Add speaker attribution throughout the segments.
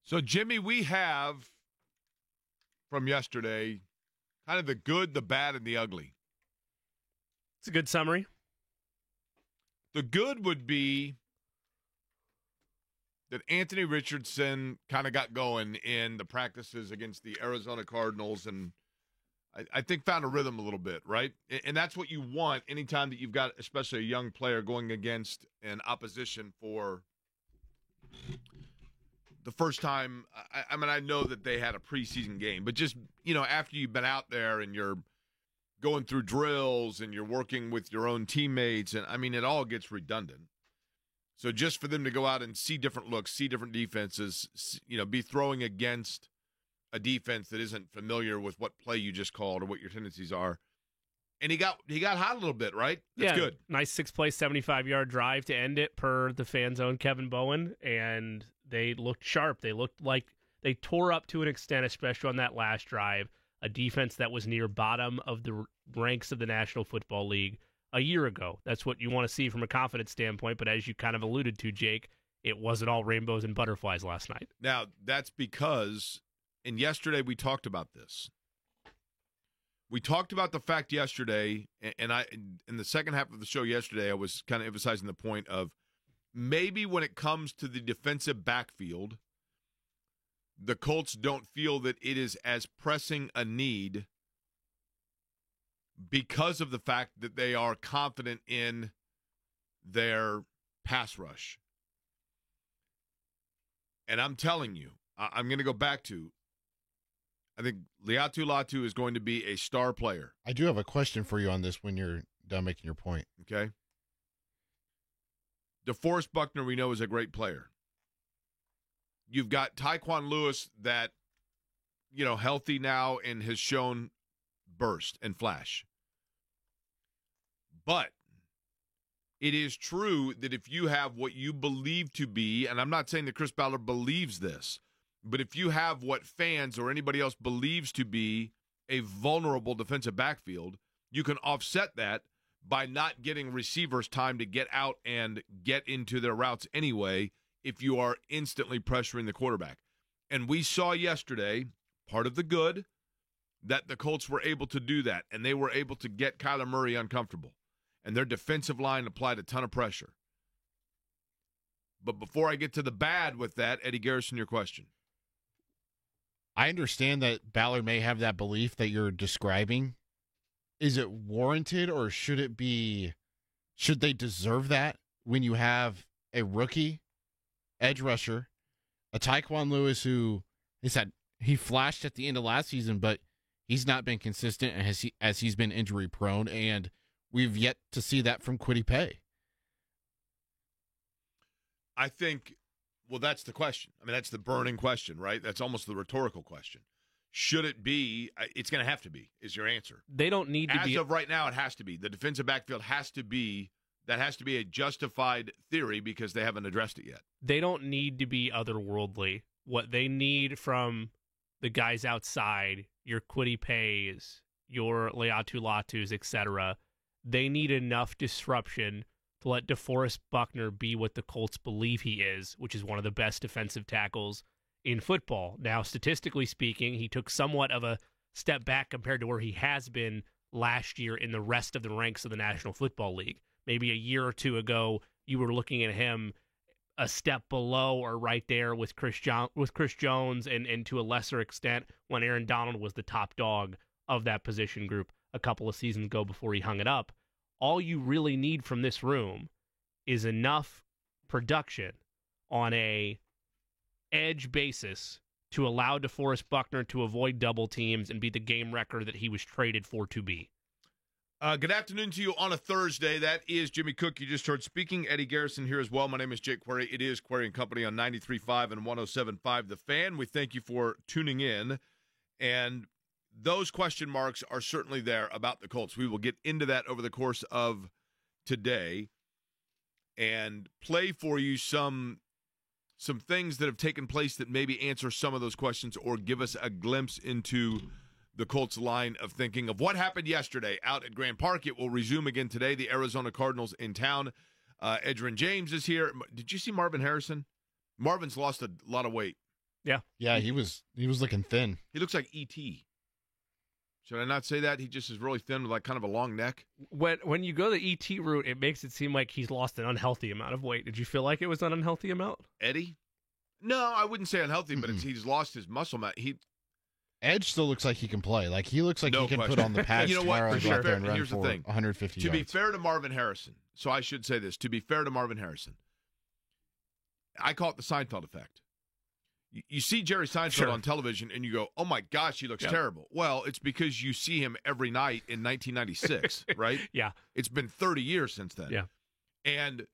Speaker 1: So, Jimmy, we have from yesterday kind of the good, the bad, and the ugly.
Speaker 2: It's a good summary.
Speaker 1: The good would be that Anthony Richardson kind of got going in the practices against the Arizona Cardinals and I think found a rhythm a little bit, right? And that's what you want anytime that you've got especially a young player going against an opposition for the first time. I mean, I know that they had a preseason game, but just, after you've been out there and you're going through drills and you're working with your own teammates, and, I mean, it all gets redundant. So just for them to go out and see different looks, see different defenses, be throwing against a defense that isn't familiar with what play you just called or what your tendencies are. And he got hot a little bit, right? That's good.
Speaker 2: Nice 6-play, 75-yard drive to end it per the fan zone, Kevin Bowen. And they looked sharp. They looked like they tore up to an extent, especially on that last drive, a defense that was near bottom of the ranks of the National Football League a year ago. That's what you want to see from a confidence standpoint. But as you kind of alluded to, Jake, it wasn't all rainbows and butterflies last night.
Speaker 1: Now, that's because... And yesterday we talked about this. We talked about the fact yesterday, and in the second half of the show yesterday, I was kind of emphasizing the point of maybe when it comes to the defensive backfield, the Colts don't feel that it is as pressing a need because of the fact that they are confident in their pass rush. And I'm telling you, I'm going to go back to, I think Laiatu Latu is going to be a star player.
Speaker 3: I do have a question for you on this when you're done making your point.
Speaker 1: Okay. DeForest Buckner, we know, is a great player. You've got Tyquan Lewis that, healthy now and has shown burst and flash. But it is true that if you have what you believe to be, and I'm not saying that Chris Ballard believes this, but if you have what fans or anybody else believes to be a vulnerable defensive backfield, you can offset that by not getting receivers time to get out and get into their routes anyway if you are instantly pressuring the quarterback. And we saw yesterday, part of the good, that the Colts were able to do that, and they were able to get Kyler Murray uncomfortable. And their defensive line applied a ton of pressure. But before I get to the bad with that, Eddie Garrison, your question.
Speaker 3: I understand that Ballard may have that belief that you're describing. Is it warranted, or should they deserve that when you have a rookie edge rusher, a Tyquan Lewis who he flashed at the end of last season, but he's not been consistent as he's been injury prone, and we've yet to see that from Kwity Paye.
Speaker 1: I think, well, that's the question. I mean, that's the burning question, right? That's almost the rhetorical question. Should it be? It's going to have to be, is your answer.
Speaker 2: They don't need to be.
Speaker 1: As of right now, it has to be. The defensive backfield has to be a justified theory because they haven't addressed it yet.
Speaker 2: They don't need to be otherworldly. What they need from the guys outside, your Kwity Payes, your Laiatu Latus, etc., they need enough disruption to let DeForest Buckner be what the Colts believe he is, which is one of the best defensive tackles in football. Now, statistically speaking, he took somewhat of a step back compared to where he has been last year in the rest of the ranks of the National Football League. Maybe a year or two ago, you were looking at him a step below or right there with Chris Jones and to a lesser extent when Aaron Donald was the top dog of that position group a couple of seasons ago before he hung it up. All you really need from this room is enough production on a edge basis to allow DeForest Buckner to avoid double teams and be the game wrecker that he was traded for to be.
Speaker 1: Good afternoon to you on a Thursday. That is Jimmy Cook. You just heard speaking. Eddie Garrison here as well. My name is Jake Query. It is Query & Company on 93.5 and 107.5 The Fan. We thank you for tuning in. And those question marks are certainly there about the Colts. We will get into that over the course of today and play for you some things that have taken place that maybe answer some of those questions or give us a glimpse into the Colts line of thinking of what happened yesterday out at Grand Park. It will resume again today. The Arizona Cardinals in town. Edgerrin James is here. Did you see Marvin Harrison? Marvin's lost a lot of weight.
Speaker 3: Yeah, he was looking thin.
Speaker 1: He looks like E.T. Should I not say that? He just is really thin with like kind of a long neck.
Speaker 2: When you go the ET route, it makes it seem like he's lost an unhealthy amount of weight. Did you feel like it was an unhealthy amount?
Speaker 1: Eddie? No, I wouldn't say unhealthy, but he's lost his muscle mass.
Speaker 3: Edge still looks like he can play. Like he looks like
Speaker 1: No
Speaker 3: he can
Speaker 1: question.
Speaker 3: put on the pads
Speaker 1: You know what?
Speaker 3: tomorrow
Speaker 1: For
Speaker 3: and go
Speaker 1: sure.
Speaker 3: out there and run
Speaker 1: Here's the
Speaker 3: for
Speaker 1: thing.
Speaker 3: 150
Speaker 1: To
Speaker 3: yards.
Speaker 1: be fair to Marvin Harrison, so I should say this. To be fair to Marvin Harrison, I call it the Seinfeld effect. You see Jerry Seinfeld on television, and you go, "Oh my gosh, he looks terrible." Well, it's because you see him every night in 1996, right?
Speaker 2: Yeah.
Speaker 1: It's been 30 years since then.
Speaker 2: Yeah.
Speaker 1: And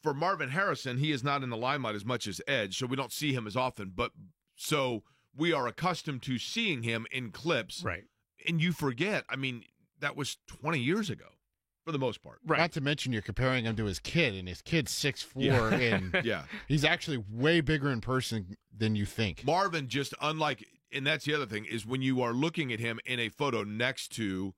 Speaker 1: for Marvin Harrison, he is not in the limelight as much as Edge, so we don't see him as often. But so we are accustomed to seeing him in clips,
Speaker 2: Right.
Speaker 1: and you forget. I mean, that was 20 years ago, for the most part.
Speaker 2: Right.
Speaker 3: Not to mention you're comparing him to his kid, and his kid's 6'4", and
Speaker 1: Yeah.
Speaker 3: he's actually way bigger in person than you think.
Speaker 1: Marvin, just unlike, and that's the other thing, is when you are looking at him in a photo next to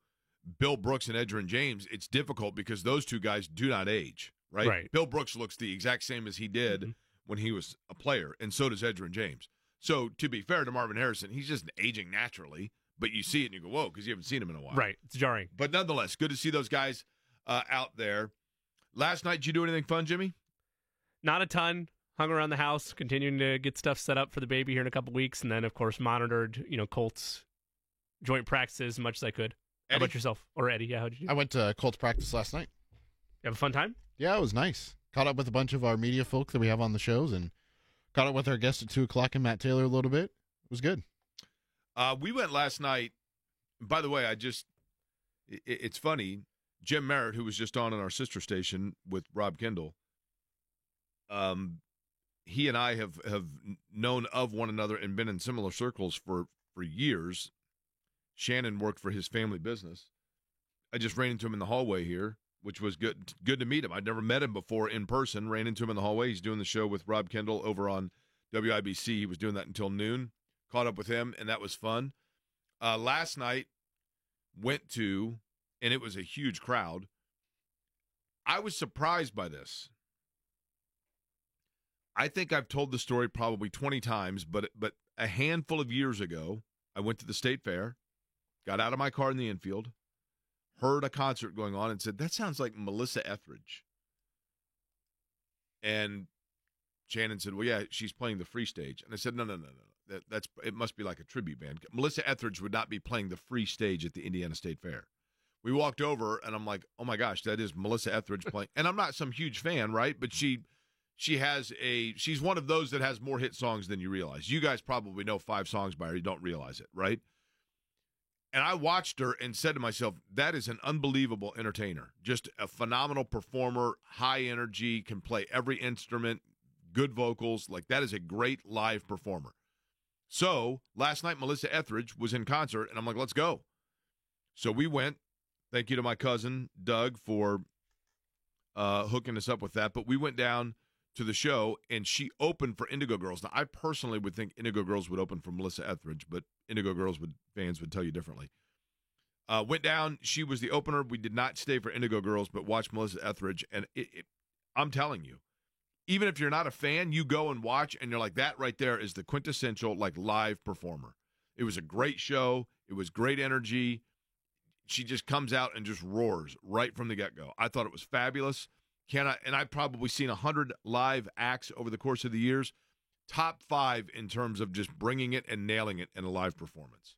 Speaker 1: Bill Brooks and Edgerrin James, it's difficult because those two guys do not age, right?
Speaker 2: Right.
Speaker 1: Bill Brooks looks the exact same as he did when he was a player, and so does Edgerrin James. So to be fair to Marvin Harrison, he's just aging naturally, but you see it and you go, whoa, because you haven't seen him in a while.
Speaker 2: Right. It's jarring.
Speaker 1: But nonetheless, good to see those guys out there. Last night, did you do anything fun, Jimmy?
Speaker 2: Not a ton. Hung around the house, continuing to get stuff set up for the baby here in a couple weeks, and then, of course, monitored, Colts joint practices as much as I could. How
Speaker 1: Eddie?
Speaker 2: about yourself? Or Eddie, yeah, how did you do?
Speaker 3: I went to Colts practice last night.
Speaker 2: You have a fun time?
Speaker 3: Yeah, it was nice. Caught up with a bunch of our media folk that we have on the shows, and caught up with our guest at 2 o'clock and Matt Taylor a little bit. It was good.
Speaker 1: We went last night. By the way, it's funny. Jim Merritt, who was just on our sister station with Rob Kendall, he and I have known of one another and been in similar circles for years. Shannon worked for his family business. I just ran into him in the hallway here, which was good to meet him. I'd never met him before in person. Ran into him in the hallway. He's doing the show with Rob Kendall over on WIBC. He was doing that until noon. Caught up with him, and that was fun. Last night, went to, and it was a huge crowd. I was surprised by this. I think I've told the story probably 20 times, but a handful of years ago, I went to the State Fair, got out of my car in the infield, heard a concert going on, and said, that sounds like Melissa Etheridge. And Shannon said, well, yeah, she's playing the free stage. And I said, no. It must be like a tribute band. Melissa Etheridge would not be playing the free stage at the Indiana State Fair. We walked over, and I'm like, oh, my gosh, that is Melissa Etheridge playing. And I'm not some huge fan, right? But she's one of those that has more hit songs than you realize. You guys probably know 5 songs by her. You don't realize it, right? And I watched her and said to myself, that is an unbelievable entertainer. Just a phenomenal performer, high energy, can play every instrument, good vocals. Like, that is a great live performer. So last night, Melissa Etheridge was in concert, and I'm like, let's go. So we went. Thank you to my cousin, Doug, for hooking us up with that. But we went down to the show, and she opened for Indigo Girls. Now, I personally would think Indigo Girls would open for Melissa Etheridge, but Indigo Girls fans would tell you differently. Went down. She was the opener. We did not stay for Indigo Girls, but watched Melissa Etheridge. And I'm telling you, even if you're not a fan, you go and watch, and you're like, that right there is the quintessential, like, live performer. It was a great show. It was great energy. She just comes out and just roars right from the get-go. I thought it was fabulous. And I've probably seen 100 live acts over the course of the years. Top 5 in terms of just bringing it and nailing it in a live performance.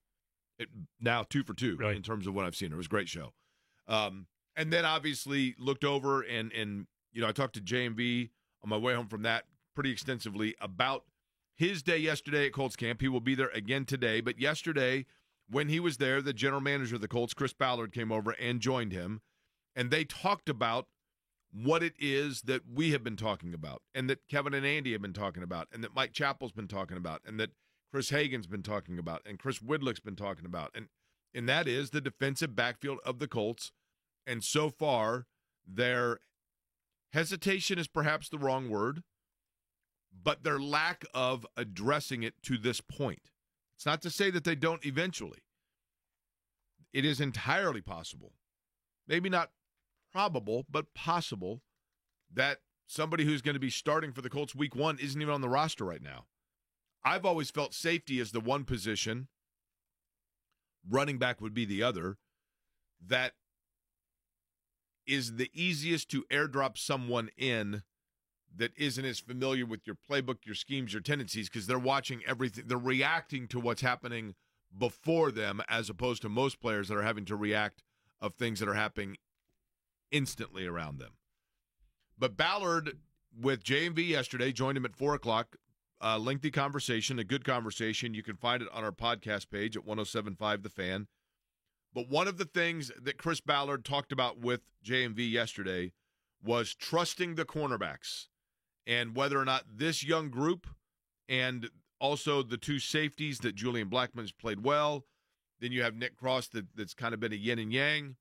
Speaker 1: Now 2 for 2
Speaker 2: Right.
Speaker 1: in terms of what I've seen. It was a great show. And then obviously looked over and I talked to JMV on my way home from that pretty extensively about his day yesterday at Colts camp. He will be there again today. But yesterday, when he was there, the general manager of the Colts, Chris Ballard, came over and joined him. And they talked about what it is that we have been talking about, and that Kevin and Andy have been talking about, and that Mike Chappell's been talking about, and that Chris Hagan's been talking about, and Chris Widlick's been talking about. And that is the defensive backfield of the Colts. And so far, their hesitation is perhaps the wrong word, but their lack of addressing it to this point. It's not to say that they don't eventually. It is entirely possible, maybe not probable, but possible, that somebody who's going to be starting for the Colts week 1 isn't even on the roster right now. I've always felt safety is the one position, running back would be the other, that is the easiest to airdrop someone in that isn't as familiar with your playbook, your schemes, your tendencies, because they're watching everything. They're reacting to what's happening before them, as opposed to most players that are having to react of things that are happening instantly around them. But Ballard with J&V yesterday joined him at 4 o'clock. Lengthy conversation, a good conversation. You can find it on our podcast page at 107.5 The Fan. But one of the things that Chris Ballard talked about with J&V yesterday was trusting the cornerbacks and whether or not this young group and also the two safeties that Julian Blackmon's played well. Then you have Nick Cross that's kind of been a yin and yang.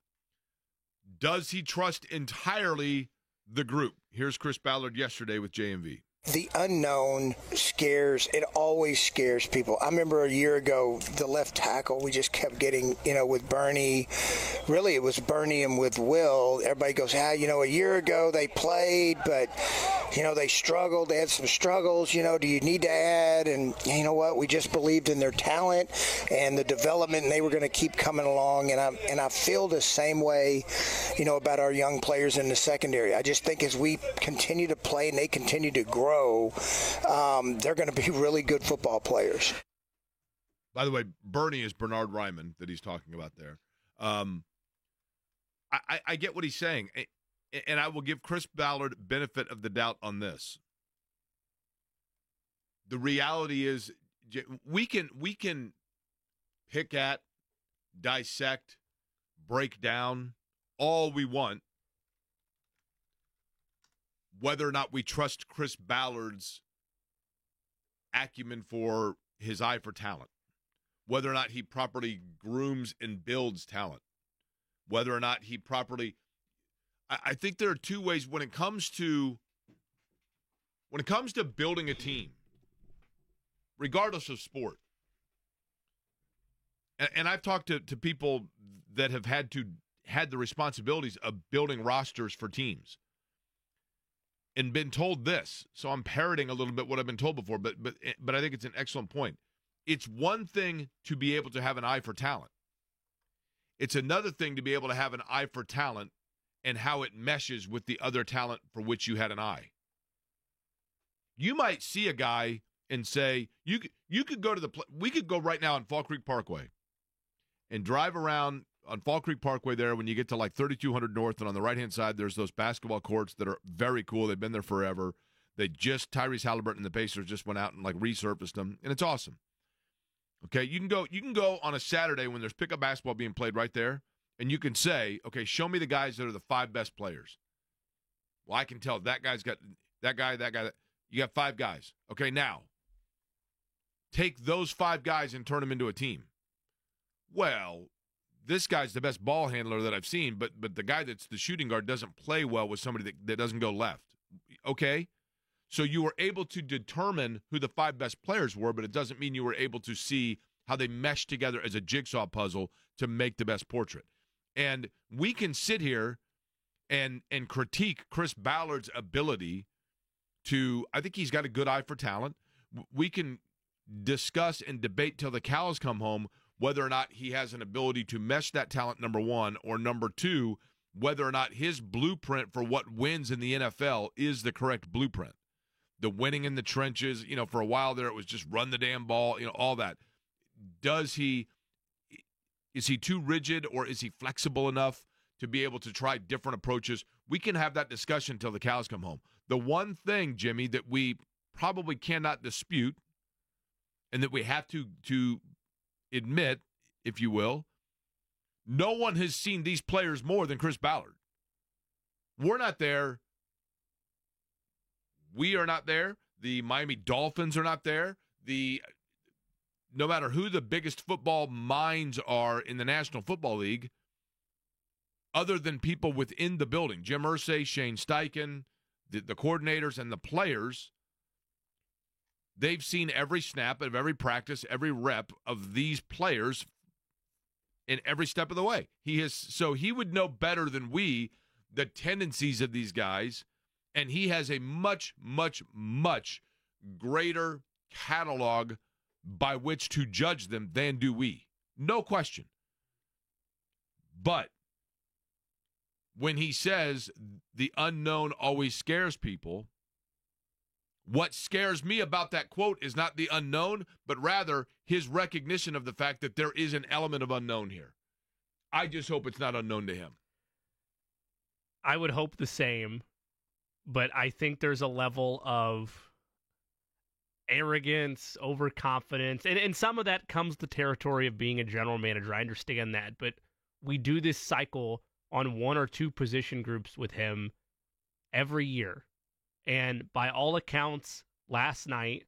Speaker 1: Does he trust entirely the group? Here's Chris Ballard yesterday with J&V.
Speaker 4: The unknown scares. It always scares people. I remember a year ago, the left tackle, we just kept getting, with Bernie. Really, it was Bernie and with Will. Everybody goes, a year ago they played, but, they struggled. They had some struggles. Do you need to add? And you know what? We just believed in their talent and the development, and they were going to keep coming along. And I feel the same way, about our young players in the secondary. I just think as we continue to play and they continue to grow, they're going to be really good football players.
Speaker 1: By the way, Bernie is Bernard Ryman that he's talking about there. I get what he's saying, and I will give Chris Ballard benefit of the doubt on this. The reality is we can pick at, dissect, break down all we want whether or not we trust Chris Ballard's acumen for his eye for talent, whether or not he properly grooms and builds talent, whether or not he properly – I think there are two ways when it comes to building a team, regardless of sport. And I've talked to people that have had the responsibilities of building rosters for teams and been told this. So I'm parroting a little bit what I've been told before, but I think it's an excellent point. It's one thing to be able to have an eye for talent. It's another thing to be able to have an eye for talent and how it meshes with the other talent for which you had an eye. You might see a guy and say, you could go to we could go right now on Fall Creek Parkway and drive around on Fall Creek Parkway there when you get to like 3200 North, and on the right-hand side there's those basketball courts that are very cool. They've been there forever. Tyrese Halliburton and the Pacers just went out and like resurfaced them, and it's awesome. Okay, you can go on a Saturday when there's pickup basketball being played right there, and you can say, okay, show me the guys that are the 5 best players. Well, I can tell that guy's got that guy. You got 5 guys. Okay, now take those 5 guys and turn them into a team. Well, this guy's the best ball handler that I've seen, but the guy that's the shooting guard doesn't play well with somebody that doesn't go left. Okay? So you were able to determine who the 5 best players were, but it doesn't mean you were able to see how they mesh together as a jigsaw puzzle to make the best portrait. And we can sit here and critique Chris Ballard's ability to, I think he's got a good eye for talent. We can discuss and debate till the cows come home whether or not he has an ability to mesh that talent, number one, or number two, whether or not his blueprint for what wins in the NFL is the correct blueprint. The winning in the trenches, for a while there it was just run the damn ball, all that. Is he too rigid, or is he flexible enough to be able to try different approaches? We can have that discussion until the cows come home. The one thing, Jimmy, that we probably cannot dispute and that we have to admit, if you will, no one has seen these players more than Chris Ballard. We're not there. We are not there. The Miami Dolphins are not there. No matter who the biggest football minds are in the National Football League, other than people within the building, Jim Irsay, Shane Steichen, the coordinators and the players, they've seen every snap of every practice, every rep of these players in every step of the way. So he would know better than we the tendencies of these guys, and he has a much, much, much greater catalog by which to judge them than do we. No question. But when he says the unknown always scares people, what scares me about that quote is not the unknown, but rather his recognition of the fact that there is an element of unknown here. I just hope it's not unknown to him.
Speaker 2: I would hope the same, but I think there's a level of arrogance, overconfidence, and some of that comes the territory of being a general manager. I understand that, but we do this cycle on one or two position groups with him every year. And by all accounts, last night,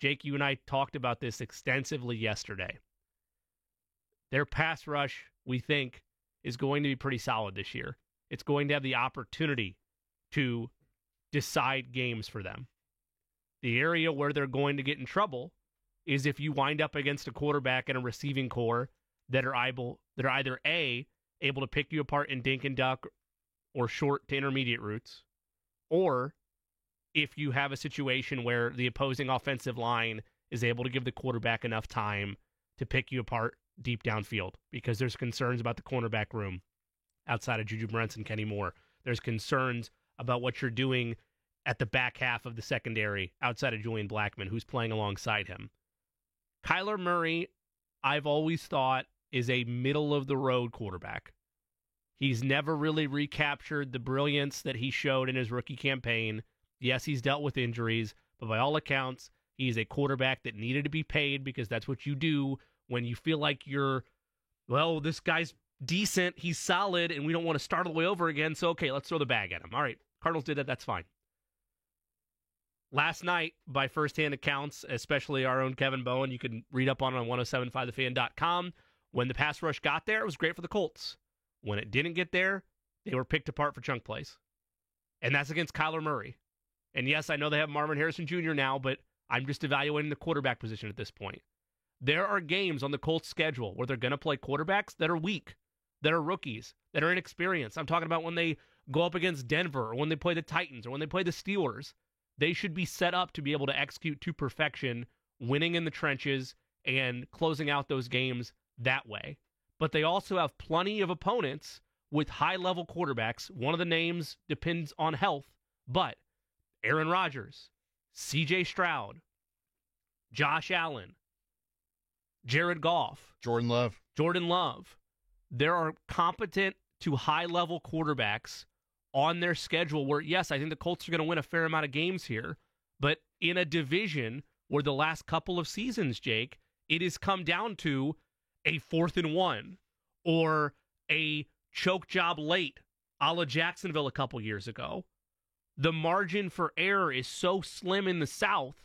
Speaker 2: Jake, you and I talked about this extensively yesterday. Their pass rush, we think, is going to be pretty solid this year. It's going to have the opportunity to decide games for them. The area where they're going to get in trouble is if you wind up against a quarterback and a receiving core that are either A, able to pick you apart in dink and duck or short to intermediate routes, or if you have a situation where the opposing offensive line is able to give the quarterback enough time to pick you apart deep downfield, because there's concerns about the cornerback room outside of Juju Brents and Kenny Moore. There's concerns about what you're doing at the back half of the secondary outside of Julian Blackmon, who's playing alongside him. Kyler Murray, I've always thought, is a middle-of-the-road quarterback. He's never really recaptured the brilliance that he showed in his rookie campaign. Yes, he's dealt with injuries, but by all accounts, he's a quarterback that needed to be paid, because that's what you do when you feel like this guy's decent, he's solid, and we don't want to start all the way over again, so okay, let's throw the bag at him. All right, Cardinals did that, that's fine. Last night, by firsthand accounts, especially our own Kevin Bowen, you can read up on it on 1075thefan.com, when the pass rush got there, it was great for the Colts. When it didn't get there, they were picked apart for chunk plays. And that's against Kyler Murray. And yes, I know they have Marvin Harrison Jr. now, but I'm just evaluating the quarterback position at this point. There are games on the Colts schedule where they're going to play quarterbacks that are weak, that are rookies, that are inexperienced. I'm talking about when they go up against Denver, or when they play the Titans, or when they play the Steelers. They should be set up to be able to execute to perfection, winning in the trenches and closing out those games that way. But they also have plenty of opponents with high-level quarterbacks. One of the names depends on health, but Aaron Rodgers, C.J. Stroud, Josh Allen, Jared Goff,
Speaker 3: Jordan Love.
Speaker 2: There are competent to high-level quarterbacks on their schedule where, yes, I think the Colts are going to win a fair amount of games here, but in a division where the last couple of seasons, Jake, it has come down to a 4th and 1 or a choke job late, a la Jacksonville a couple years ago. The margin for error is so slim in the South,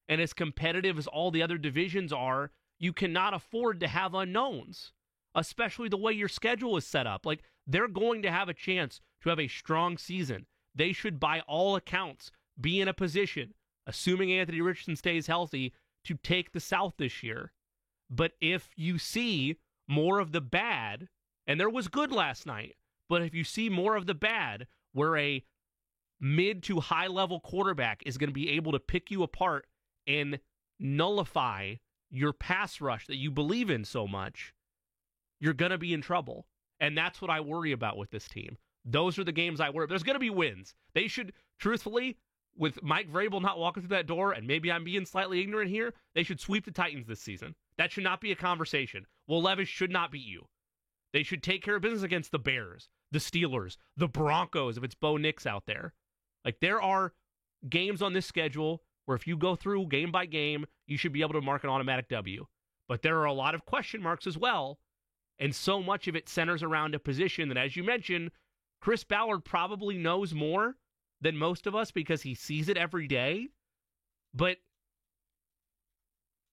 Speaker 2: and as competitive as all the other divisions are, you cannot afford to have unknowns, especially the way your schedule is set up. Like, they're going to have a chance to have a strong season. They should, by all accounts, be in a position, assuming Anthony Richardson stays healthy, to take the South this year. But if you see more of the bad, and there was good last night, but if you see more of the bad, where a mid to high level quarterback is going to be able to pick you apart and nullify your pass rush that you believe in so much, you're going to be in trouble. And that's what I worry about with this team. Those are the games I worry about. There's going to be wins. They should, truthfully, with Mike Vrabel not walking through that door, and maybe I'm being slightly ignorant here, they should sweep the Titans this season. That should not be a conversation. Will Levis should not beat you. They should take care of business against the Bears, the Steelers, the Broncos, if it's Bo Nix out there. Like, there are games on this schedule where if you go through game by game, you should be able to mark an automatic W. But there are a lot of question marks as well, and so much of it centers around a position that, as you mentioned, Chris Ballard probably knows more than most of us because he sees it every day. But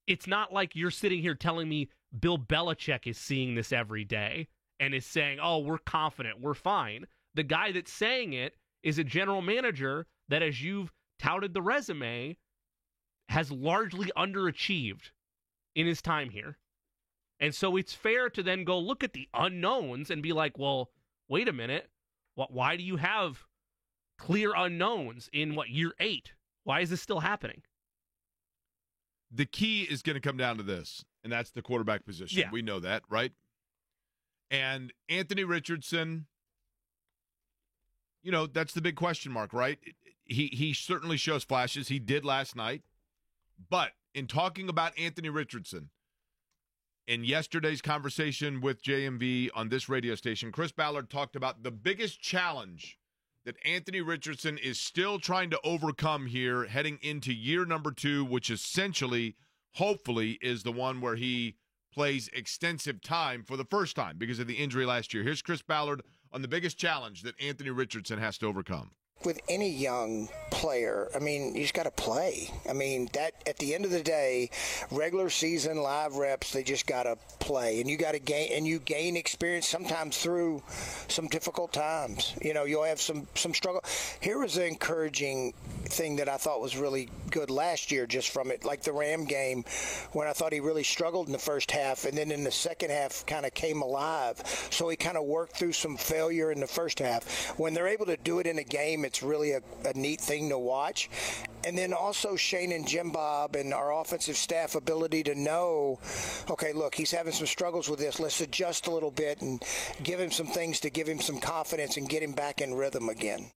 Speaker 2: it's not like you're sitting here telling me Bill Belichick is seeing this every day and is saying, oh, we're confident, we're fine. The guy that's saying it is a general manager that, as you've touted the resume, has largely underachieved in his time here. And so it's fair to then go look at the unknowns and be like, well, wait a minute. Why do you have clear unknowns in, year 8? Why is this still happening?
Speaker 1: The key is going to come down to this, and that's the quarterback position.
Speaker 2: Yeah.
Speaker 1: We know that, right? And Anthony Richardson, that's the big question mark, right? He certainly shows flashes. He did last night. But in talking about Anthony Richardson, in yesterday's conversation with JMV on this radio station, Chris Ballard talked about the biggest challenge that Anthony Richardson is still trying to overcome here heading into year number 2, which essentially, hopefully, is the one where he plays extensive time for the first time because of the injury last year. Here's Chris Ballard on the biggest challenge that Anthony Richardson has to overcome.
Speaker 4: With any young player, I mean, you just got to play. I mean, that at the end of the day, regular season live reps, they just got to play, and you got to gain experience sometimes through some difficult times. You'll have some struggle. Here was the encouraging thing that I thought was really good last year, just from it, like the Ram game, when I thought he really struggled in the first half, and then in the second half kind of came alive. So he kind of worked through some failure in the first half. When they're able to do it in a game, it's really a neat thing to watch. And then also Shane and Jim Bob and our offensive staff ability to know, okay, look, he's having some struggles with this. Let's adjust a little bit and give him some things to give him some confidence and get him back in rhythm again.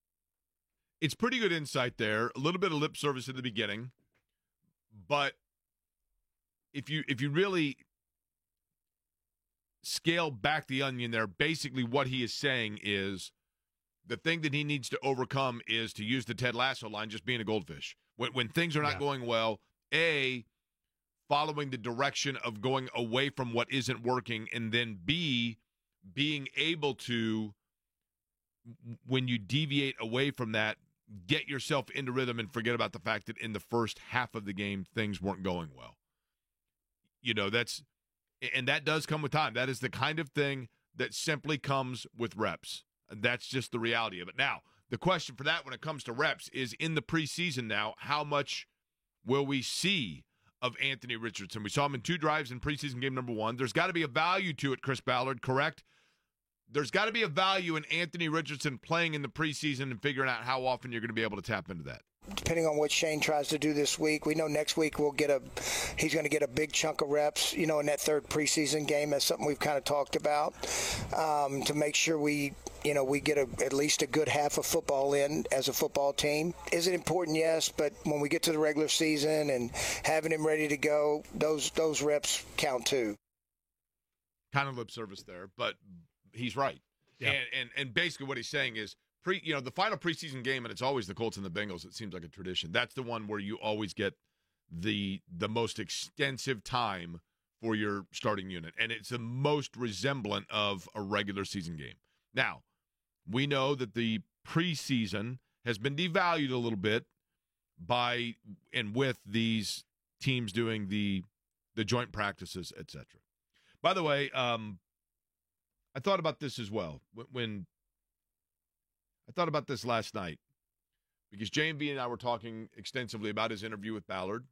Speaker 1: It's pretty good insight there. A little bit of lip service at the beginning. But if you really scale back the onion there, basically what he is saying is the thing that he needs to overcome is to use the Ted Lasso line, just being a goldfish. When things are not going well, A, following the direction of going away from what isn't working, and then B, being able to, when you deviate away from that, get yourself into rhythm and forget about the fact that in the first half of the game, things weren't going well. And that does come with time. That is the kind of thing that simply comes with reps. That's just the reality of it. Now, the question for that when it comes to reps is in the preseason now, how much will we see of Anthony Richardson? We saw him in 2 drives in preseason game number 1. There's got to be a value to it, Chris Ballard, correct? There's got to be a value in Anthony Richardson playing in the preseason and figuring out how often you're going to be able to tap into that.
Speaker 4: Depending on what Shane tries to do this week, we know next week he's going to get a big chunk of reps, in that third preseason game. That's something we've kind of talked about to make sure we get at least a good half of football in as a football team. Is it important? Yes, but when we get to the regular season and having him ready to go, those reps count too.
Speaker 1: Kind of lip service there, but he's right. Yeah. And basically what he's saying is, the final preseason game, and it's always the Colts and the Bengals, it seems like a tradition. That's the one where you always get the most extensive time for your starting unit, and it's the most resemblant of a regular season game. Now, we know that the preseason has been devalued a little bit by and with these teams doing the joint practices, etc. By the way, I thought about this as well when I thought about this last night because JMV and I were talking extensively about his interview with Ballard,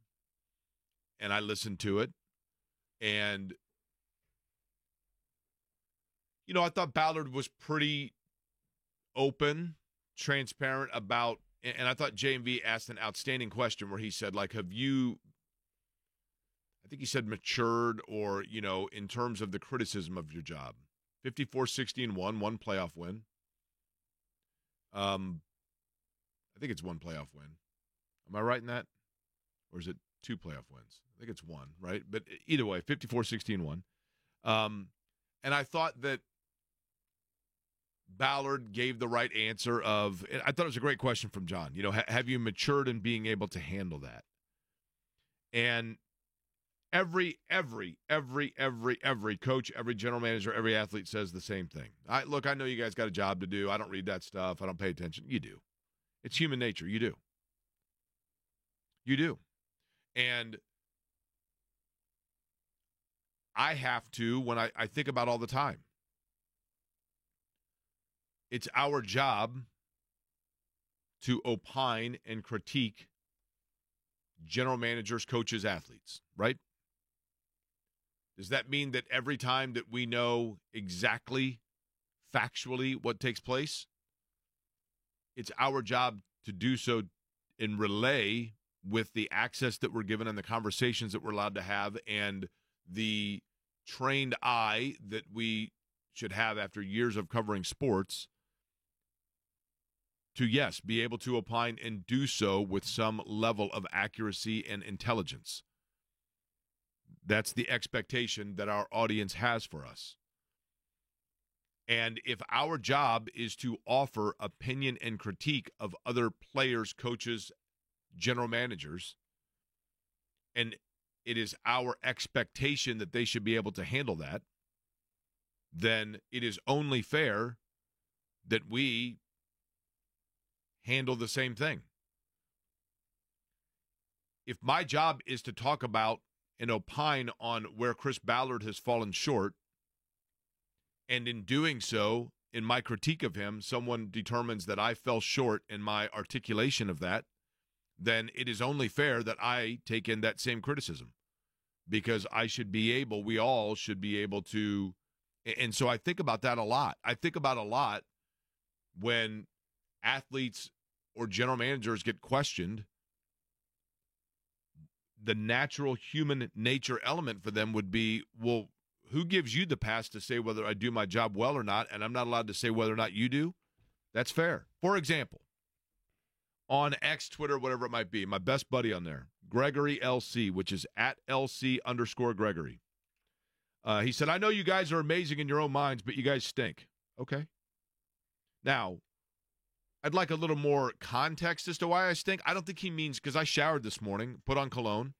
Speaker 1: and I listened to it, and I thought Ballard was pretty open, transparent about, and I thought JMV asked an outstanding question where he said, like, have you, I think he said matured or, in terms of the criticism of your job. 54-60-1, one playoff win. I think it's one playoff win. Am I right in that? Or is it 2 playoff wins? I think it's 1, right? But either way, 54-60-1. And I thought that Ballard gave the right answer of, I thought it was a great question from John. Have you matured in being able to handle that? And every coach, every general manager, every athlete says the same thing. I know you guys got a job to do. I don't read that stuff. I don't pay attention. You do. It's human nature. You do. You do. And I have to, when I think about all the time, it's our job to opine and critique general managers, coaches, athletes, right? Does that mean that every time that we know exactly, factually, what takes place, it's our job to do so and relay with the access that we're given and the conversations that we're allowed to have and the trained eye that we should have after years of covering sports to, yes, be able to opine and do so with some level of accuracy and intelligence. That's the expectation that our audience has for us. And if our job is to offer opinion and critique of other players, coaches, general managers, and it is our expectation that they should be able to handle that, then it is only fair that we handle the same thing. If my job is to talk about and opine on where Chris Ballard has fallen short, and in doing so, in my critique of him, someone determines that I fell short in my articulation of that, then it is only fair that I take in that same criticism, because I should be able, we all should be able to, and so I think about that a lot. I think about a lot when athletes or general managers get questioned. The natural human nature element for them would be, well, who gives you the pass to say whether I do my job well or not, and I'm not allowed to say whether or not you do? That's fair. For example, on X, Twitter, whatever it might be, my best buddy on there, Gregory LC, which is at LC_Gregory. He said, I know you guys are amazing in your own minds, but you guys stink. Okay. Now, I'd like a little more context as to why I stink. I don't think he means because I showered this morning, put on cologne.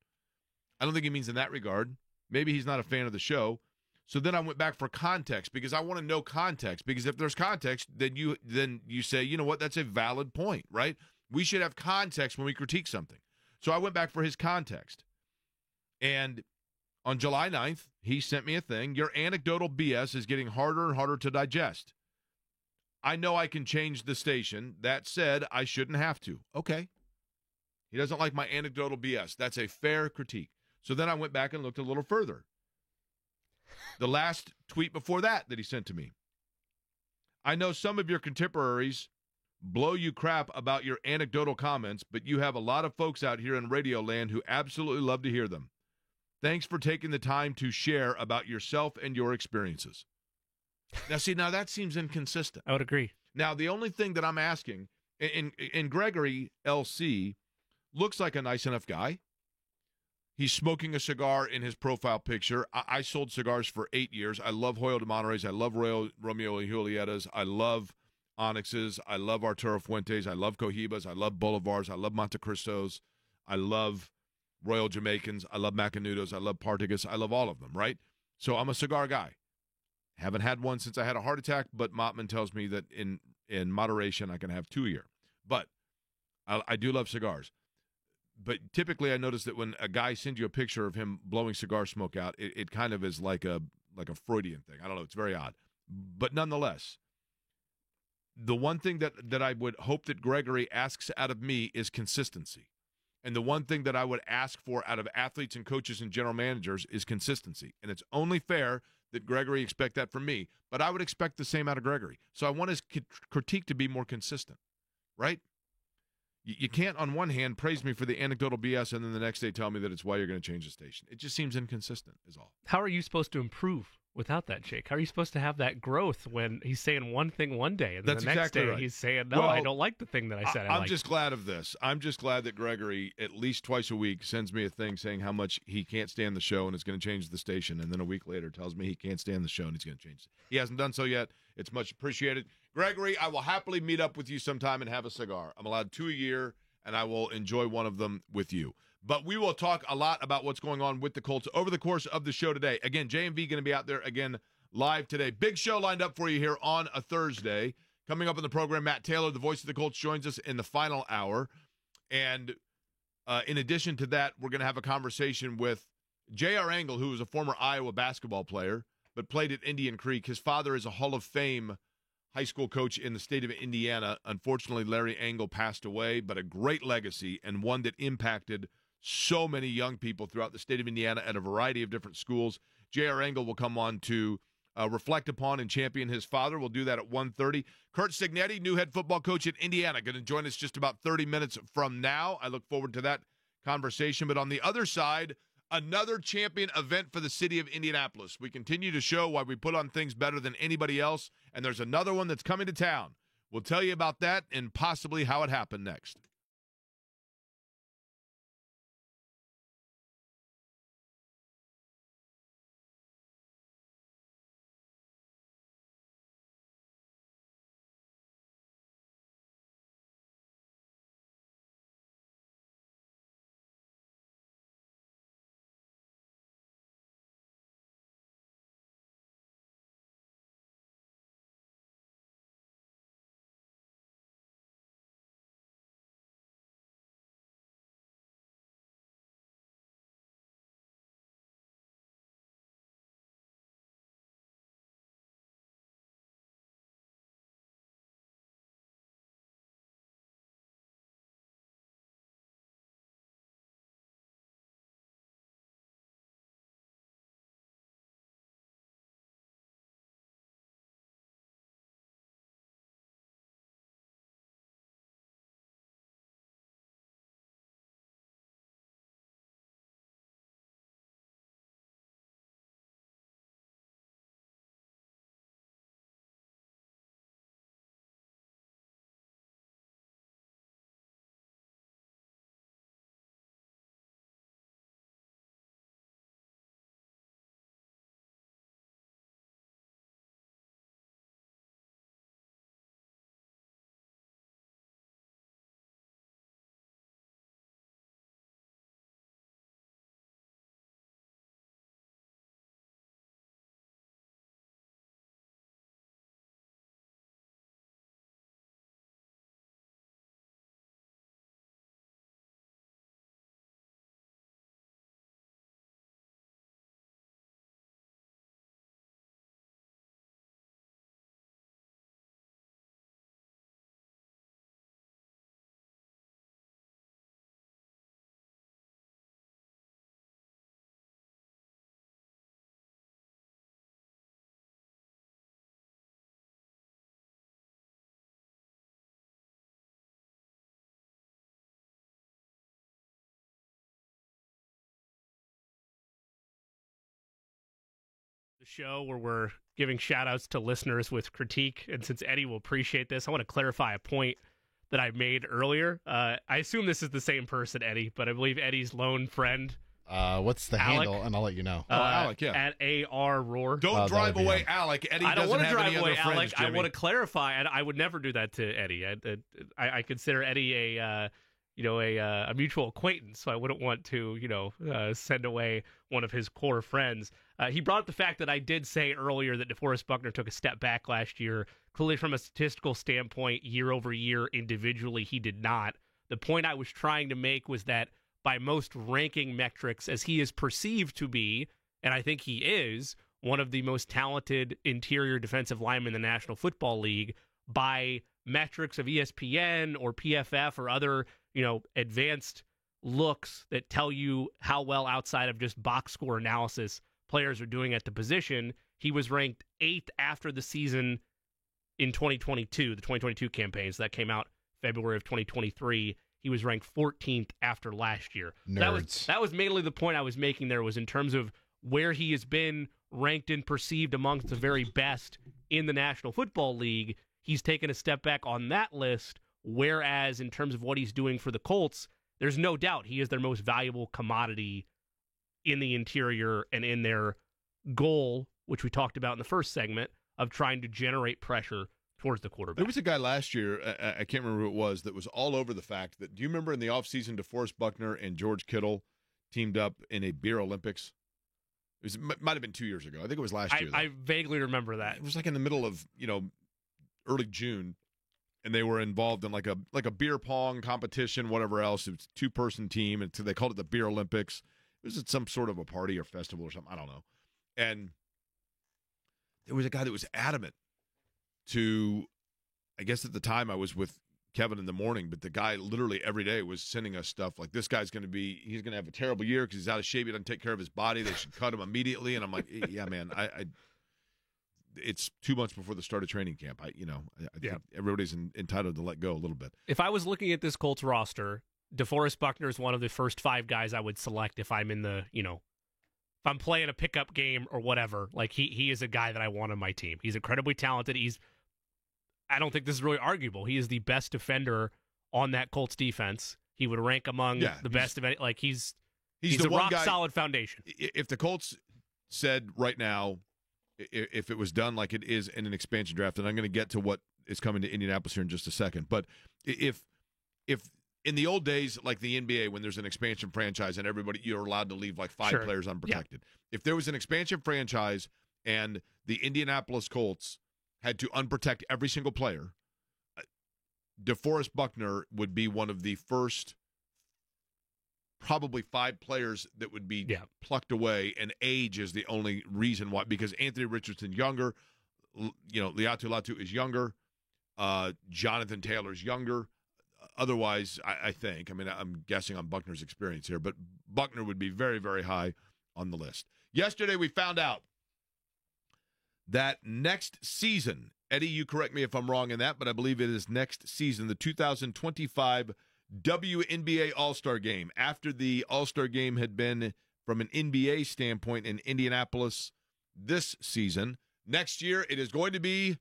Speaker 1: I don't think he means in that regard. Maybe he's not a fan of the show. So then I went back for context because I want to know context. Because if there's context, then you say, you know what, that's a valid point, right? We should have context when we critique something. So I went back for his context. And on July 9th, he sent me a thing. Your anecdotal BS is getting harder and harder to digest. I know I can change the station. That said, I shouldn't have to. Okay. He doesn't like my anecdotal BS. That's a fair critique. So then I went back and looked a little further. The last tweet before that he sent to me. I know some of your contemporaries blow you crap about your anecdotal comments, but you have a lot of folks out here in radio land who absolutely love to hear them. Thanks for taking the time to share about yourself and your experiences. Now that seems inconsistent.
Speaker 2: I would agree.
Speaker 1: Now, the only thing that I'm asking, and Gregory LC looks like a nice enough guy. He's smoking a cigar in his profile picture. I sold cigars for 8 years. I love Hoyo de Monterreys. I love Romeo y Julietas. I love Onyxes. I love Arturo Fuentes. I love Cohibas. I love Bolivars. I love Montecristos. I love Royal Jamaicans. I love Macanudos. I love Partagas. I love all of them, right? So I'm a cigar guy. Haven't had one since I had a heart attack, but Mottman tells me that in moderation I can have 2 a year. But I do love cigars. But typically I notice that when a guy sends you a picture of him blowing cigar smoke out, it kind of is like a Freudian thing. I don't know. It's very odd. But nonetheless, the one thing that I would hope that Gregory asks out of me is consistency. And the one thing that I would ask for out of athletes and coaches and general managers is consistency. And it's only fair that Gregory expect that from me. But I would expect the same out of Gregory. So I want his critique to be more consistent, right? You can't, on one hand, praise me for the anecdotal BS and then the next day tell me that it's why you're going to change the station. It just seems inconsistent is all.
Speaker 2: How are you supposed to improve without that, Jake? How are you supposed to have that growth when he's saying one thing one day and then the next day he's saying, no, I don't like the thing that I said I
Speaker 1: I'm just glad of this. I'm just glad that Gregory, at least twice a week, sends me a thing saying how much he can't stand the show and is going to change the station, and then a week later tells me he can't stand the show and he's going to change it. He hasn't done so yet. It's much appreciated. Gregory, I will happily meet up with you sometime and have a cigar. I'm allowed 2 a year, and I will enjoy one of them with you. But we will talk a lot about what's going on with the Colts over the course of the show today. Again, JMV going to be out there again live today. Big show lined up for you here on a Thursday. Coming up in the program, Matt Taylor, the voice of the Colts, joins us in the final hour. And in addition to that, we're going to have a conversation with J.R. Engel, who was a former Iowa basketball player, but played at Indian Creek. His father is a Hall of Fame high school coach in the state of Indiana. Unfortunately, Larry Engel passed away, but a great legacy and one that impacted so many young people throughout the state of Indiana at a variety of different schools. J.R. Engel will come on to reflect upon and champion his father. We'll do that at 1:30. Curt Cignetti, new head football coach at Indiana, going to join us just about 30 minutes from now. I look forward to that conversation. But on the other side, another champion event for the city of Indianapolis. We continue to show why we put on things better than anybody else, and there's another one that's coming to town. We'll tell you about that and possibly how it happened next.
Speaker 2: The show where we're giving shout outs to listeners with critique. And since Eddie will appreciate this, I want to clarify a point that I made earlier. I assume this is the same person, Eddie, but I believe Eddie's lone friend.
Speaker 3: What's the
Speaker 2: Alec?
Speaker 3: handle? And I'll let you know.
Speaker 1: Alec, yeah.
Speaker 2: At AR Roar.
Speaker 1: Don't drive away Alec. Eddie
Speaker 2: I don't want to
Speaker 1: doesn't have
Speaker 2: drive
Speaker 1: any
Speaker 2: away
Speaker 1: other friends,
Speaker 2: Alec. I
Speaker 1: Jimmy.
Speaker 2: want to clarify, and I would never do that to Eddie. I consider Eddie a mutual acquaintance, so I wouldn't want to send away one of his core friends. He brought up the fact that I did say earlier that DeForest Buckner took a step back last year. Clearly, from a statistical standpoint, year over year, individually, he did not. The point I was trying to make was that by most ranking metrics, as he is perceived to be, and I think he is, one of the most talented interior defensive linemen in the National Football League, by metrics of ESPN or PFF or other, advanced looks that tell you how well outside of just box score analysis players are doing at the position, he was ranked 8th after the season in 2022, the 2022 campaign. So that came out February of 2023. He was ranked 14th after last year. That was mainly the point I was making there, was in terms of where he has been ranked and perceived amongst the very best in the National Football League. He's taken a step back on that list, whereas in terms of what he's doing for the Colts, there's no doubt he is their most valuable commodity in the interior and in their goal, which we talked about in the first segment, of trying to generate pressure towards the quarterback.
Speaker 1: There was a guy last year, I can't remember who it was, that was all over the fact that, do you remember in the offseason DeForest Buckner and George Kittle teamed up in a beer Olympics? It might have been 2 years ago. I think it was last year.
Speaker 2: I vaguely remember that.
Speaker 1: It was like in the middle of, early June, and they were involved in like a beer pong competition, whatever else. It was a 2-person team, and so they called it the Beer Olympics. It was at some sort of a party or festival or something. I don't know. And there was a guy that was adamant to, I guess at the time I was with Kevin in the morning, but the guy literally every day was sending us stuff like, this guy's he's going to have a terrible year because he's out of shape. He doesn't take care of his body. They should cut him immediately. And I'm like, yeah, man, it's 2 months before the start of training camp. I think everybody's entitled to let go a little bit.
Speaker 2: If I was looking at this Colts roster DeForest Buckner is one of the first 5 guys I would select if I'm in the, if I'm playing a pickup game or whatever. Like, he is a guy that I want on my team. He's incredibly talented. I don't think this is really arguable. He is the best defender on that Colts defense. He would rank among the best of any. Like, he's a rock-solid foundation.
Speaker 1: If the Colts said right now, if it was done like it is in an expansion draft, and I'm going to get to what is coming to Indianapolis here in just a second, but if in the old days, like the NBA, when there's an expansion franchise and you're allowed to leave like 5 players unprotected. Yeah. If there was an expansion franchise and the Indianapolis Colts had to unprotect every single player, DeForest Buckner would be one of the first probably 5 players that would be plucked away, and age is the only reason why, because Anthony Richardson younger, Laiatu Latu is younger, Jonathan Taylor's younger. Otherwise, I think, I'm guessing on Buckner's experience here, but Buckner would be very, very high on the list. Yesterday, we found out that next season, Eddie, you correct me if I'm wrong in that, but I believe it is next season, the 2025 WNBA All-Star Game. After the All-Star Game had been, from an NBA standpoint, in Indianapolis this season, next year it is going to be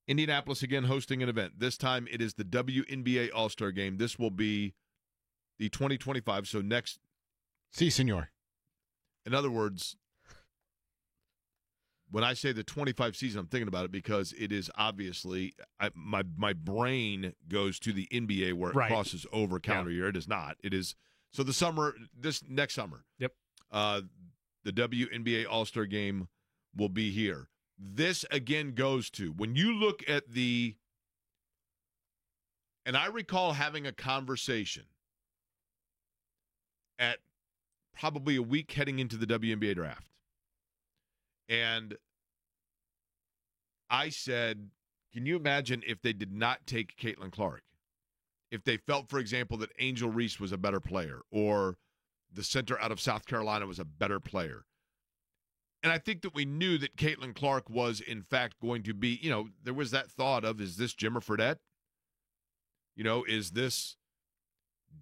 Speaker 1: Indianapolis again hosting an event. This time it is the WNBA All-Star Game. This will be the 2025, so next.
Speaker 3: Si, senor.
Speaker 1: In other words, when I say the 25 season, I'm thinking about it because it is obviously, my brain goes to the NBA where it crosses over calendar year. It is not. It is, so the summer, this next summer.
Speaker 2: Yep.
Speaker 1: The WNBA All-Star Game will be here. This, again, goes to, when you look at and I recall having a conversation at probably a week heading into the WNBA draft. And I said, can you imagine if they did not take Caitlin Clark? If they felt, for example, that Angel Reese was a better player, or the center out of South Carolina was a better player. And I think that we knew that Caitlin Clark was, in fact, going to be, there was that thought of, is this Jimmer Fredette? Is this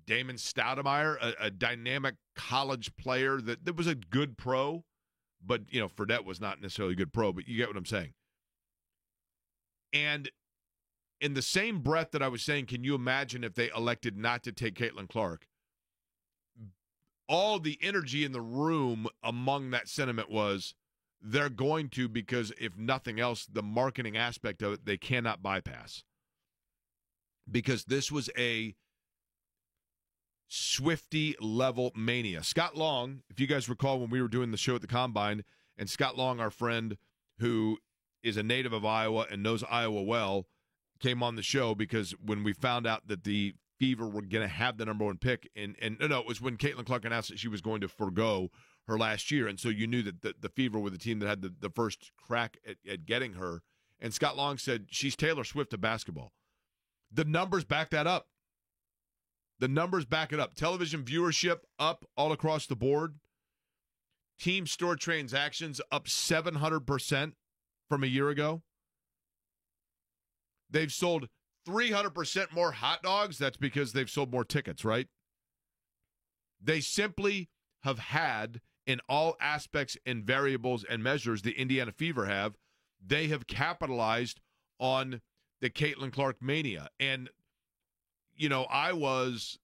Speaker 1: Damon Stoudemire, a dynamic college player that was a good pro? But, Fredette was not necessarily a good pro, but you get what I'm saying. And in the same breath that I was saying, can you imagine if they elected not to take Caitlin Clark? All the energy in the room among that sentiment was they're going to, because if nothing else, the marketing aspect of it, they cannot bypass. Because this was a Swiftie-level mania. Scott Long, if you guys recall when we were doing the show at the Combine, and Scott Long, our friend who is a native of Iowa and knows Iowa well, came on the show because when we found out that the Fever were going to have the number 1 pick, and no, it was when Caitlin Clark announced that she was going to forego her last year, and so you knew that the Fever were the team that had the first crack at getting her, and Scott Long said, she's Taylor Swift of basketball. The numbers back that up. The numbers back it up. Television viewership up all across the board. Team store transactions up 700% from a year ago. They've sold 300% more hot dogs. That's because they've sold more tickets, right? They simply have had, in all aspects and variables and measures the Indiana Fever have, they have capitalized on the Caitlin Clark mania. And, I was,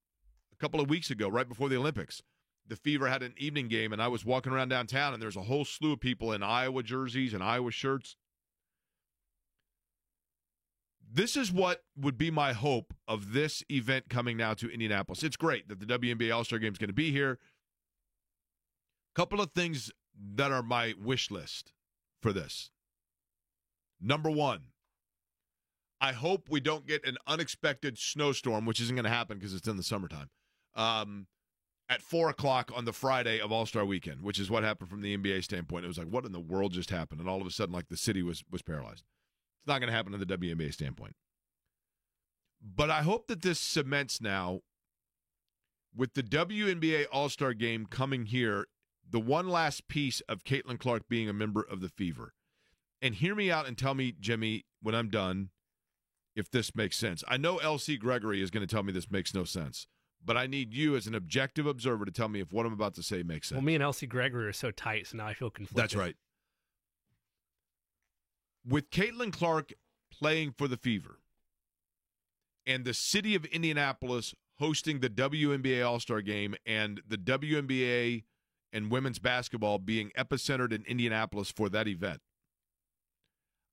Speaker 1: a couple of weeks ago, right before the Olympics, the Fever had an evening game, and I was walking around downtown, and there's a whole slew of people in Iowa jerseys and Iowa shirts. This is what would be my hope of this event coming now to Indianapolis. It's great that the WNBA All-Star Game is going to be here. Couple of things that are my wish list for this. Number 1, I hope we don't get an unexpected snowstorm, which isn't going to happen because it's in the summertime, at 4 o'clock on the Friday of All-Star Weekend, which is what happened from the NBA standpoint. It was like, what in the world just happened? And all of a sudden, like, the city was paralyzed. It's not going to happen in the WNBA standpoint. But I hope that this cements now, with the WNBA All-Star Game coming here, the one last piece of Caitlin Clark being a member of the Fever. And hear me out and tell me, Jimmy, when I'm done, if this makes sense. I know L.C. Gregory is going to tell me this makes no sense. but I need you as an objective observer to tell me if what I'm about to say makes sense.
Speaker 2: Well, me and Elsie Gregory are so tight, so now I feel conflicted.
Speaker 1: That's right. With Caitlin Clark playing for the Fever and the city of Indianapolis hosting the WNBA All-Star Game and the WNBA and women's basketball being epicentered in Indianapolis for that event,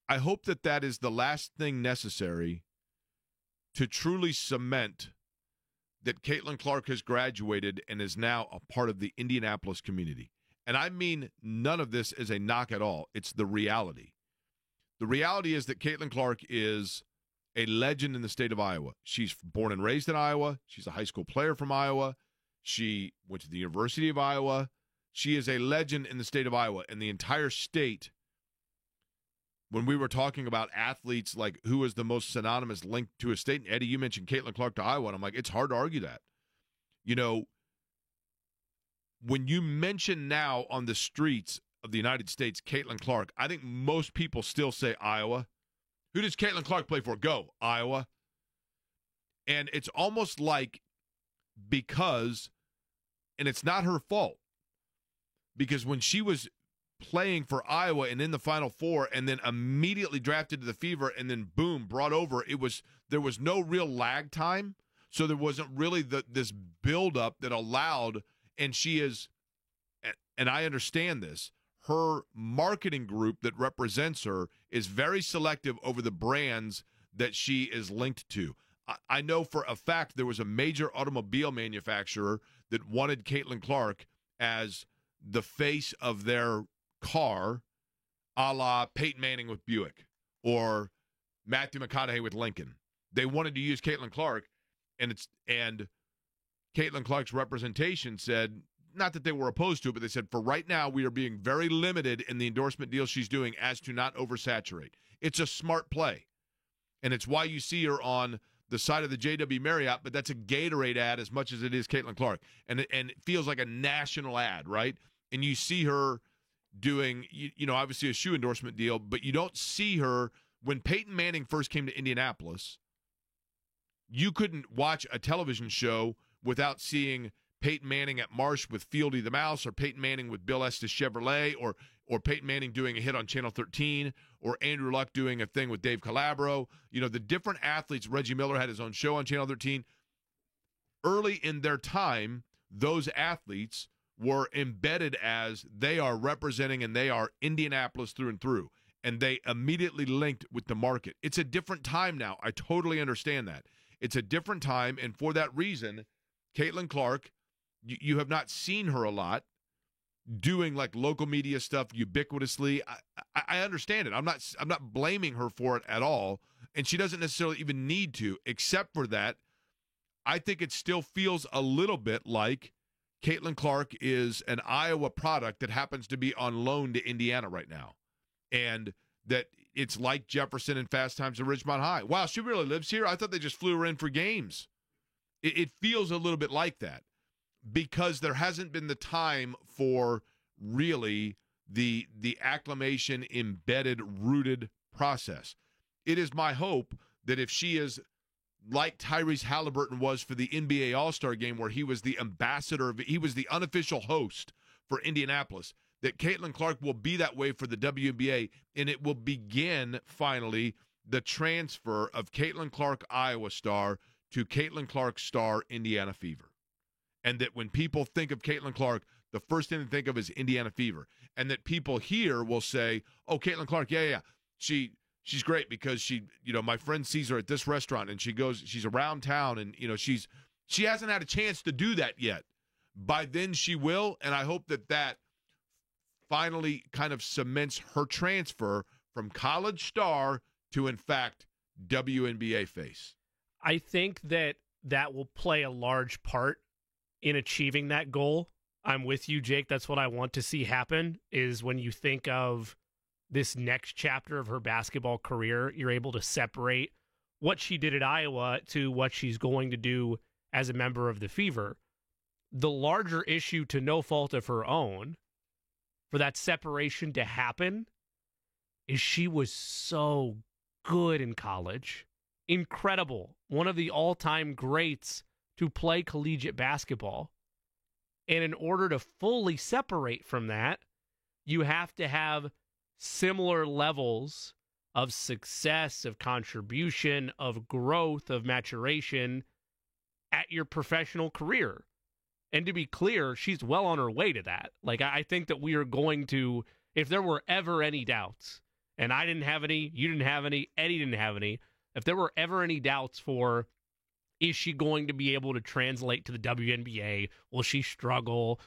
Speaker 1: I hope that that is the last thing necessary to truly cement that Caitlin Clark has graduated and is now a part of the Indianapolis community. And I mean none of this is a knock at all. It's the reality. The reality is that Caitlin Clark is a legend in the state of Iowa. She's born and raised in Iowa. She's a high school player from Iowa. She went to the University of Iowa. She is a legend in the state of Iowa. And the entire state, when we were talking about athletes, like who is the most synonymous link to a state, and Eddie, you mentioned Caitlin Clark to Iowa, and I'm like, it's hard to argue that. You know, when you mention now on the streets of the United States, Caitlin Clark, I think most people still say Iowa. Who does Caitlin Clark play for? Go, Iowa. And it's almost like because, and it's not her fault, because when she was playing for Iowa and in the Final Four and then immediately drafted to the Fever and then boom, brought over, there was no real lag time. So there wasn't really this buildup that allowed, and she is, and I understand this, her marketing group that represents her is very selective over the brands that she is linked to. I know for a fact there was a major automobile manufacturer that wanted Caitlin Clark as the face of their car, a la Peyton Manning with Buick or Matthew McConaughey with Lincoln. They wanted to use Caitlin Clark, and Caitlin Clark's representation said, not that they were opposed to it, but they said, for right now, we are being very limited in the endorsement deals she's doing as to not oversaturate. It's a smart play, and it's why you see her on the side of the JW Marriott, but that's a Gatorade ad as much as it is Caitlin Clark, and it feels like a national ad, right? And you see her doing, obviously a shoe endorsement deal, but you don't see her. When Peyton Manning first came to Indianapolis, you couldn't watch a television show without seeing Peyton Manning at Marsh with Fieldy the Mouse, or Peyton Manning with Bill Estes Chevrolet, or Peyton Manning doing a hit on Channel 13, or Andrew Luck doing a thing with Dave Calabro. The different athletes. Reggie Miller had his own show on Channel 13. Early in their time, those athletes were embedded as they are representing, and they are Indianapolis through and through, and they immediately linked with the market. It's a different time now. I totally understand that. It's a different time, and for that reason, Caitlin Clark, you have not seen her a lot doing like local media stuff ubiquitously. I understand it. I'm not blaming her for it at all, and she doesn't necessarily even need to, except for that I think it still feels a little bit like Caitlin Clark is an Iowa product that happens to be on loan to Indiana right now, and that it's like Jefferson and Fast Times at Ridgemont High. Wow, she really lives here? I thought they just flew her in for games. It feels a little bit like that, because there hasn't been the time for really the acclimation, embedded, rooted process. It is my hope that if she is like Tyrese Halliburton was for the NBA All-Star Game, where he was the ambassador, he was the unofficial host for Indianapolis, that Caitlin Clark will be that way for the WNBA, and it will begin, finally, the transfer of Caitlin Clark, Iowa star, to Caitlin Clark star, Indiana Fever. And that when people think of Caitlin Clark, the first thing they think of is Indiana Fever. And that people here will say, oh, Caitlin Clark, yeah. She's great because she, my friend sees her at this restaurant, and she's around town, and, she hasn't had a chance to do that yet. By then she will, and I hope that finally kind of cements her transfer from college star to, in fact, WNBA face.
Speaker 2: I think that will play a large part in achieving that goal. I'm with you, Jake. That's what I want to see happen, is when you think of this next chapter of her basketball career, you're able to separate what she did at Iowa to what she's going to do as a member of the Fever. The larger issue, to no fault of her own, for that separation to happen, is she was so good in college. Incredible. One of the all-time greats to play collegiate basketball. And in order to fully separate from that, you have to have similar levels of success, of contribution, of growth, of maturation at your professional career. And to be clear, she's well on her way to that. Like, I think that we are going to, if there were ever any doubts, and I didn't have any, you didn't have any, Eddie didn't have any, if there were ever any doubts for, is she going to be able to translate to the WNBA? Will she struggle?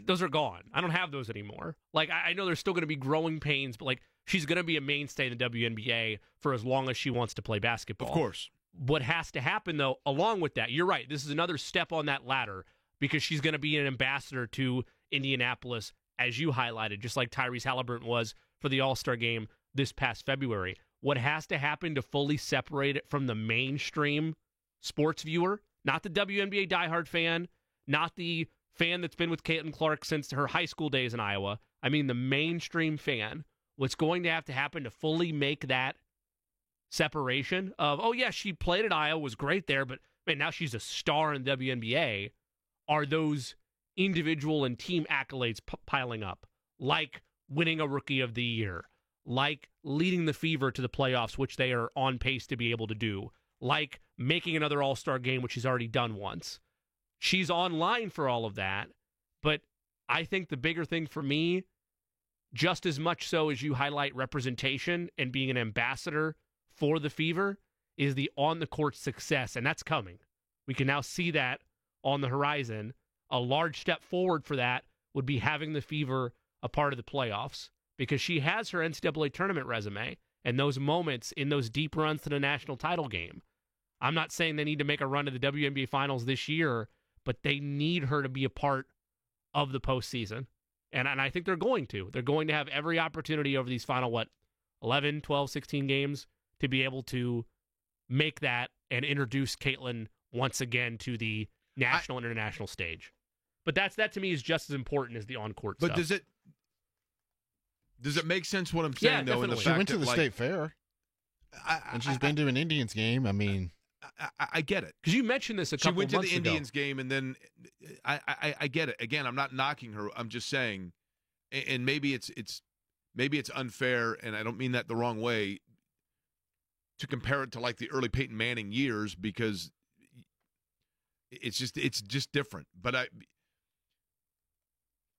Speaker 2: Those are gone. I don't have those anymore. Like, I know there's still going to be growing pains, but, like, she's going to be a mainstay in the WNBA for as long as she wants to play basketball.
Speaker 1: Of course.
Speaker 2: What has to happen, though, along with that, you're right, this is another step on that ladder because she's going to be an ambassador to Indianapolis, as you highlighted, just like Tyrese Halliburton was for the All-Star game this past February. What has to happen to fully separate it from the mainstream sports viewer, not the WNBA diehard fan, not the fan that's been with Caitlin Clark since her high school days in Iowa. I mean the mainstream fan. What's going to have to happen to fully make that separation of, oh, yeah, she played at Iowa, was great there, but, man, now she's a star in the WNBA, are those individual and team accolades piling up, like winning a Rookie of the Year, like leading the Fever to the playoffs, which they are on pace to be able to do, like making another All-Star game, which she's already done once. She's online for all of that, but I think the bigger thing for me, just as much so as you highlight representation and being an ambassador for the Fever, is the on-the-court success, and that's coming. We can now see that on the horizon. A large step forward for that would be having the Fever a part of the playoffs, because she has her NCAA tournament resume and those moments in those deep runs to the national title game. I'm not saying they need to make a run to the WNBA Finals this year, but they need her to be a part of the postseason. And I think they're going to. They're going to have every opportunity over these final, 11, 12, 16 games to be able to make that and introduce Caitlin once again to the national and international stage. But that to me is just as important as the on-court stuff.
Speaker 1: But does it make sense what I'm saying, though? In the
Speaker 3: She
Speaker 1: fact
Speaker 3: went to
Speaker 1: that,
Speaker 3: the state fair, and she's been to an Indians game. I mean,
Speaker 1: I get it.
Speaker 2: Because you mentioned this a couple months ago.
Speaker 1: She went to the Indians game, and then I get it. Again, I'm not knocking her. I'm just saying, and maybe it's unfair, and I don't mean that the wrong way, to compare it to like the early Peyton Manning years, because it's just different. But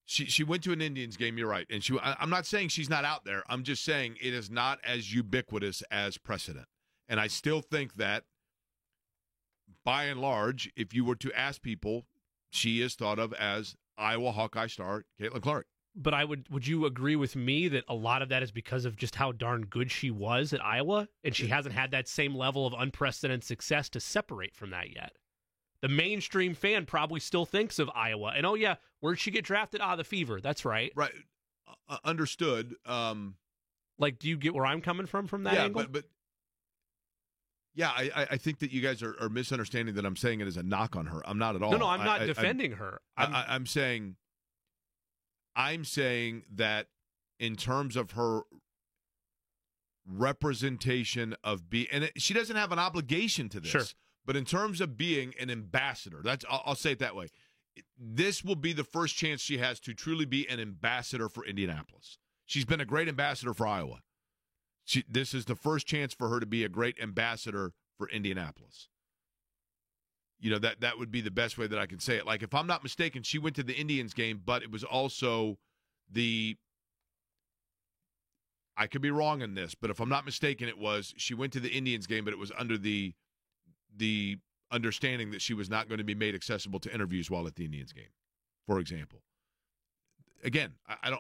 Speaker 1: she went to an Indians game. You're right, and I'm not saying she's not out there. I'm just saying it is not as ubiquitous as precedent, and I still think that, by and large, if you were to ask people, she is thought of as Iowa Hawkeye star Caitlin Clark.
Speaker 2: But would you agree with me that a lot of that is because of just how darn good she was at Iowa, and she hasn't had that same level of unprecedented success to separate from that yet? The mainstream fan probably still thinks of Iowa, and oh yeah, where'd she get drafted? The Fever. That's right.
Speaker 1: Right. Understood.
Speaker 2: Like, do you get where I'm coming from that angle?
Speaker 1: But yeah, I think that you guys are misunderstanding that I'm saying it as a knock on her. I'm not at all.
Speaker 2: No, I'm not defending her.
Speaker 1: I'm saying that in terms of her representation of and she doesn't have an obligation to this.
Speaker 2: Sure.
Speaker 1: But in terms of being an ambassador, I'll say it that way. This will be the first chance she has to truly be an ambassador for Indianapolis. She's been a great ambassador for Iowa. This is the first chance for her to be a great ambassador for Indianapolis. You know, that would be the best way that I can say it. Like, if I'm not mistaken, she went to the Indians game, but it was also I could be wrong in this, but if I'm not mistaken, she went to the Indians game, but it was under the understanding that she was not going to be made accessible to interviews while at the Indians game, for example. Again, I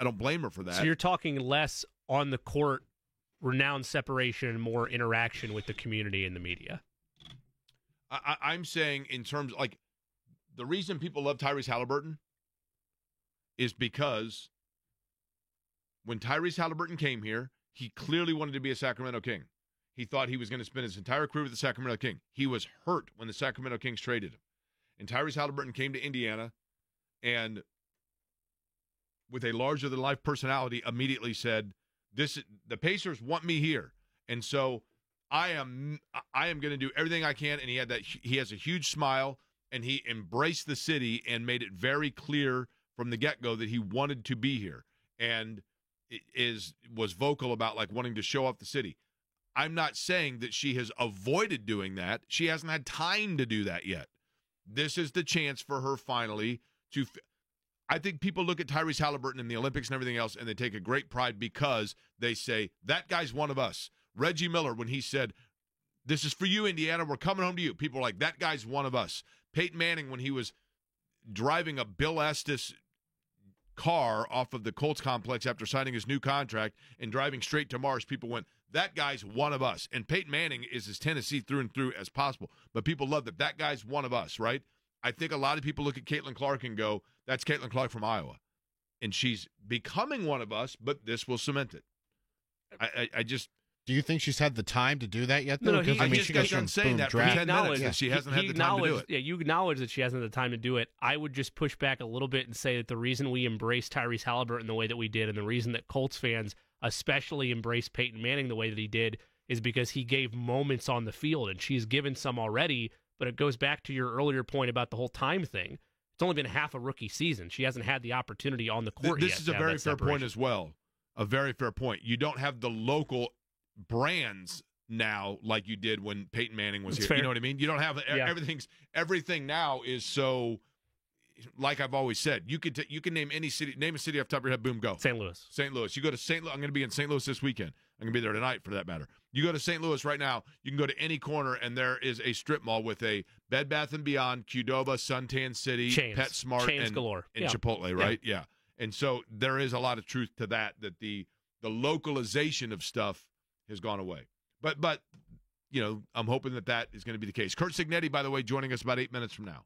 Speaker 1: don't blame her for that.
Speaker 2: So you're talking less on the court, renowned separation, and more interaction with the community and the media.
Speaker 1: I'm saying in terms, like, the reason people love Tyrese Halliburton is because when Tyrese Halliburton came here, he clearly wanted to be a Sacramento King. He thought he was going to spend his entire career with the Sacramento King. He was hurt when the Sacramento Kings traded him. And Tyrese Halliburton came to Indiana and, with a larger-than-life personality, immediately said, the Pacers want me here. And so I am going to do everything I can, and he has a huge smile, and he embraced the city and made it very clear from the get-go that he wanted to be here, and was vocal about like wanting to show off the city. I'm not saying that she has avoided doing that. She hasn't had time to do that yet. This is the chance for her finally to. I think people look at Tyrese Halliburton in the Olympics and everything else, and they take a great pride because they say, that guy's one of us. Reggie Miller, when he said, this is for you, Indiana, we're coming home to you. People are like, that guy's one of us. Peyton Manning, when he was driving a Bill Estes car off of the Colts complex after signing his new contract and driving straight to Mars, people went, that guy's one of us. And Peyton Manning is as Tennessee through and through as possible. But people love that guy's one of us, right? I think a lot of people look at Caitlin Clark and go, that's Caitlin Clark from Iowa. And she's becoming one of us, but this will cement it. I just...
Speaker 3: Do you think she's had the time to do that yet, though?
Speaker 2: No,
Speaker 3: Because
Speaker 1: just got done saying that for 10 minutes that she hasn't had the time to do it.
Speaker 2: Yeah, you acknowledge that she hasn't had the time to do it. I would just push back a little bit and say that the reason we embraced Tyrese Halliburton the way that we did, and the reason that Colts fans especially embraced Peyton Manning the way that he did, is because he gave moments on the field, and she's given some already, but it goes back to your earlier point about the whole time thing. It's only been half a rookie season. She hasn't had the opportunity on the court yet.
Speaker 1: This is a very fair point as well. A very fair point. You don't have the local brands now like you did when Peyton Manning was here.
Speaker 2: Fair.
Speaker 1: You know what I mean? You don't have everything now is so, like I've always said, you can name any city, name a city off the top of your head, boom, go.
Speaker 2: St. Louis.
Speaker 1: St. Louis. You go to St. Louis. I'm going to be in St. Louis this weekend. I'm going to be there tonight for that matter. You go to St. Louis right now, you can go to any corner and there is a strip mall with a Bed Bath & Beyond, Qdoba, Suntan City,
Speaker 2: Chains.
Speaker 1: PetSmart,
Speaker 2: Chains galore.
Speaker 1: and
Speaker 2: Yeah.
Speaker 1: Chipotle, right? Yeah. And so there is a lot of truth to that the localization of stuff has gone away. But you know, I'm hoping that is going to be the case. Curt Cignetti, by the way, joining us about 8 minutes from now.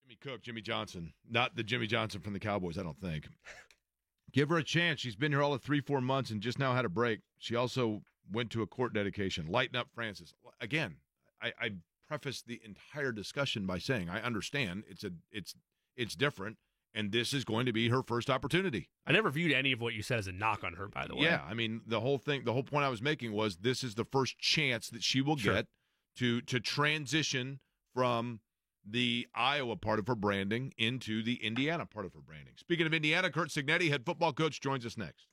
Speaker 1: me cook, Jimmy Johnson. Not the Jimmy Johnson from the Cowboys, I don't think. Give her a chance. She's been here all of 3-4 months and just now had a break. She also went to a court dedication. Lighten up, Francis. Again, I prefaced the entire discussion by saying I understand it's different, and this is going to be her first opportunity.
Speaker 2: I never viewed any of what you said as a knock on her, by the way.
Speaker 1: Yeah, I mean, the whole point I was making was this is the first chance that she will get to transition from the Iowa part of her branding into the Indiana part of her branding. Speaking of Indiana, Curt Cignetti, head football coach, joins us next.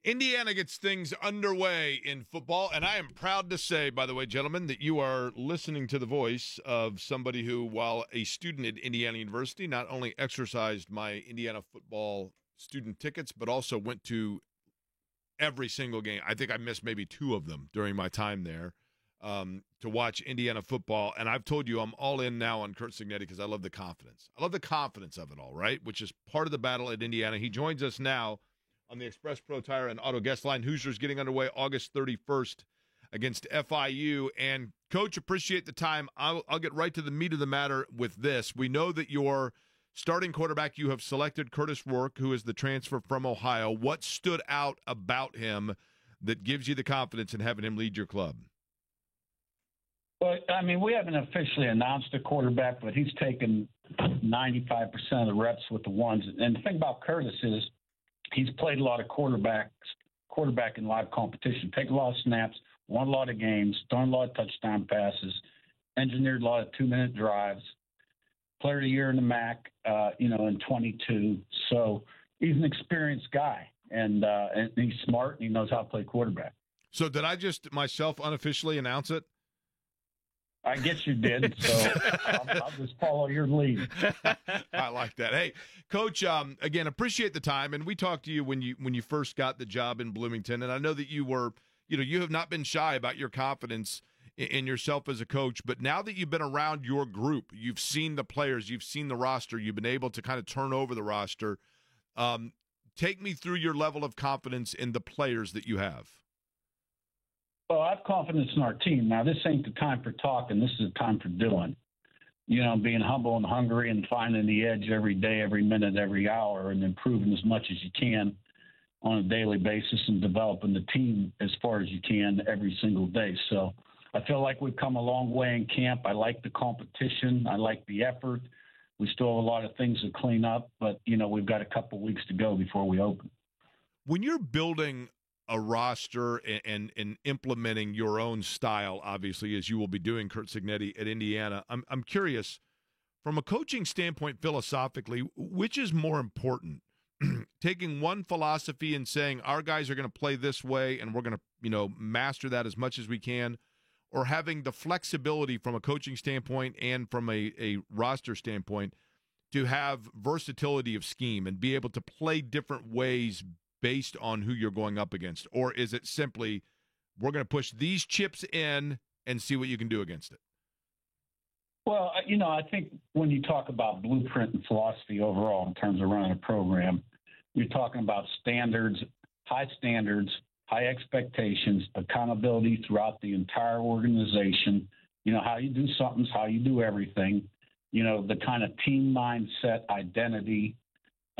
Speaker 1: Indiana gets things underway in football, and I am proud to say, by the way, gentlemen, that you are listening to the voice of somebody who, while a student at Indiana University, not only exercised my Indiana football student tickets, but also went to every single game. I think I missed maybe 2 of them during my time there to watch Indiana football, and I've told you I'm all in now on Curt Cignetti because I love the confidence. I love the confidence of it all, right, which is part of the battle at Indiana. He joins us now on the Express Pro Tire and Auto Guest Line. Hoosiers getting underway August 31st against FIU. And, Coach, appreciate the time. I'll get right to the meat of the matter with this. We know that your starting quarterback, you have selected Curtis Rourke, who is the transfer from Ohio. What stood out about him that gives you the confidence in having him lead your club?
Speaker 5: Well, I mean, we haven't officially announced a quarterback, but he's taken 95% of the reps with the ones. And the thing about Curtis is, he's played a lot of quarterback in live competition, taken a lot of snaps, won a lot of games, thrown a lot of touchdown passes, engineered a lot of 2-minute drives, player of the year in the MAC, in 22. So he's an experienced guy, and he's smart, and he knows how to play quarterback.
Speaker 1: So did I just myself unofficially announce it?
Speaker 5: I guess you did, so I'll just follow your lead.
Speaker 1: I like that. Hey, Coach, again, appreciate the time. And we talked to you when you first got the job in Bloomington, and I know that you were, you have not been shy about your confidence in yourself as a coach. But now that you've been around your group, you've seen the players, you've seen the roster, you've been able to kind of turn over the roster. Take me through your level of confidence in the players that you have.
Speaker 5: Well, I have confidence in our team. Now, this ain't the time for talking. This is the time for doing. Being humble and hungry and finding the edge every day, every minute, every hour, and improving as much as you can on a daily basis and developing the team as far as you can every single day. So I feel like we've come a long way in camp. I like the competition. I like the effort. We still have a lot of things to clean up, but, we've got a couple weeks to go before we open.
Speaker 1: When you're building a roster and implementing your own style, obviously, as you will be doing, Curt Cignetti, at Indiana, I'm curious, from a coaching standpoint, philosophically, which is more important? Taking one philosophy and saying our guys are going to play this way and we're going to, master that as much as we can, or having the flexibility from a coaching standpoint and from a roster standpoint to have versatility of scheme and be able to play different ways based on who you're going up against? Or is it simply we're going to push these chips in and see what you can do against it?
Speaker 5: Well, I think when you talk about blueprint and philosophy overall in terms of running a program, you're talking about standards, high expectations, accountability throughout the entire organization. How you do something's how you do everything. The kind of team mindset, identity,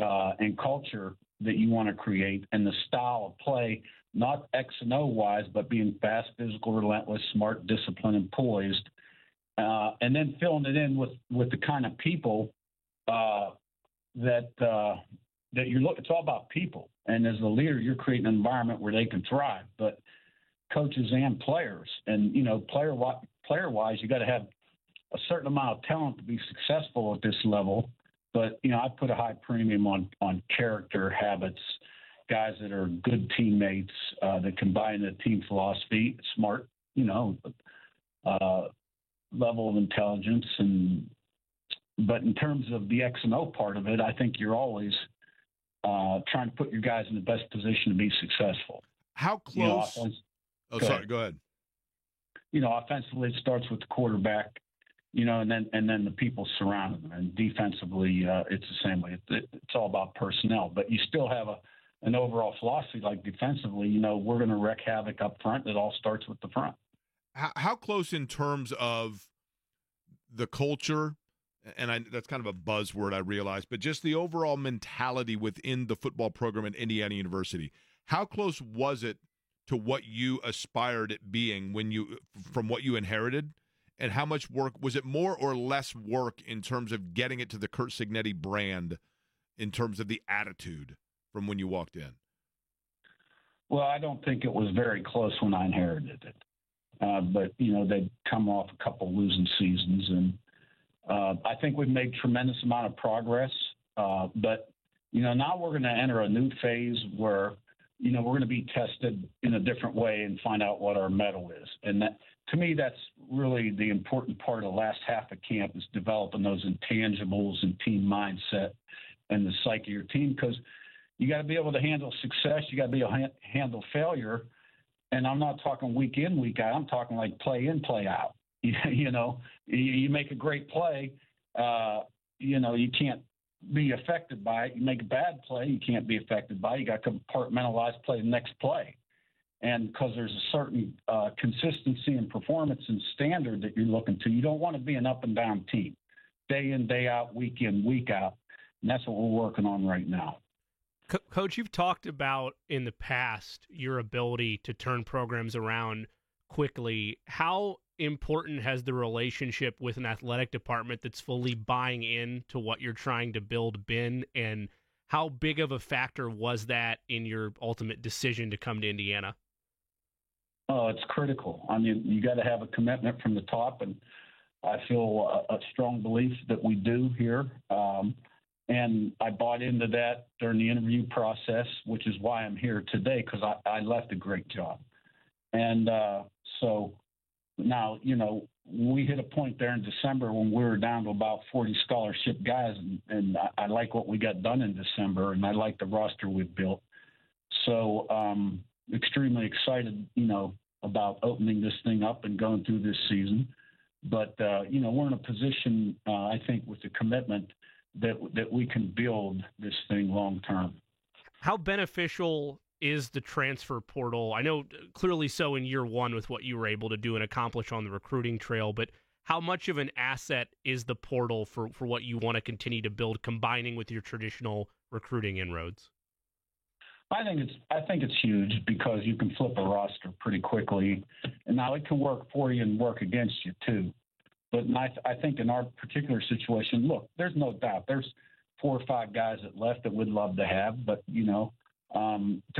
Speaker 5: and culture that you want to create, and the style of play, not X and O wise, but being fast, physical, relentless, smart, disciplined, and poised. And then filling it in with the kind of people that you look. It's all about people, and as a leader, you're creating an environment where they can thrive. But coaches and players, and player wise, you got to have a certain amount of talent to be successful at this level. But I put a high premium on character, habits, guys that are good teammates that combine the team philosophy, smart, level of intelligence, but in terms of the X and O part of it, I think you're always trying to put your guys in the best position to be successful.
Speaker 1: How close? Go ahead.
Speaker 5: Offensively, it starts with the quarterback, and then the people surrounding them, and defensively, it's the same way. It's all about personnel, but you still have an overall philosophy. Like defensively, we're going to wreak havoc up front. It all starts with the front.
Speaker 1: How close in terms of the culture, and that's kind of a buzzword, I realize, but just the overall mentality within the football program at Indiana University, how close was it to what you aspired at being from what you inherited? And how much work, was it more or less work in terms of getting it to the Curt Cignetti brand in terms of the attitude from when you walked in?
Speaker 5: Well, I don't think it was very close when I inherited it. But, they'd come off a couple losing seasons. And I think we've made tremendous amount of progress. But, now we're going to enter a new phase where, we're going to be tested in a different way and find out what our mettle is. And that, to me, that's really the important part of the last half of camp, is developing those intangibles and team mindset and the psyche of your team. Because you got to be able to handle success. You got to be able to handle failure. And I'm not talking week in, week out. I'm talking like play in, play out. You make a great play, you can't be affected by it. You make a bad play, you can't be affected by it. You got to compartmentalize, play the next play. And because there's a certain consistency and performance and standard that you're looking to, you don't want to be an up and down team, day in, day out, week in, week out. And that's what we're working on right now.
Speaker 2: Coach, you've talked about in the past your ability to turn programs around quickly. How important has the relationship with an athletic department that's fully buying into what you're trying to build been, and how big of a factor was that in your ultimate decision to come to Indiana?
Speaker 5: Oh, it's critical. I mean, you got to have a commitment from the top, and I feel a strong belief that we do here. And I bought into that during the interview process, which is why I'm here today, because I left a great job. And so now, we hit a point there in December when we were down to about 40 scholarship guys, and I like what we got done in December, and I like the roster we've built. So extremely excited, about opening this thing up and going through this season. But, we're in a position, I think, with the commitment that we can build this thing long term.
Speaker 2: How beneficial is the transfer portal? I know clearly so in year one with what you were able to do and accomplish on the recruiting trail, but how much of an asset is the portal for what you want to continue to build, combining with your traditional recruiting inroads?
Speaker 5: I think it's huge, because you can flip a roster pretty quickly And now it can work for you and work against you too. But I think in our particular situation, look, there's no doubt there's 4 or 5 guys that left that we'd love to have, but to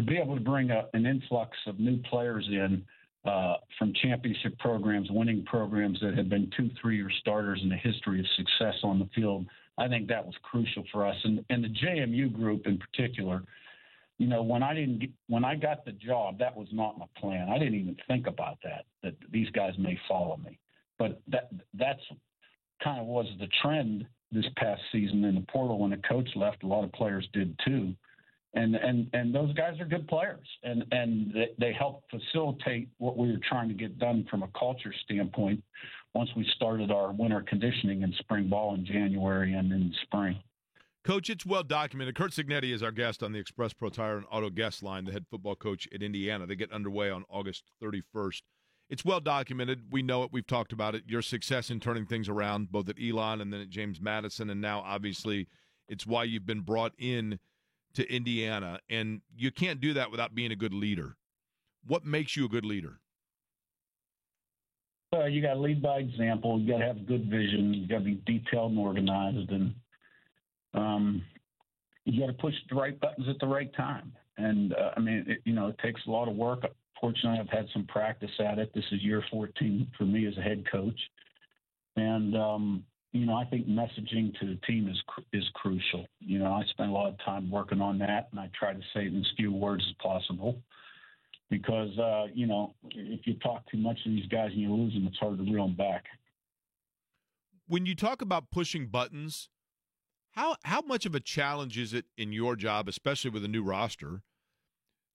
Speaker 5: be able to bring an influx of new players in from championship programs, winning programs that have been 2, 3-year starters in the history of success on the field, I think that was crucial for us. And the JMU group in particular, when I got the job, that was not my plan. I didn't even think about that these guys may follow me. But that's kind of was the trend this past season in the portal. When the coach left, a lot of players did too. And those guys are good players, and they help facilitate what we were trying to get done from a culture standpoint once we started our winter conditioning and spring ball in January and in the spring.
Speaker 1: Coach, it's well documented. Curt Cignetti is our guest on the Express Pro Tire and Auto guest line, the head football coach at Indiana. They get underway on August 31st. It's well documented. We know it. We've talked about it. Your success in turning things around, both at Elon and then at James Madison, and now obviously it's why you've been brought in to Indiana. And you can't do that without being a good leader. What makes you a good leader?
Speaker 5: You got to lead by example. You got to have good vision. You got to be detailed and organized, and you got to push the right buttons at the right time. And it takes a lot of work. Fortunately, I've had some practice at it. This is year 14 for me as a head coach, and I think messaging to the team is crucial. I spend a lot of time working on that, and I try to say it in as few words as possible. Because, if you talk too much to these guys and you lose them, it's hard to reel them back.
Speaker 1: When you talk about pushing buttons, how much of a challenge is it in your job, especially with a new roster,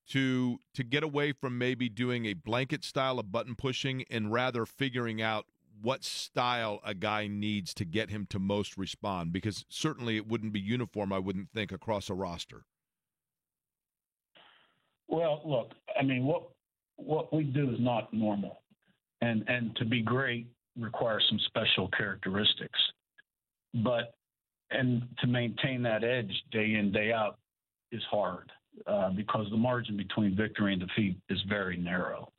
Speaker 1: to get away from maybe doing a blanket style of button pushing and rather figuring out what style a guy needs to get him to most respond? Because certainly it wouldn't be uniform, I wouldn't think, across a roster.
Speaker 5: Well, look, what we do is not normal, and to be great requires some special characteristics. And to maintain that edge day in, day out is hard because the margin between victory and defeat is very narrow.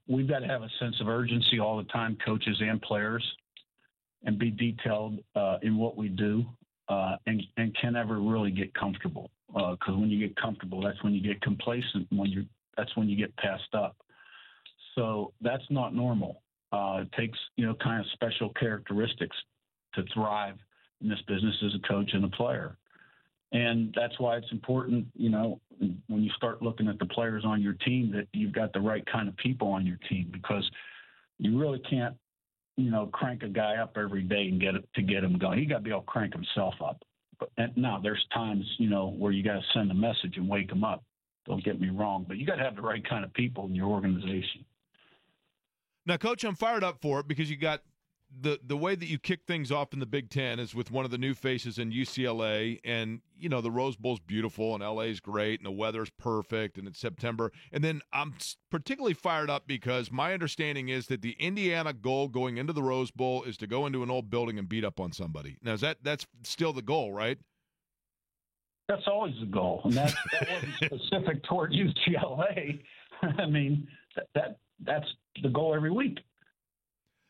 Speaker 5: We've got to have a sense of urgency all the time, coaches and players, and be detailed in what we do. And can never really get comfortable, because when you get comfortable, that's when you get complacent. That's when you get passed up. So that's not normal. It takes kind of special characteristics to thrive in this business as a coach and a player, and that's why it's important. When you start looking at the players on your team, that you've got the right kind of people on your team, because you really can't crank a guy up every day and get him going. He got to be able to crank himself up. And now there's times, where you got to send a message and wake him up. Don't get me wrong, but you got to have the right kind of people in your organization.
Speaker 1: Now, Coach, I'm fired up for it because you got the way that you kick things off in the Big Ten is with one of the new faces in UCLA, and the Rose Bowl's beautiful and LA's great and the weather's perfect and it's September. And then I'm particularly fired up because my understanding is that the Indiana goal going into the Rose Bowl is to go into an old building and beat up on somebody. Now, that's still the goal, right?
Speaker 5: That's always the goal, and that wasn't specific toward UCLA. That's the goal every week.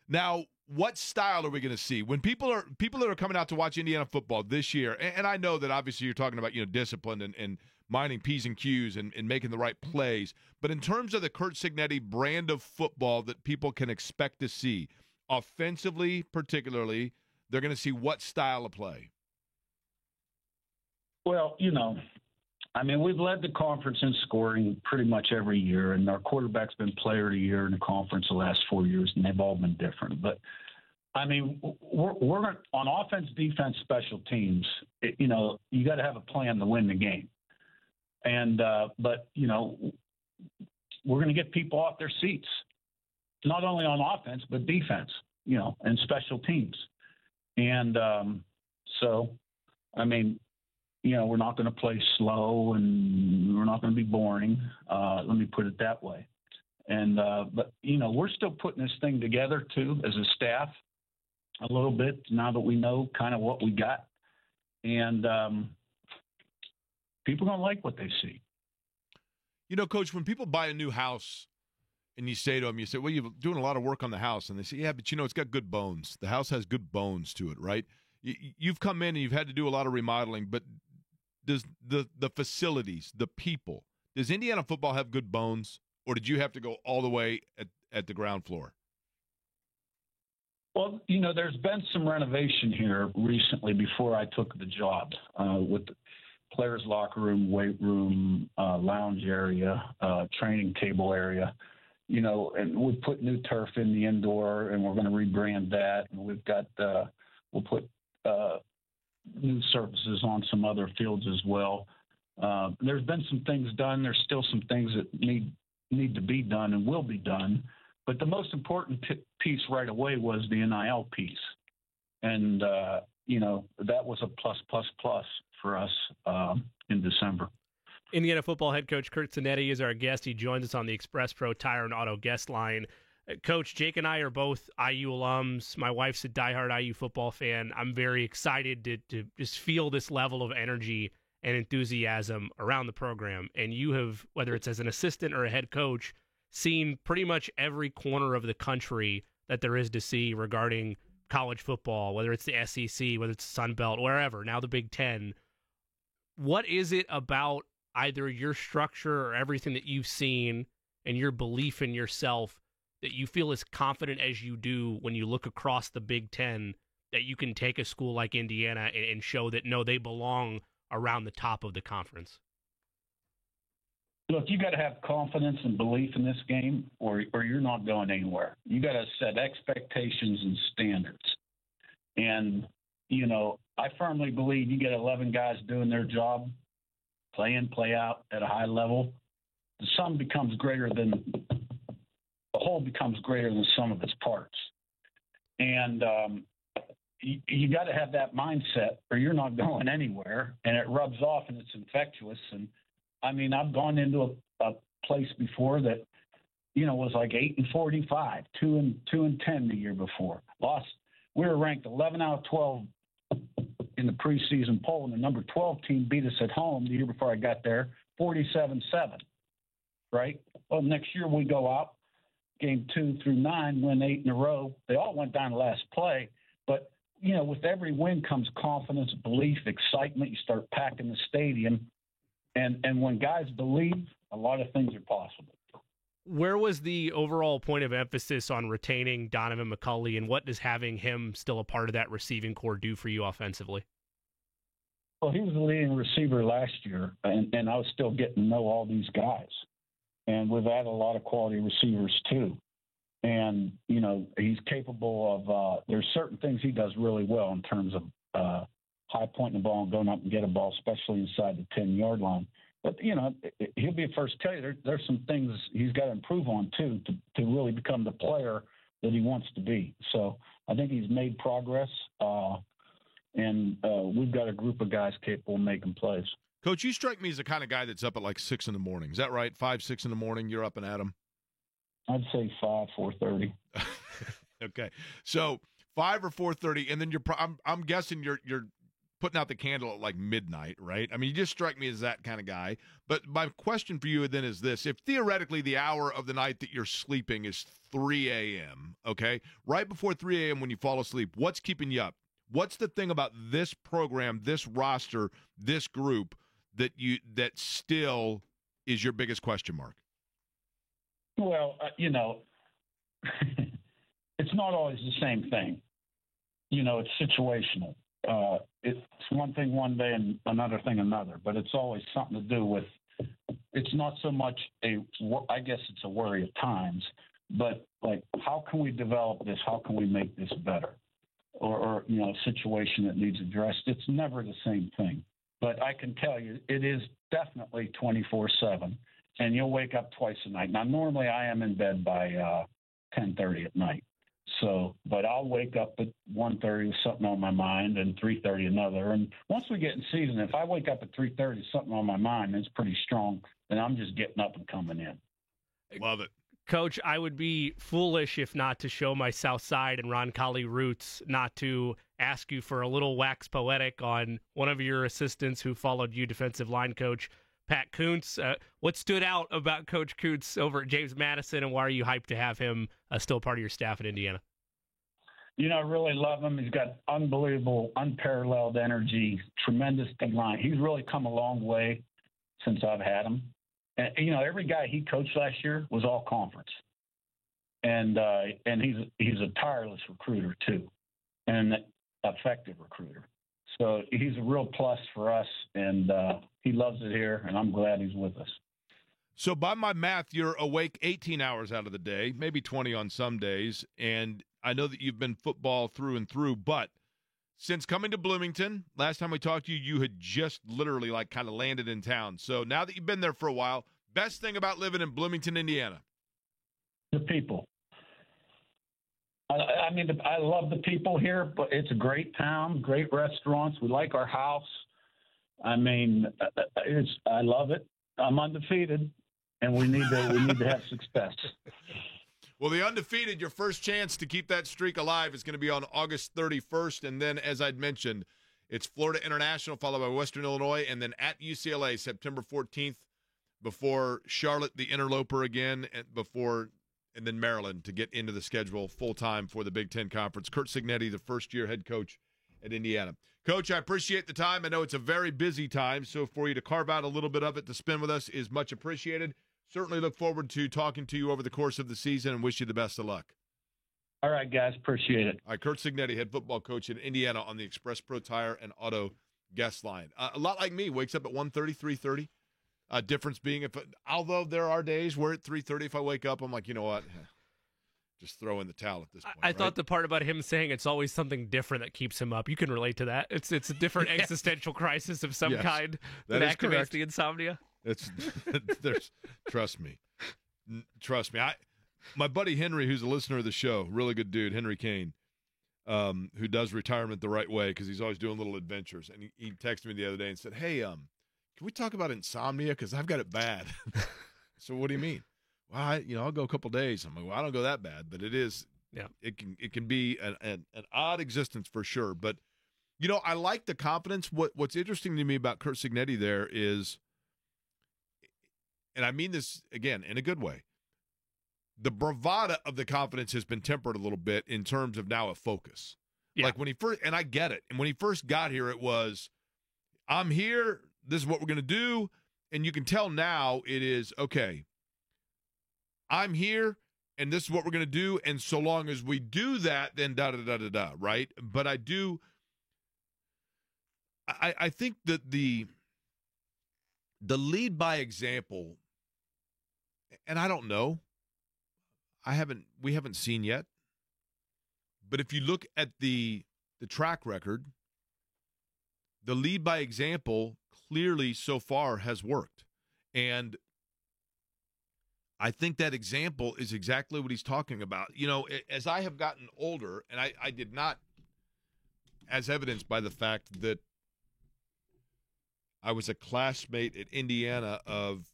Speaker 1: Now, what style are we going to see when people that are coming out to watch Indiana football this year? And I know that obviously you're talking about discipline and minding P's and Q's and making the right plays. But in terms of the Curt Cignetti brand of football that people can expect to see, offensively particularly, they're going to see what style of play?
Speaker 5: Well, we've led the conference in scoring pretty much every year, and our quarterback's been player of the year in the conference the last 4 years, and they've all been different. But, we're on offense, defense, special teams. You got to have a plan to win the game. And, we're going to get people off their seats, not only on offense, but defense, and special teams. And we're not going to play slow, and we're not going to be boring. Let me put it that way. And but we're still putting this thing together too as a staff a little bit now that we know kind of what we got, and people don't like what they see.
Speaker 1: You know, Coach, when people buy a new house and you say to them, you say, well, you're doing a lot of work on the house. And they say, yeah, but, it's got good bones. The house has good bones to it, right? You've come in and you've had to do a lot of remodeling, but does the facilities, the people, does Indiana football have good bones, or did you have to go all the way at the ground floor?
Speaker 5: Well, there's been some renovation here recently before I took the job with the players' locker room, weight room, lounge area, training table area. And we put new turf in the indoor, and we're going to rebrand that. And we've got we'll put new surfaces on some other fields as well. There's been some things done. There's still some things that need to be done and will be done. But the most important piece right away was the NIL piece. And, that was a plus for us in December.
Speaker 2: Indiana football head coach Curt Cinetti is our guest. He joins us on the Express Pro Tire and Auto guest line. Coach, Jake and I are both IU alums. My wife's a diehard IU football fan. I'm very excited to just feel this level of energy and enthusiasm around the program. And you have, whether it's as an assistant or a head coach, seen pretty much every corner of the country that there is to see regarding college football, whether it's the SEC, whether it's the Sun Belt, wherever, now the Big Ten. What is it about either your structure or everything that you've seen and your belief in yourself that you feel as confident as you do when you look across the Big Ten that you can take a school like Indiana and show that, no, they belong around the top of the conference?
Speaker 5: Look, you got to have confidence and belief in this game, or you're not going anywhere. You got to set expectations and standards. And, I firmly believe you get 11 guys doing their job, play in, play out at a high level, the sum becomes greater than the whole becomes greater than the sum of its parts. And you got to have that mindset, or you're not going anywhere, and it rubs off and it's infectious. And I've gone into a place before that, was like 8-45, 2-10 the year before. Lost. We were ranked 11 out of 12 in the preseason poll, and the number 12 team beat us at home the year before I got there, 47-7. Right. Well, next year we go out, game 2 through 9, win 8 in a row. They all went down to last play, but with every win comes confidence, belief, excitement. You start packing the stadium. And when guys believe, a lot of things are possible.
Speaker 2: Where was the overall point of emphasis on retaining Donovan McCulley, and what does having him still a part of that receiving core do for you offensively?
Speaker 5: Well, he was the leading receiver last year, and I was still getting to know all these guys. And we've added a lot of quality receivers too. And, he's capable of there's certain things he does really well in terms of high pointing the ball and going up and get a ball, especially inside the 10-yard line. But, he'll be the first to tell you there's some things he's got to improve on, too, to really become the player that he wants to be. So I think he's made progress, and we've got a group of guys capable of making plays.
Speaker 1: Coach, you strike me as the kind of guy that's up at like 6 in the morning. Is that right? 5, 6 in the morning, you're up and at 'em?
Speaker 5: I'd say 5, 4:30.
Speaker 1: Okay. So 5 or 4:30, and then I'm guessing you're putting out the candle at like midnight, right? You just strike me as that kind of guy. But my question for you then is this. If theoretically the hour of the night that you're sleeping is 3 a.m., okay, right before 3 a.m. when you fall asleep, what's keeping you up? What's the thing about this program, this roster, this group that still is your biggest question mark?
Speaker 5: Well, it's not always the same thing. It's situational. It's one thing one day and another thing another, but it's always something to do with, it's not so much I guess it's a worry at times, but like, how can we develop this? How can we make this better? Or a situation that needs addressed. It's never the same thing, but I can tell you it is definitely 24/7, and you'll wake up twice a night. Now, normally I am in bed by 10:30 at night. So, but I'll wake up at 1:30 with something on my mind and 3:30 another. And once we get in season, if I wake up at 3:30 with something on my mind that's pretty strong, then I'm just getting up and coming in.
Speaker 1: Love it.
Speaker 2: Coach, I would be foolish if not to show my South Side and Roncalli roots, not to ask you for a little wax poetic on one of your assistants who followed you, defensive line coach Pat Kuntz. What stood out about Coach Kuntz over at James Madison, and why are you hyped to have him still part of your staff at Indiana?
Speaker 5: I really love him. He's got unbelievable, unparalleled energy, tremendous D-line. He's really come a long way since I've had him. And, every guy he coached last year was all conference. And he's a tireless recruiter, too, and an effective recruiter. So he's a real plus for us, and he loves it here, and I'm glad he's with us.
Speaker 1: So by my math, you're awake 18 hours out of the day, maybe 20 on some days, and I know that you've been football through and through, but since coming to Bloomington, last time we talked to you, you had just literally kind of landed in town. So now that you've been there for a while, best thing about living in Bloomington, Indiana?
Speaker 5: The people. I love the people here, but it's a great town, great restaurants. We like our house. I love it. I'm undefeated, and we need to have success.
Speaker 1: Well, the undefeated, your first chance to keep that streak alive is going to be on August 31st. And then, as I'd mentioned, it's Florida International, followed by Western Illinois, and then at UCLA, September 14th, before Charlotte, the interloper again, and then Maryland to get into the schedule full-time for the Big Ten Conference. Curt Cignetti, the first-year head coach at Indiana. Coach, I appreciate the time. I know it's a very busy time, so for you to carve out a little bit of it to spend with us is much appreciated. Certainly look forward to talking to you over the course of the season and wish you the best of luck.
Speaker 5: All right, guys. Appreciate it.
Speaker 1: All right, Curt Cignetti, head football coach in Indiana on the Express Pro Tire and Auto guest line. A lot like me, wakes up at 1:30, 3:30. Difference being, although there are days where at 3:30 if I wake up, I'm like, you know what? Just throw in the towel at this point.
Speaker 2: I thought the part about him saying it's always something different that keeps him up. You can relate to that. It's a different existential crisis of some kind that activates
Speaker 1: correct.
Speaker 2: the insomnia.
Speaker 1: Trust me. My buddy Henry, who's a listener of the show, really good dude, Henry Kane, who does retirement the right way because he's always doing little adventures. And he texted me the other day and said, "Hey, can we talk about insomnia? Because I've got it bad." So what do you mean? Well, I'll go a couple days. I'm like, well, I don't go that bad, but it is. Yeah, it can be an odd existence for sure. But I like the confidence. What's interesting to me about Curt Cignetti there is, and I mean this again in a good way, the bravado of the confidence has been tempered a little bit in terms of now a focus. Yeah. Like when he first, and I get it, and when he first got here, it was, I'm here, this is what we're going to do, and you can tell now it is, okay, I'm here, and this is what we're going to do, and so long as we do that, then da-da-da-da-da, right? But I think that the lead by example, and I don't know, we haven't seen yet, but if you look at the track record, the lead by example clearly so far has worked. And I think that example is exactly what he's talking about. As I have gotten older, and I did not, as evidenced by the fact that I was a classmate at Indiana of,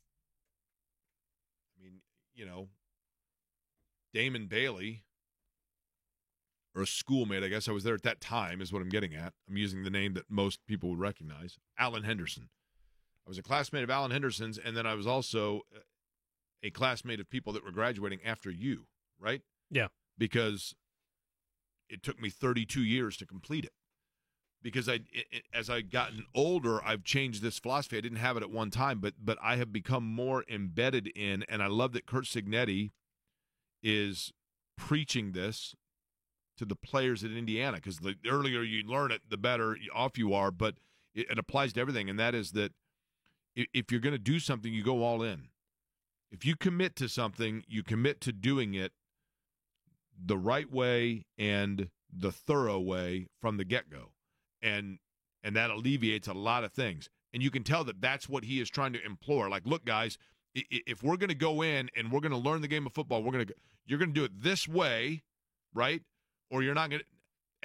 Speaker 1: Damon Bailey, or a schoolmate, I guess I was there at that time is what I'm getting at. I'm using the name that most people would recognize, Alan Henderson. I was a classmate of Alan Henderson's, and then I was also a classmate of people that were graduating after you, right?
Speaker 2: Yeah.
Speaker 1: Because it took me 32 years to complete it. Because as I've gotten older, I've changed this philosophy. I didn't have it at one time, but I have become more embedded in, and I love that Curt Cignetti is preaching this to the players at Indiana, because the earlier you learn it, the better off you are, but it applies to everything, and that is that if you're going to do something, you go all in. If you commit to something, you commit to doing it the right way and the thorough way from the get-go, and that alleviates a lot of things. And you can tell that that's what he is trying to implore. Like, look, guys, if we're going to go in and we're going to learn the game of football, you're going to do it this way, right? Or you're not going to.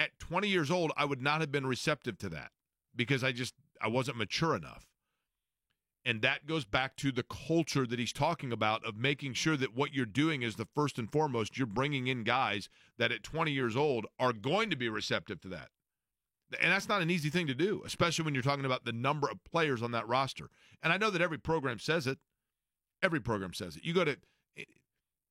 Speaker 1: At 20 years old, I would not have been receptive to that because I wasn't mature enough. And that goes back to the culture that he's talking about of making sure that what you're doing is the first and foremost, you're bringing in guys that at 20 years old are going to be receptive to that. And that's not an easy thing to do, especially when you're talking about the number of players on that roster. And I know that every program says it. Every program says it. You go to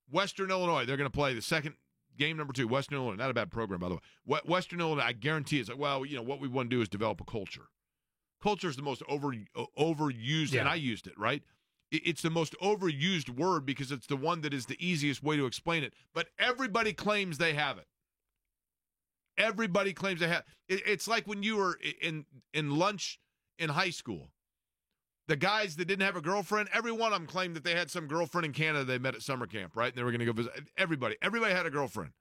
Speaker 1: Western Illinois, they're going to play the second game number 2, Western Illinois. Not a bad program, by the way. Western Illinois, I guarantee it's like, well, what we want to do is develop a culture. Culture is the most overused, and I used it, right? It's the most overused word because it's the one that is the easiest way to explain it. But everybody claims they have it. Everybody claims they have. It's like when you were in lunch in high school. The guys that didn't have a girlfriend, every one of them claimed that they had some girlfriend in Canada they met at summer camp, right? And they were going to go visit. Everybody had a girlfriend.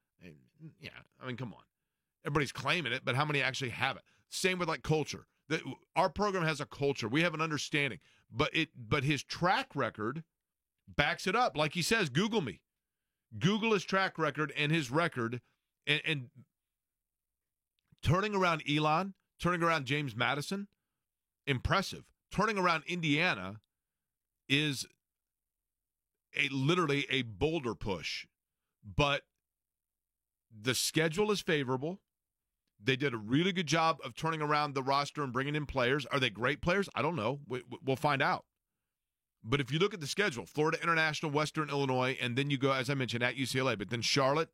Speaker 1: Yeah, I mean, come on. Everybody's claiming it, but how many actually have it? Same with like culture. Our program has a culture. We have an understanding, but his track record backs it up. Like he says, Google me. Google his track record and his record, and turning around Elon, turning around James Madison, impressive. Turning around Indiana is literally a boulder push, but the schedule is favorable. They did a really good job of turning around the roster and bringing in players. Are they great players? I don't know. We'll find out. But if you look at the schedule, Florida International, Western Illinois, and then you go, as I mentioned, at UCLA, but then Charlotte,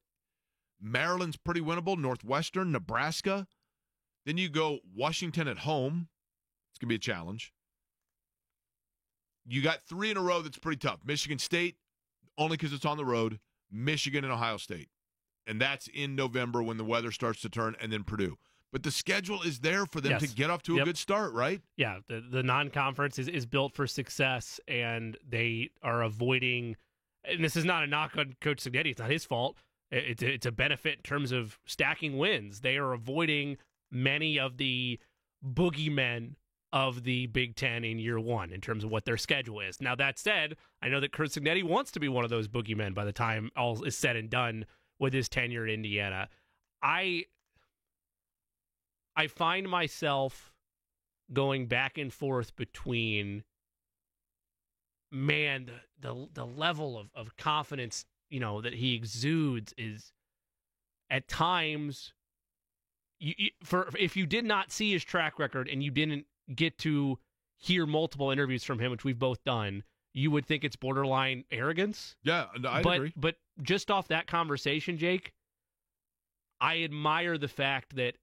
Speaker 1: Maryland's pretty winnable, Northwestern, Nebraska. Then you go Washington at home. It's going to be a challenge. You got 3 in a row that's pretty tough. Michigan State, only because it's on the road. Michigan and Ohio State. And that's in November when the weather starts to turn, and then Purdue. But the schedule is there for them to get off to a good start, right?
Speaker 2: Yeah, the non-conference is built for success, and they are avoiding – and this is not a knock on Coach Cignetti. It's not his fault. It's a benefit in terms of stacking wins. They are avoiding many of the boogeymen of the Big Ten in year one in terms of what their schedule is. Now, that said, I know that Kurt Cignetti wants to be one of those boogeymen by the time all is said and done with his tenure in Indiana. I find myself going back and forth between, man, the level of confidence, that he exudes is at times, if you did not see his track record and you didn't get to hear multiple interviews from him, which we've both done, you would think it's borderline arrogance.
Speaker 1: Yeah, I agree.
Speaker 2: But just off that conversation, Jake, I admire the fact that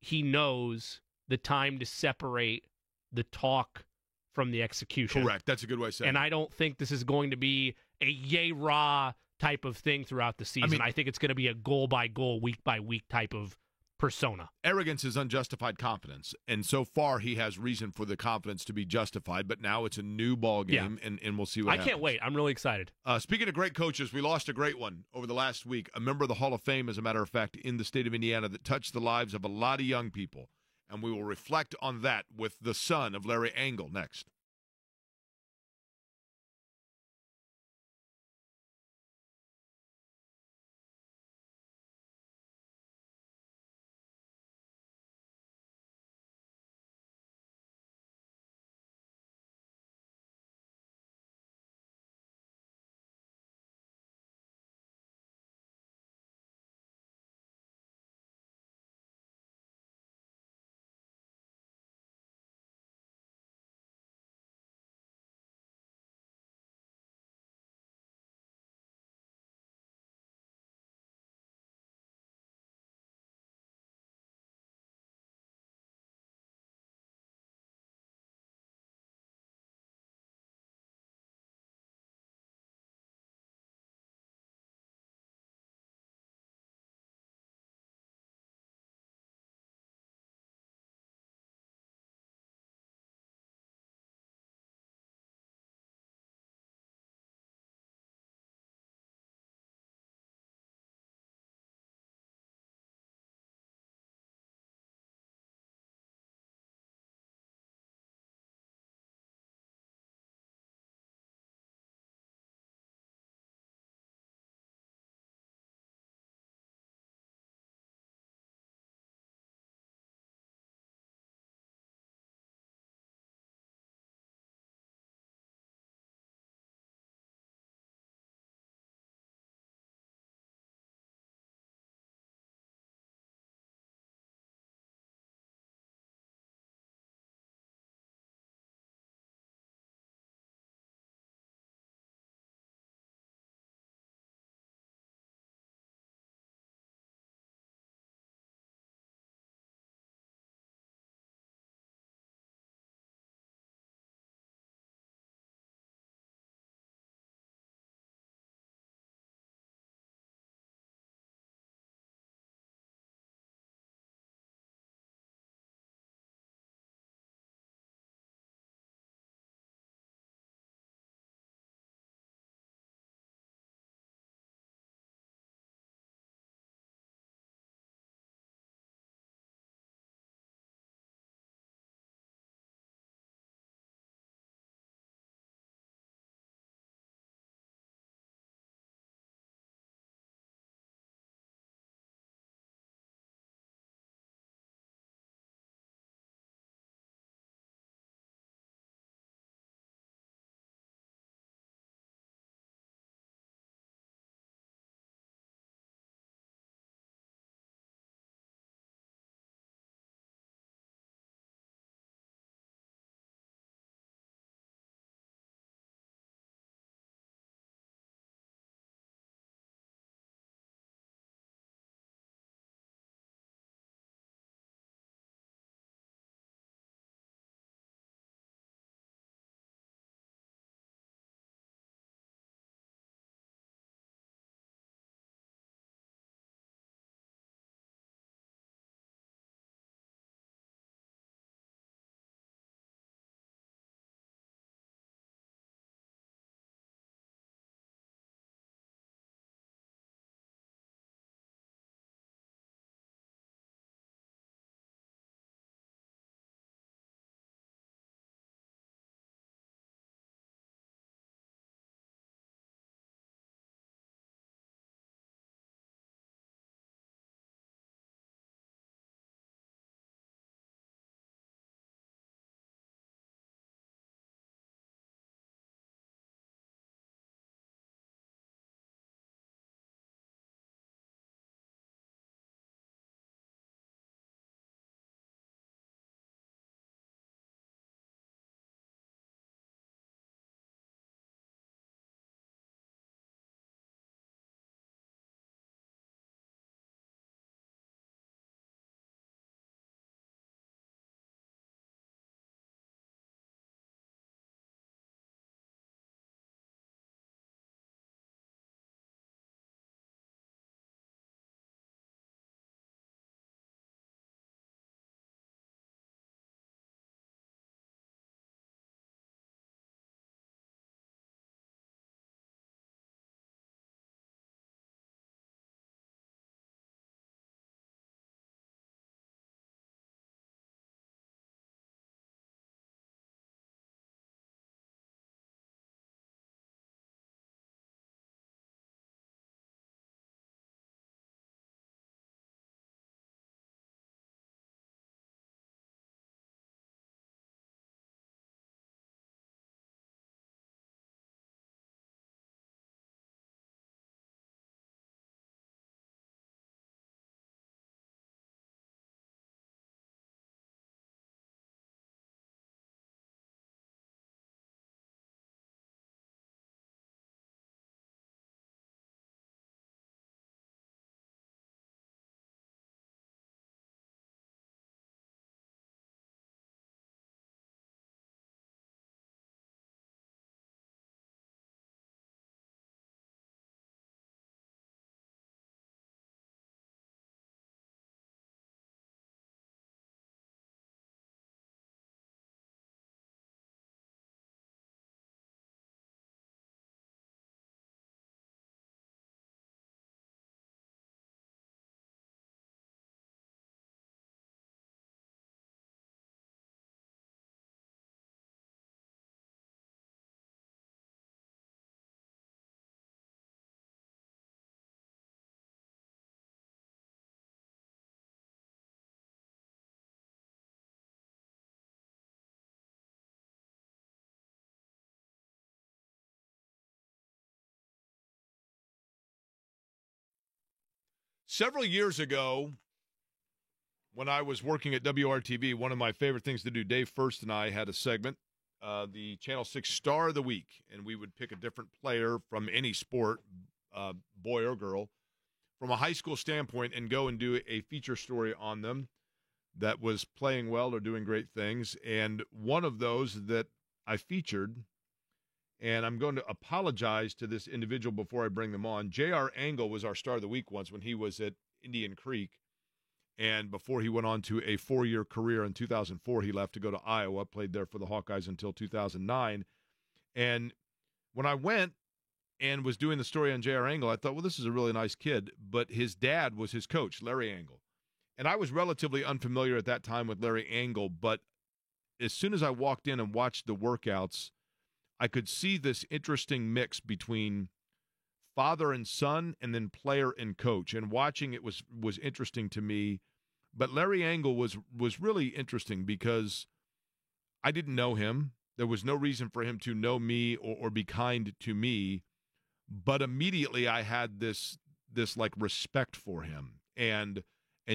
Speaker 2: he knows the time to separate the talk from the execution.
Speaker 1: Correct. That's a good way to say it.
Speaker 2: And I don't think this is going to be a yay-rah type of thing throughout the season. I think it's going to be a goal-by-goal, week-by-week type of persona.
Speaker 1: Arrogance is unjustified confidence, and so far he has reason for the confidence to be justified, but now it's a new ball game, and we'll see what happens.
Speaker 2: I can't wait. I'm really excited.
Speaker 1: Speaking of great coaches, we lost a great one over the last week, a member of the Hall of Fame, as a matter of fact, in the state of Indiana that touched the lives of a lot of young people, and we will reflect on that with the son of Larry Angle next. Several years ago, when I was working at WRTV, one of my favorite things to do, Dave First and I had a segment, the Channel 6 Star of the Week, and we would pick a different player from any sport, boy or girl, from a high school standpoint and go and do a feature story on them that was playing well or doing great things. And one of those that I featured, and I'm going to apologize to this individual before I bring them on. J.R. Angle was our Star of the Week once when he was at Indian Creek. And before he went on to a 4-year career in 2004, he left to go to Iowa, played there for the Hawkeyes until 2009. And when I went and was doing the story on J.R. Angle, I thought, well, this is a really nice kid. But his dad was his coach, Larry Angle. And I was relatively unfamiliar at that time with Larry Angle, but as soon as I walked in and watched the workouts, I could see this interesting mix between father and son and then player and coach. And watching it was interesting to me. But Larry Angle was really interesting because I didn't know him. There was no reason for him to know me or be kind to me. But immediately I had this like respect for him and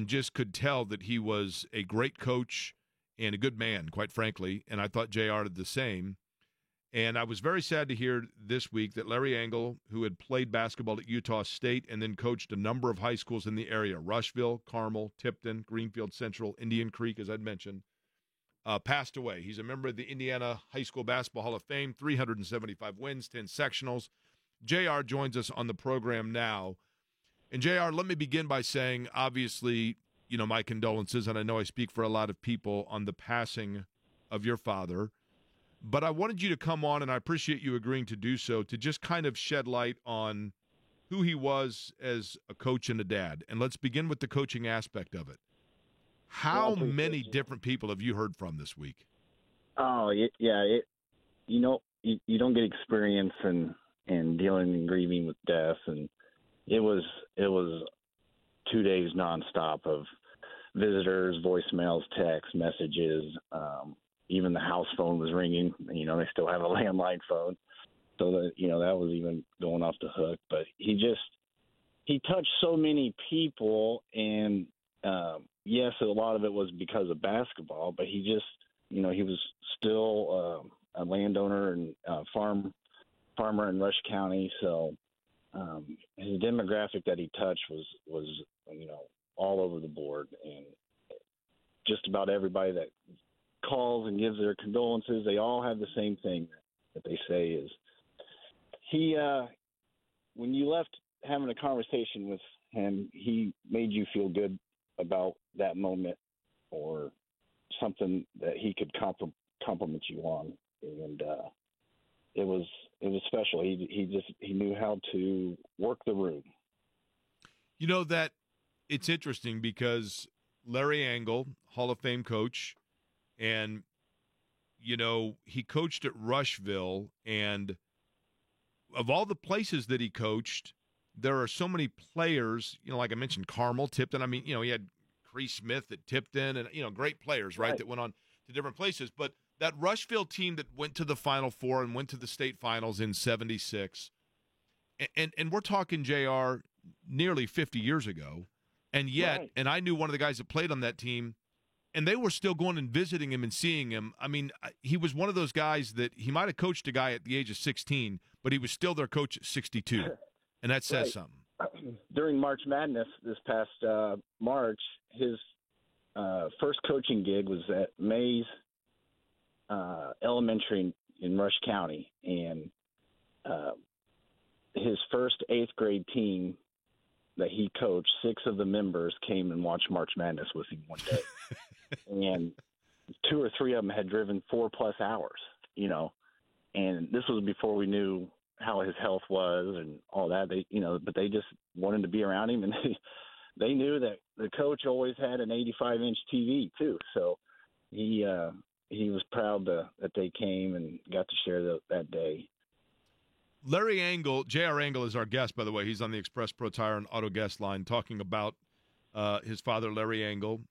Speaker 1: just could tell that he was a great coach and a good man, quite frankly. And I thought JR did the same. And I was very sad to hear this week that Larry Angle, who had played basketball at Utah State and then coached a number of high schools in the area, Rushville, Carmel, Tipton, Greenfield Central, Indian Creek, as I'd mentioned, passed away. He's a member of the Indiana High School Basketball Hall of Fame, 375 wins, 10 sectionals. JR joins us on the program now. And JR, let me begin by saying, obviously, you know, my condolences, and I know I speak for a lot of people on the passing of your father. But I wanted you to come on, and I appreciate you agreeing to do so, to just kind of shed light on who he was as a coach and a dad. And let's begin with the coaching aspect of it. How many different people have you heard from this week?
Speaker 6: Oh, yeah. You don't get experience in dealing and grieving with death. And it was 2 days nonstop of visitors, voicemails, text messages, even the house phone was ringing. You know, they still have a landline phone. So that, you know, that was even going off the hook. But he touched so many people. And, yes, a lot of it was because of basketball. But he just, you know, he was still a landowner and farmer in Rush County. So his demographic that he touched was, you know, all over the board. And just about everybody that calls and gives their condolences, they all have the same thing that they say is he when you left having a conversation with him, he made you feel good about that moment or something that he could compliment you on. And it was special. He knew how to work the room.
Speaker 1: You know, that it's interesting because Larry Angle, Hall of Fame coach, and, you know, he coached at Rushville, and of all the places that he coached, there are so many players, you know, like I mentioned, Carmel, Tipton. I mean, you know, he had Cree Smith at Tipton and, you know, great players, right, that went on to different places. But that Rushville team that went to the Final Four and went to the state finals in 76, and we're talking, JR, nearly 50 years ago, and yet, and I knew one of the guys that played on that team, and they were still going and visiting him and seeing him. I mean, he was one of those guys that he might have coached a guy at the age of 16, but he was still their coach at 62, and that says something.
Speaker 6: During March Madness this past March, his first coaching gig was at Mays Elementary in Rush County, and his first 8th grade team that he coached, 6 of the members came and watched March Madness with him one day. And 2 or 3 of them had driven 4+ hours, you know, and this was before we knew how his health was and all that. They, you know, but they just wanted to be around him, and they knew that the coach always had an 85-inch TV too. So he was proud that they came and got to share that day.
Speaker 1: Larry Angle, J.R. Angle is our guest, by the way. He's on the Express Pro Tire and Auto Guest line talking about his father, Larry Angle.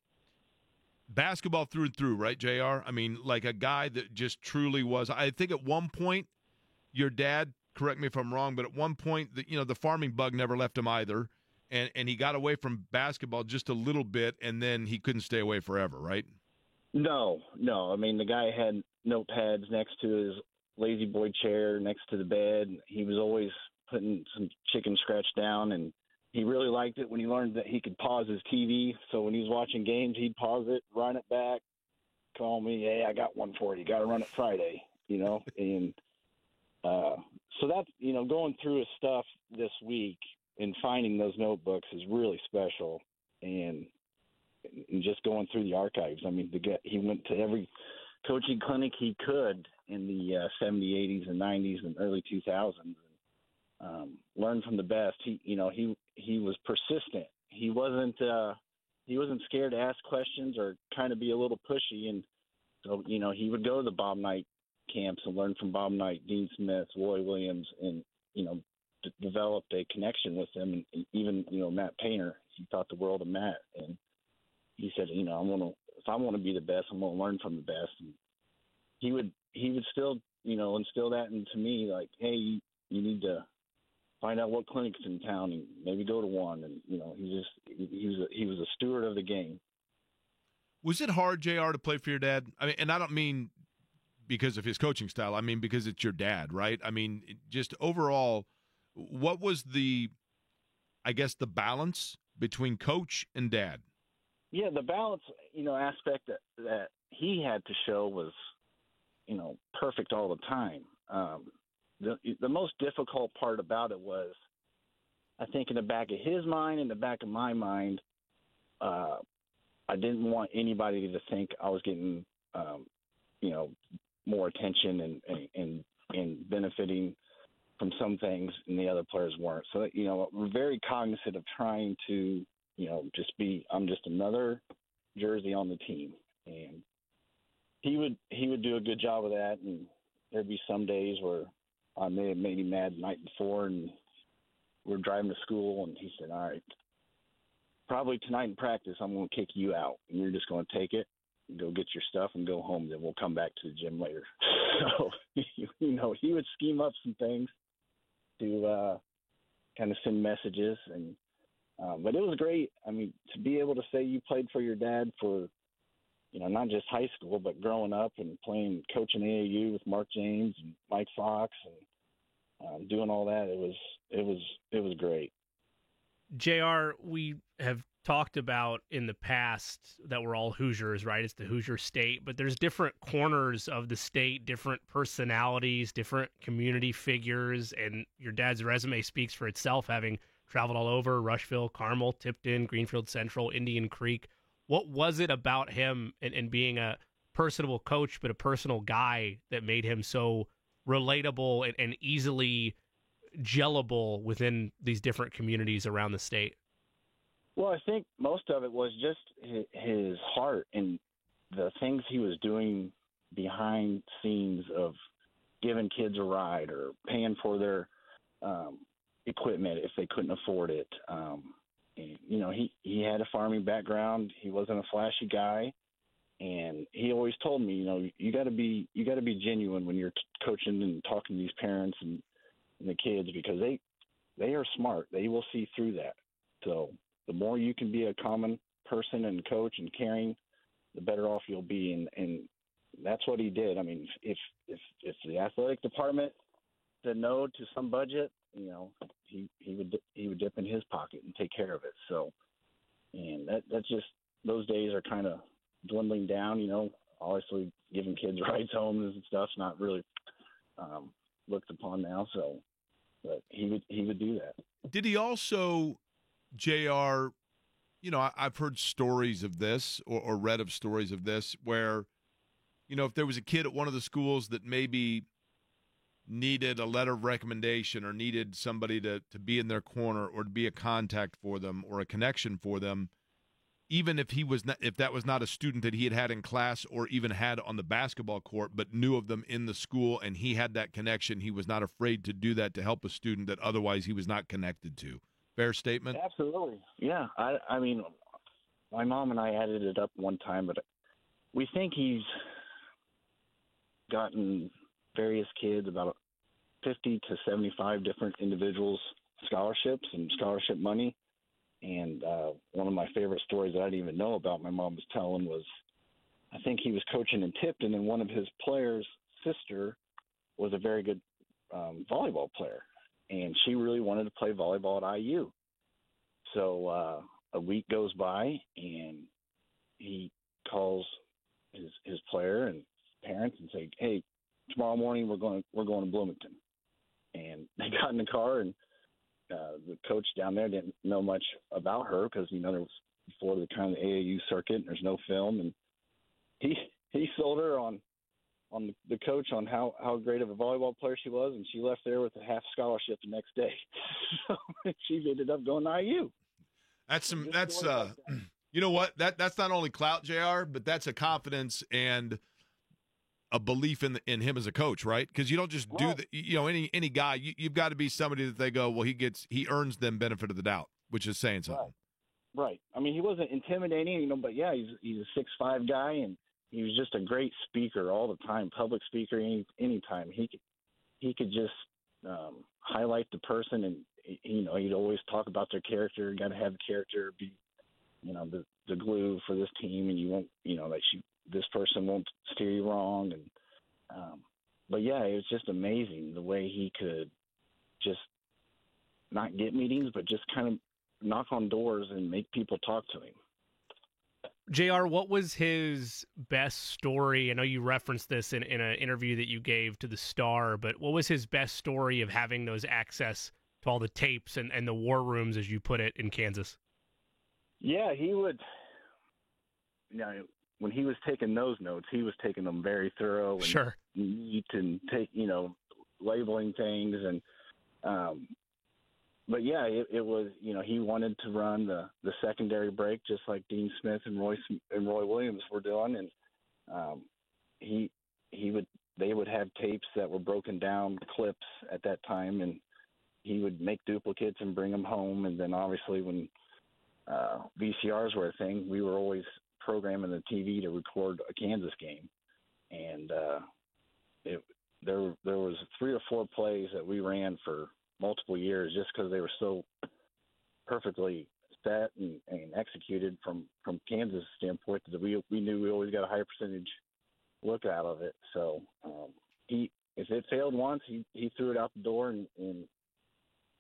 Speaker 1: Basketball through and through, right, JR? I mean, like a guy that just truly was. I think at one point, your dad, correct me if I'm wrong, but at one point, the farming bug never left him either. and he got away from basketball just a little bit, and then he couldn't stay away forever, right?
Speaker 6: No. I mean, the guy had notepads next to his lazy boy chair next to the bed. He was always putting some chicken scratch down, and he really liked it when he learned that he could pause his TV. So when he was watching games, he'd pause it, run it back, call me, hey, I got one for you. Got to run it Friday, And so that's, going through his stuff this week and finding those notebooks is really special. And just going through the archives, I mean, he went to every coaching clinic he could in the 70s, 80s, and 90s and early 2000s. Learned from the best. He was persistent. He wasn't scared to ask questions or kind of be a little pushy. And so, he would go to the Bob Knight camps and learn from Bob Knight, Dean Smith, Roy Williams, and, developed a connection with them. And even, Matt Painter, he thought the world of Matt. And he said, if I want to be the best, I'm going to learn from the best. And he would still, instill that into me, like, hey, you need to find out what clinics in town and maybe go to one. And, he was a steward of the game.
Speaker 1: Was it hard, JR, to play for your dad? I mean, and I don't mean because of his coaching style. I mean, because it's your dad, right? I mean, just overall, what was the balance between coach and dad?
Speaker 6: Yeah, the balance, aspect that he had to show was, perfect all the time. The most difficult part about it was, I think in the back of his mind, in the back of my mind, I didn't want anybody to think I was getting, more attention and benefiting from some things and the other players weren't. So, we're very cognizant of trying to, I'm just another jersey on the team. And he would do a good job of that. And there'd be some days where I may have made him mad the night before, and we're driving to school, and he said, all right, probably tonight in practice, I'm going to kick you out, and you're just going to take it, go get your stuff, and go home. Then we'll come back to the gym later. So, he would scheme up some things to kind of send messages. And but it was great. I mean, to be able to say you played for your dad for, not just high school, but growing up and coaching AAU with Mark James and Mike Fox and doing all that, it was great.
Speaker 2: JR, we have talked about in the past that we're all Hoosiers, right? It's the Hoosier state, but there's different corners of the state, different personalities, different community figures, and your dad's resume speaks for itself, having traveled all over: Rushville, Carmel, Tipton, Greenfield Central, Indian Creek. What was it about him and being a personable coach, but a personal guy, that made him so relatable and easily gellable within these different communities around the state?
Speaker 6: Well, I think most of it was just his heart and the things he was doing behind scenes of giving kids a ride or paying for their equipment if they couldn't afford it. He had a farming background. He wasn't a flashy guy, and he always told me, you got to be genuine when you're coaching and talking to these parents and the kids, because they are smart. They will see through that. So the more you can be a common person and coach and caring, the better off you'll be. And that's what he did. I mean, if the athletic department said no to some budget, he would dip in his pocket and take care of it. So, and that's just, those days are kind of dwindling down. Obviously giving kids rides home and stuff's not really looked upon now. So, but he would do that.
Speaker 1: Did he also, JR, I've heard stories of this or read of stories of this where, if there was a kid at one of the schools that maybe needed a letter of recommendation or needed somebody to be in their corner or to be a contact for them or a connection for them, even if that was not a student that he had in class or even had on the basketball court, but knew of them in the school and he had that connection, he was not afraid to do that to help a student that otherwise he was not connected to. Fair statement?
Speaker 6: Absolutely. Yeah. I mean, my mom and I added it up one time, but we think he's gotten various kids, about 50 to 75 different individuals, scholarships and scholarship money. And one of my favorite stories that I didn't even know about, my mom was telling, was I think he was coaching in Tipton, and one of his players' sister was a very good volleyball player, and she really wanted to play volleyball at IU. So a week goes by, and he calls his player and parents and say, "Hey, tomorrow morning we're going to Bloomington." And they got in the car, and the coach down there didn't know much about her because, there was before the kind of the AAU circuit, and there's no film. And he sold her on the coach on how great of a volleyball player she was, and she left there with a half scholarship the next day. So she ended up going to IU.
Speaker 1: That's you know what? That's not only clout, JR, but that's a confidence and a belief in him as a coach, right? Because you don't just do any guy. You've got to be somebody that they go, well, he earns them benefit of the doubt, which is saying something.
Speaker 6: Right. I mean, he wasn't intimidating, but yeah, he's a 6'5" guy, and he was just a great speaker all the time, public speaker anytime. He could just highlight the person, and he'd always talk about their character. You got to have character, be the glue for this team, and you won't this person won't steer you wrong. And but yeah, it was just amazing the way he could just not get meetings, but just kind of knock on doors and make people talk to him.
Speaker 2: JR, what was his best story? I know you referenced this in an interview that you gave to the Star, but what was his best story of having those access to all the tapes and the war rooms, as you put it, in Kansas?
Speaker 6: Yeah, he would, when he was taking those notes, he was taking them very thorough and
Speaker 2: sure.
Speaker 6: neat and labeling things. And, but yeah, it was, he wanted to run the secondary break just like Dean Smith and Roy Williams were doing. And they would have tapes that were broken down, clips at that time, and he would make duplicates and bring them home. And then obviously when VCRs were a thing, we were always programming the TV to record a Kansas game. And there was 3 or 4 plays that we ran for multiple years just because they were so perfectly set and executed from Kansas standpoint that we knew we always got a high percentage look out of it. So if it failed once, he threw it out the door and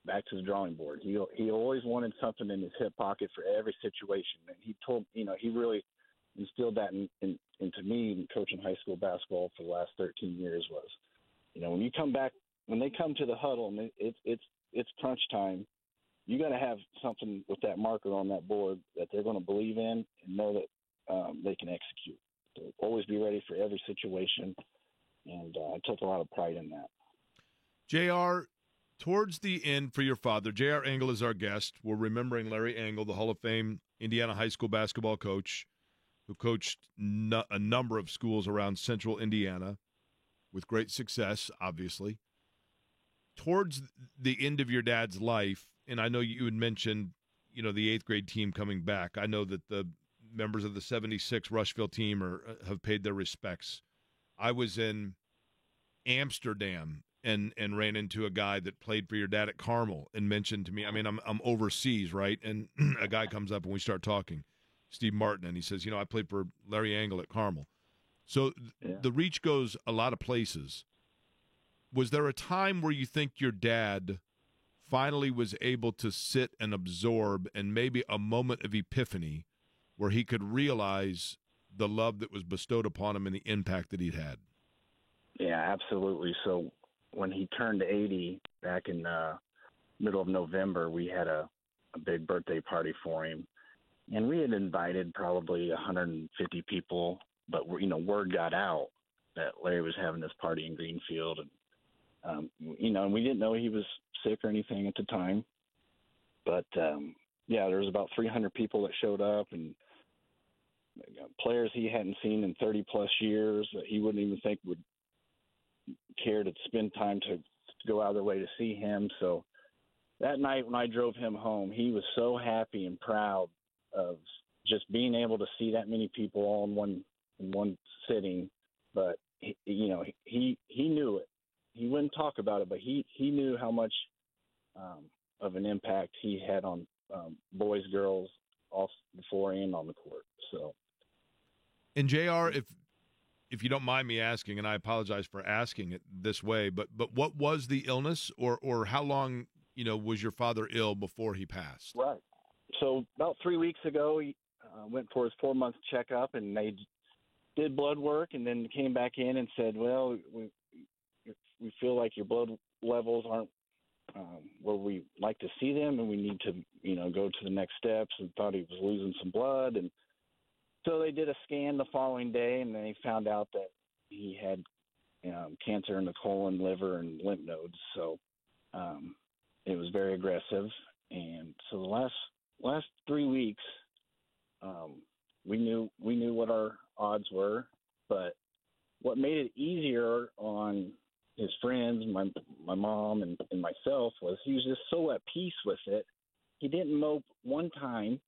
Speaker 6: back to the drawing board. He always wanted something in his hip pocket for every situation, and he told he really instilled that into me in coaching high school basketball for the last 13 years. Was when they come to the huddle and it's crunch time, you got to have something with that marker on that board that they're going to believe in and know that they can execute. So always be ready for every situation, and I took a lot of pride in that.
Speaker 1: JR, towards the end for your father, J.R. Engel is our guest. We're remembering Larry Engel, the Hall of Fame Indiana high school basketball coach who coached a number of schools around central Indiana with great success, obviously. Towards the end of your dad's life, and I know you had mentioned, the 8th grade team coming back. I know that the members of the 76 Rushville team have paid their respects. I was in Amsterdam and ran into a guy that played for your dad at Carmel and mentioned to me, I'm overseas, right? And a guy comes up and we start talking, Steve Martin, and he says, I played for Larry Engel at Carmel. So the reach goes a lot of places. Was there a time where you think your dad finally was able to sit and absorb and maybe a moment of epiphany where he could realize the love that was bestowed upon him and the impact that he'd had?
Speaker 6: Yeah, absolutely. So when he turned 80 back in middle of November, we had a big birthday party for him. And we had invited probably 150 people, but word got out that Larry was having this party in Greenfield. And, and we didn't know he was sick or anything at the time. But, there was about 300 people that showed up, and players he hadn't seen in 30-plus years that he wouldn't even think would care to spend time to go out of their way to see him. So that night when I drove him home, he was so happy and proud of just being able to see that many people all in one sitting. But he knew it. He wouldn't talk about it, but he knew how much of an impact he had on boys, girls, off the floor and on the court. So,
Speaker 1: And JR, if you don't mind me asking, and I apologize for asking it this way, but what was the illness, or how long was your father ill before he passed?
Speaker 6: right. So about 3 weeks ago, he went for his 4-month checkup, and they did blood work, and then came back in and said, well, we feel like your blood levels aren't where we like to see them, and we need to, go to the next steps, and thought he was losing some blood. And so they did a scan the following day, and they found out that he had cancer in the colon, liver, and lymph nodes. So it was very aggressive. And so the last 3 weeks, we knew what our odds were, but what made it easier on his friends, my mom and myself, was he was just so at peace with it. He didn't mope one time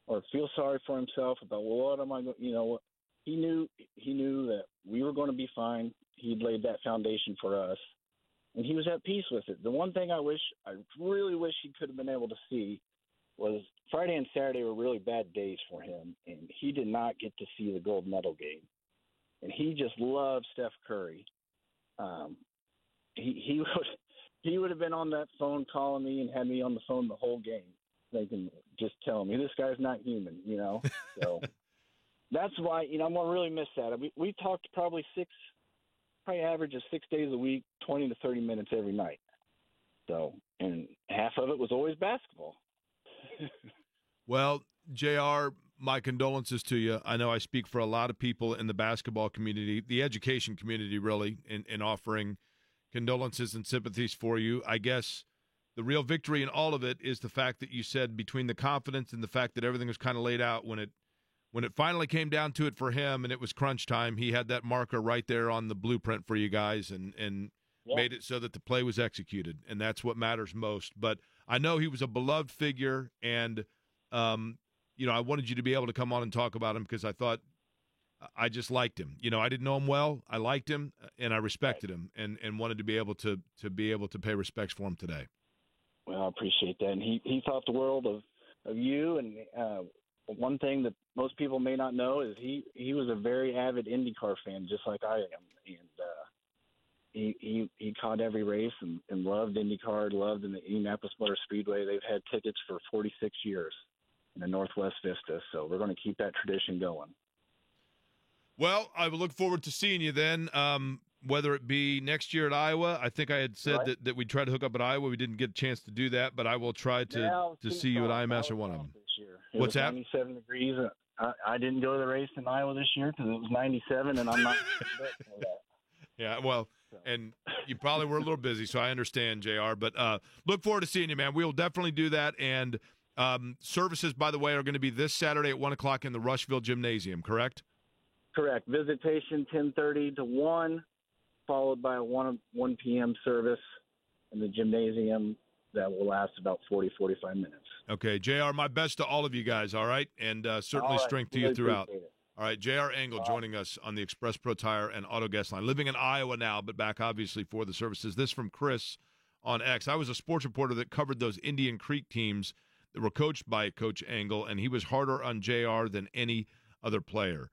Speaker 6: or feel sorry for himself about, well, what am I going? He knew that we were going to be fine. He'd laid that foundation for us, and he was at peace with it. The one thing I really wish he could have been able to see was Friday and Saturday were really bad days for him, and he did not get to see the gold medal game. And he just loved Steph Curry. He would have been on that phone calling me and had me on the phone the whole game, thinking, just telling me this guy's not human, So that's why I'm gonna really miss that. We talked probably average of 6 days a week, 20 to 30 minutes every night. So, and half of it was always basketball.
Speaker 1: Well, JR, my condolences to you. I know I speak for a lot of people in the basketball community, the education community, really, in offering condolences and sympathies for you. I guess the real victory in all of it is the fact that you said, between the confidence and the fact that everything was kind of laid out, when it finally came down to it for him and it was crunch time, he had that marker right there on the blueprint for you guys and made it so that the play was executed, and that's what matters most. But I know he was a beloved figure, and I wanted you to be able to come on and talk about him because I thought I just liked him. I didn't know him well. I liked him, and I respected him, and wanted to be able to pay respects for him today.
Speaker 6: Well, I appreciate that. And he thought the world of you. And one thing that most people may not know is he was a very avid IndyCar fan, just like I am. And he caught every race and loved IndyCar, loved in the Indianapolis Motor Speedway. They've had tickets for 46 years in the Northwest Vista, so we're going to keep that tradition going.
Speaker 1: Well, I will look forward to seeing you then, whether it be next year at Iowa. I think I had said that we'd try to hook up at Iowa. We didn't get a chance to do that, but I will try to see you at IMS or one of them. What's that?
Speaker 6: 97 degrees. I didn't go to the race in Iowa this year because it was 97, and I'm not for that.
Speaker 1: Yeah, well, and you probably were a little busy, so I understand, JR. But look forward to seeing you, man. We will definitely do that. And services, by the way, are going to be this Saturday at 1 o'clock in the Rushville Gymnasium, correct?
Speaker 6: Correct. Visitation 10:30 to 1, followed by a 1 p.m. service in the gymnasium that will last about 40-45 minutes.
Speaker 1: Okay, JR, my best to all of you guys, all right? And certainly strength to you throughout. All right, JR Engel joining us on the Express Pro Tire and Auto Guest Line. Living in Iowa now, but back obviously for the services. This from Chris on X. I was a sports reporter that covered those Indian Creek teams that were coached by Coach Engel, and he was harder on JR than any other player.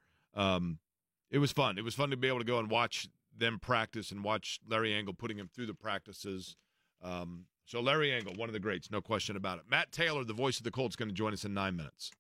Speaker 1: It was fun. It was fun to be able to go and watch them practice and watch Larry Engel putting him through the practices. So Larry Engel, one of the greats, no question about it. Matt Taylor, the voice of the Colts, going to join us in 9 minutes.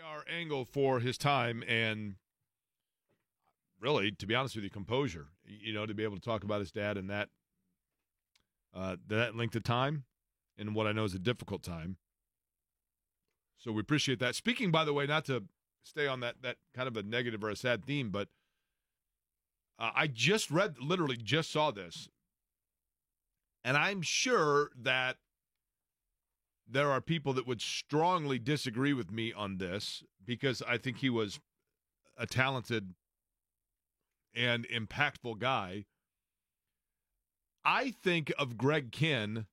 Speaker 1: Our angle for his time and really, to be honest with you, composure. To be able to talk about his dad in that length of time and what I know is a difficult time. So we appreciate that. Speaking, by the way, not to stay on that kind of a negative or a sad theme, but I literally just saw this, and I'm sure that there are people that would strongly disagree with me on this because I think he was a talented and impactful guy. I think of Greg Kihn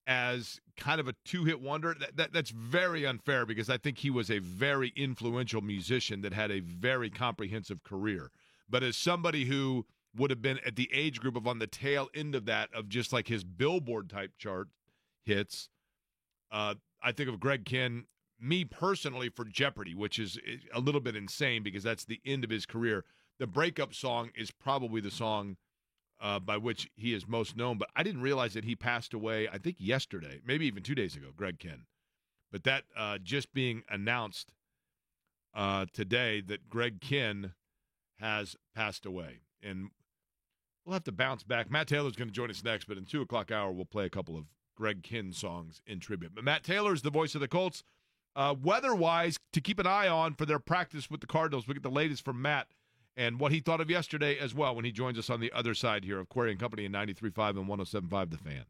Speaker 1: as kind of a two-hit wonder. That's very unfair because I think he was a very influential musician that had a very comprehensive career. But as somebody who would have been at the age group of on the tail end of that, of just like his Billboard-type chart hits, I think of Greg Kihn, me personally, for Jeopardy, which is a little bit insane because that's the end of his career. The breakup song is probably the song by which he is most known, but I didn't realize that he passed away, I think yesterday, maybe even 2 days ago, Greg Kihn. But that just being announced today that Greg Kihn has passed away. And we'll have to bounce back. Matt Taylor's going to join us next, but in 2 o'clock hour, we'll play a couple of Greg Kihn songs in tribute. But Matt Taylor is the voice of the Colts. Weather-wise, to keep an eye on for their practice with the Cardinals, we get the latest from Matt and what he thought of yesterday as well when he joins us on the other side here of Query and Company in 93.5 and 107.5 The Fan.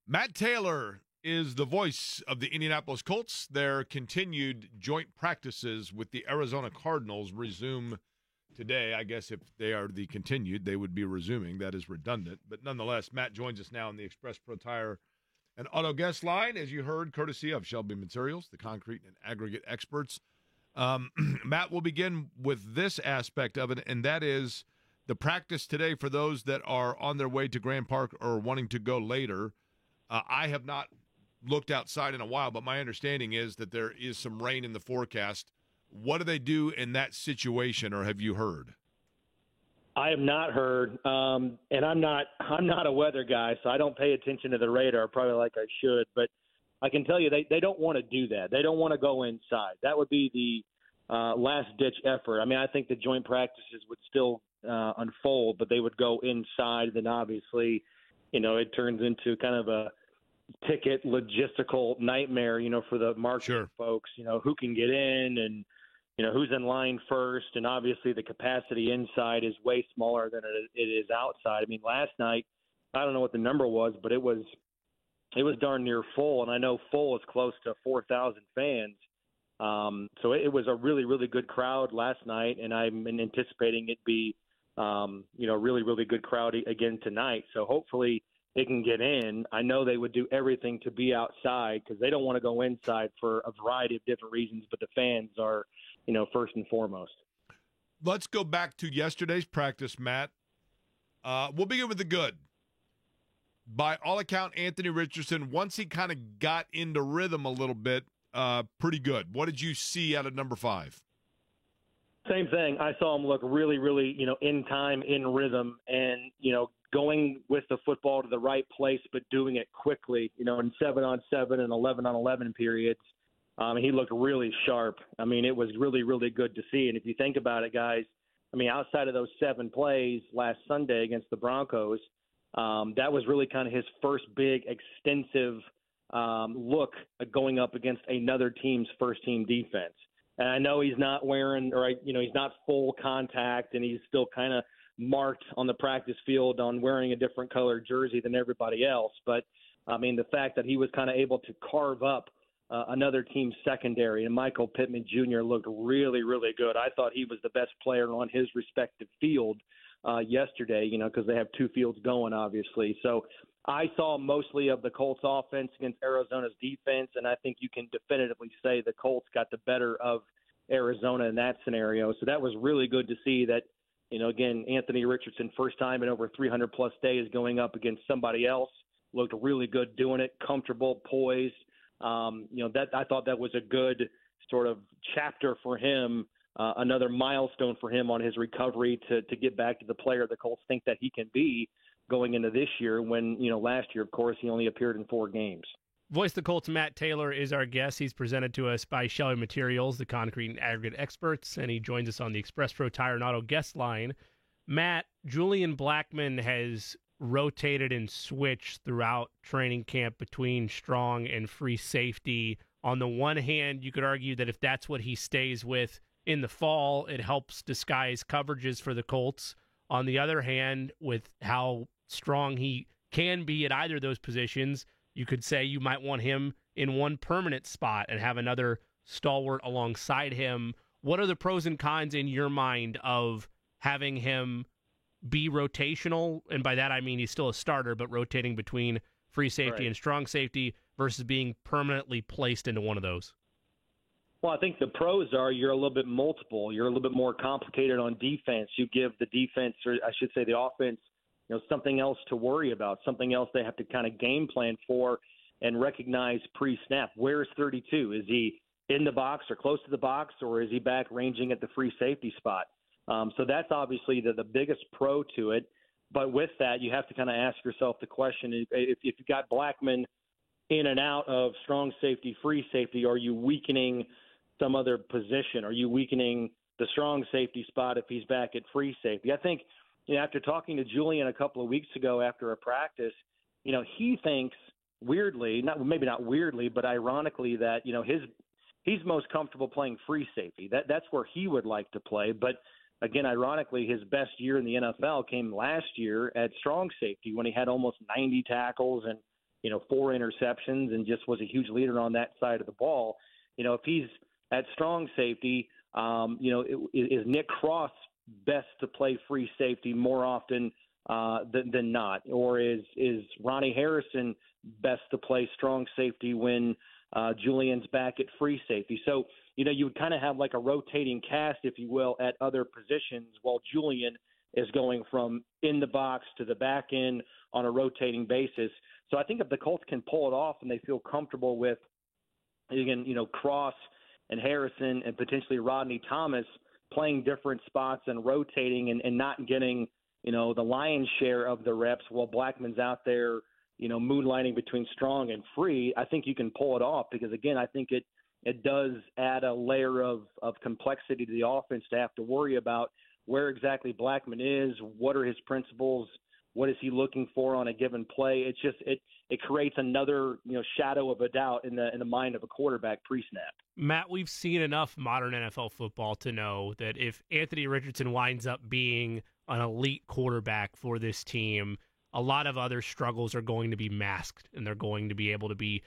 Speaker 1: Matt Taylor is the voice of the Indianapolis Colts. Their continued joint practices with the Arizona Cardinals resume today. I guess if they are the continued, they would be resuming. That is redundant. But nonetheless, Matt joins us now on the Express Pro Tire and Auto Guest line, as you heard, courtesy of Shelby Materials, the concrete and aggregate experts. Matt, we'll begin with this aspect of it, and that is the practice today for those that are on their way to Grand Park or wanting to go later. I have not looked outside in a while, but my understanding is that there is some rain in the forecast. What do they do in that situation, or have you heard?
Speaker 7: I have not heard, and I'm not a weather guy, so I don't pay attention to the radar probably like I should. But I can tell you they don't want to do that. They don't want to go inside. That would be the last-ditch effort. I mean, I think the joint practices would still unfold, but they would go inside. Then obviously, it turns into kind of a ticket logistical nightmare, for the marketing folks, who can get in and, who's in line first. And obviously the capacity inside is way smaller than it is outside. I mean, last night, I don't know what the number was, but it was darn near full. And I know full is close to 4,000 fans. So it was a really, really good crowd last night. And I'm anticipating it be, really, really good crowd again tonight. So hopefully they can get in. I know they would do everything to be outside because they don't want to go inside for a variety of different reasons, but the fans are, first and foremost.
Speaker 1: Let's go back to yesterday's practice, Matt. We'll begin with the good. By all account, Anthony Richardson, once he kind of got into rhythm a little bit, pretty good. What did you see out of number 5?
Speaker 7: Same thing. I saw him look really, really, in time, in rhythm, and, going with the football to the right place, but doing it quickly, in 7-on-7 and 11-on-11 periods. He looked really sharp. I mean, it was really, really good to see. And if you think about it, guys, I mean, outside of those 7 plays last Sunday against the Broncos, that was really kind of his first big, extensive look at going up against another team's first-team defense. And I know he's not wearing, he's not full contact, and he's still kind of marked on the practice field on wearing a different colored jersey than everybody else. But, I mean, the fact that he was kind of able to carve up another team's secondary, and Michael Pittman Jr. looked really, really good. I thought he was the best player on his respective field yesterday, because they have 2 fields going, obviously. So I saw mostly of the Colts offense against Arizona's defense, and I think you can definitively say the Colts got the better of Arizona in that scenario. So that was really good to see that, again, Anthony Richardson, first time in over 300-plus days going up against somebody else, looked really good doing it, comfortable, poised. That I thought that was a good sort of chapter for him, another milestone for him on his recovery to get back to the player the Colts think that he can be going into this year when, last year, of course, he only appeared in 4 games.
Speaker 2: Voice of the Colts, Matt Taylor, is our guest. He's presented to us by Shelby Materials, the concrete and aggregate experts, and he joins us on the Express Pro Tire and Auto guest line. Matt, Julian Blackmon has rotated and switched throughout training camp between strong and free safety. On the one hand, you could argue that if that's what he stays with in the fall, it helps disguise coverages for the Colts. On the other hand, with how strong he can be at either of those positions, you could say you might want him in one permanent spot and have another stalwart alongside him. What are the pros and cons in your mind of having him be rotational? And by that, I mean he's still a starter, but rotating between free safety and strong safety versus being permanently placed into one of those.
Speaker 7: Well, I think the pros are you're a little bit multiple. You're a little bit more complicated on defense. You give the defense, or I should say the offense, something else to worry about, something else they have to kind of game plan for and recognize pre-snap. Where's 32? Is he in the box or close to the box, or is he back ranging at the free safety spot? So that's obviously the biggest pro to it. But with that, you have to kind of ask yourself the question, if you've got Blackmon in and out of strong safety, free safety, are you weakening some other position? Are you weakening the strong safety spot if he's back at free safety? I think, after talking to Julian a couple of weeks ago after a practice, he thinks weirdly, maybe not weirdly, but ironically that, he's most comfortable playing free safety. That's where he would like to play. But again, ironically, his best year in the NFL came last year at strong safety when he had almost 90 tackles and, 4 interceptions and just was a huge leader on that side of the ball. If he's at strong safety, is Nick Cross best to play free safety more often than not? Or is Ronnie Harrison best to play strong safety when Julian's back at free safety? So, you would kind of have like a rotating cast, if you will, at other positions while Julian is going from in the box to the back end on a rotating basis. So I think if the Colts can pull it off and they feel comfortable with, again, Cross and Harrison and potentially Rodney Thomas playing different spots and rotating and not getting, the lion's share of the reps while Blackman's out there, moonlighting between strong and free, I think you can pull it off because, again, I think it does add a layer of complexity to the offense to have to worry about where exactly Blackman is, what are his principles, what is he looking for on a given play. It's just it creates another shadow of a doubt in the mind of a quarterback pre-snap.
Speaker 2: Matt, we've seen enough modern NFL football to know that if Anthony Richardson winds up being an elite quarterback for this team, a lot of other struggles are going to be masked and they're going to be able to be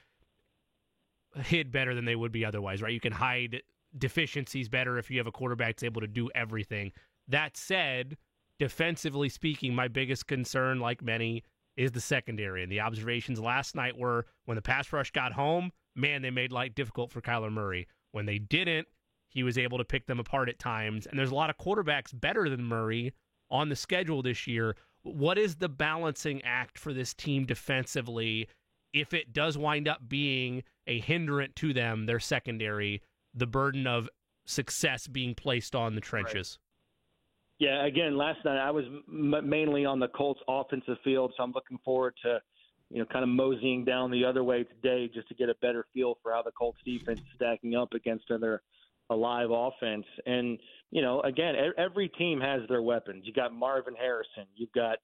Speaker 2: hid better than they would be otherwise, right? You can hide deficiencies better if you have a quarterback that's able to do everything. That said, defensively speaking, my biggest concern, like many, is the secondary. And the observations last night were when the pass rush got home, man, they made life difficult for Kyler Murray. When they didn't, he was able to pick them apart at times. And there's a lot of quarterbacks better than Murray on the schedule this year. What is the balancing act for this team defensively if it does wind up being a hindrance to them, their secondary, the burden of success being placed on the trenches?
Speaker 7: Right. Yeah, again, last night I was mainly on the Colts offensive field, so I'm looking forward to, kind of moseying down the other way today just to get a better feel for how the Colts defense is stacking up against their alive offense. And, again, every team has their weapons. You got Marvin Harrison. You've got,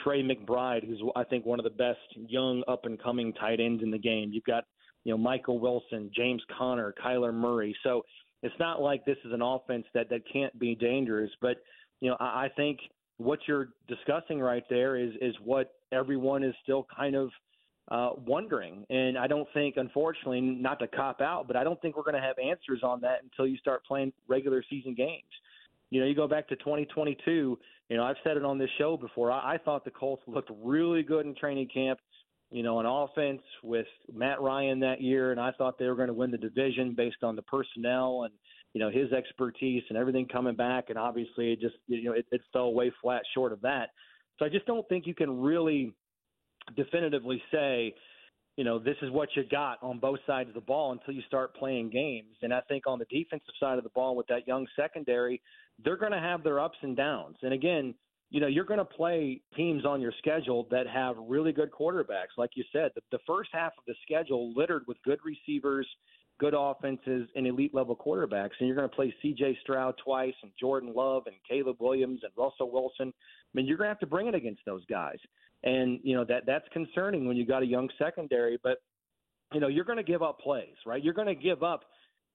Speaker 7: Trey McBride, who's, I think, one of the best young up-and-coming tight ends in the game. You've got, Michael Wilson, James Conner, Kyler Murray. So it's not like this is an offense that can't be dangerous. But, I think what you're discussing right there is what everyone is still kind of wondering. And I don't think, unfortunately, not to cop out, but I don't think we're going to have answers on that until you start playing regular season games. You go back to 2022, I've said it on this show before. I thought the Colts looked really good in training camp, on offense with Matt Ryan that year, and I thought they were going to win the division based on the personnel and, his expertise and everything coming back. And obviously it just, it fell way flat short of that. So I just don't think you can really definitively say, this is what you got on both sides of the ball until you start playing games. And I think on the defensive side of the ball with that young secondary, they're going to have their ups and downs. And again, you're going to play teams on your schedule that have really good quarterbacks. Like you said, the first half of the schedule littered with good receivers, good offenses, and elite-level quarterbacks. And you're going to play C.J. Stroud twice and Jordan Love and Caleb Williams and Russell Wilson. I mean, you're going to have to bring it against those guys. And, that's concerning when you got a young secondary. But, you're going to give up plays, right? You're going to give up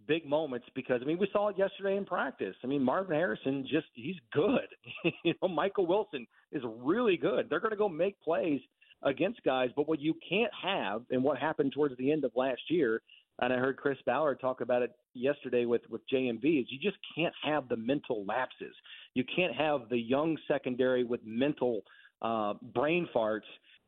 Speaker 7: big moments because, we saw it yesterday in practice. Marvin Harrison, he's good. Michael Wilson is really good. They're going to go make plays against guys. But what you can't have, and what happened towards the end of last year, and I heard Chris Ballard talk about it yesterday with JMV, is you just can't have the mental lapses. You can't have the young secondary with mental brain farts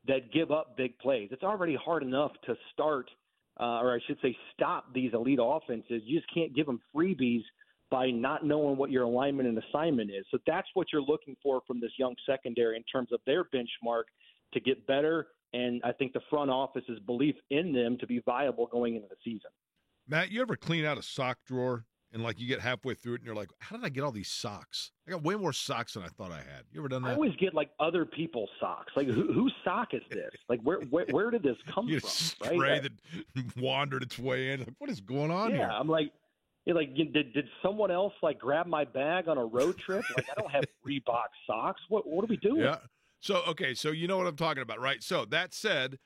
Speaker 7: that give up big plays. It's already hard enough to start or I should say stop these elite offenses. You just can't give them freebies by not knowing what your alignment and assignment is. So that's what you're looking for from this young secondary in terms of their benchmark to get better. And I think the front office's belief in them to be viable going into the season.
Speaker 1: Matt, you ever clean out a sock drawer and you get halfway through it and you're like, how did I get all these socks? I got way more socks than I thought I had. You ever done that?
Speaker 7: I always get other people's socks. Whose sock is this? Where did this come from?
Speaker 1: Stray
Speaker 7: right?
Speaker 1: that wandered its way in. What is going on here?
Speaker 7: Yeah, I'm like, did someone else grab my bag on a road trip? I don't have Reebok socks. What are we doing?
Speaker 1: Yeah. So you know what I'm talking about, right? So that said,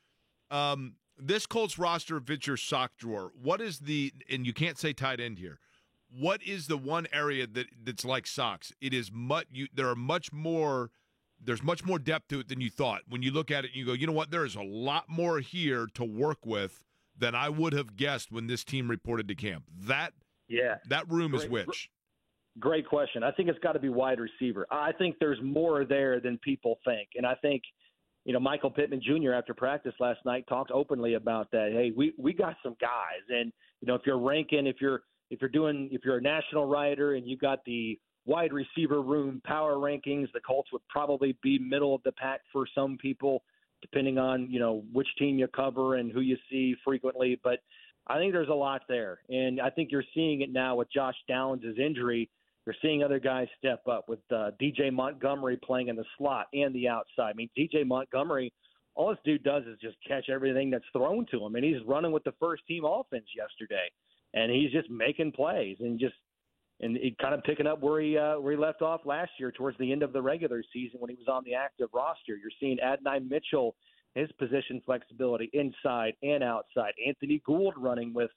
Speaker 1: this Colts roster fits your sock drawer. What is and you can't say tight end here. What is the one area that's like socks? It is there are much more there's much more depth to it than you thought. When you look at it, you go, you know what? There is a lot more here to work with than I would have guessed when this team reported to camp. That room is which?
Speaker 7: Great question. I think it's got to be wide receiver. I think there's more there than people think, and I think Michael Pittman Jr. after practice last night talked openly about that. Hey, we got some guys, and if you're ranking, if you're a national writer and you got the wide receiver room power rankings, the Colts would probably be middle of the pack for some people, depending on which team you cover and who you see frequently. But I think there's a lot there, and I think you're seeing it now with Josh Downs' injury. You're seeing other guys step up with DJ Montgomery playing in the slot and the outside. I mean, DJ Montgomery, all this dude does is just catch everything that's thrown to him, and he's running with the first-team offense yesterday, and he's just making plays and he kind of picking up where he left off last year towards the end of the regular season when he was on the active roster. You're seeing Adonai Mitchell, his position flexibility inside and outside. Anthony Gould running with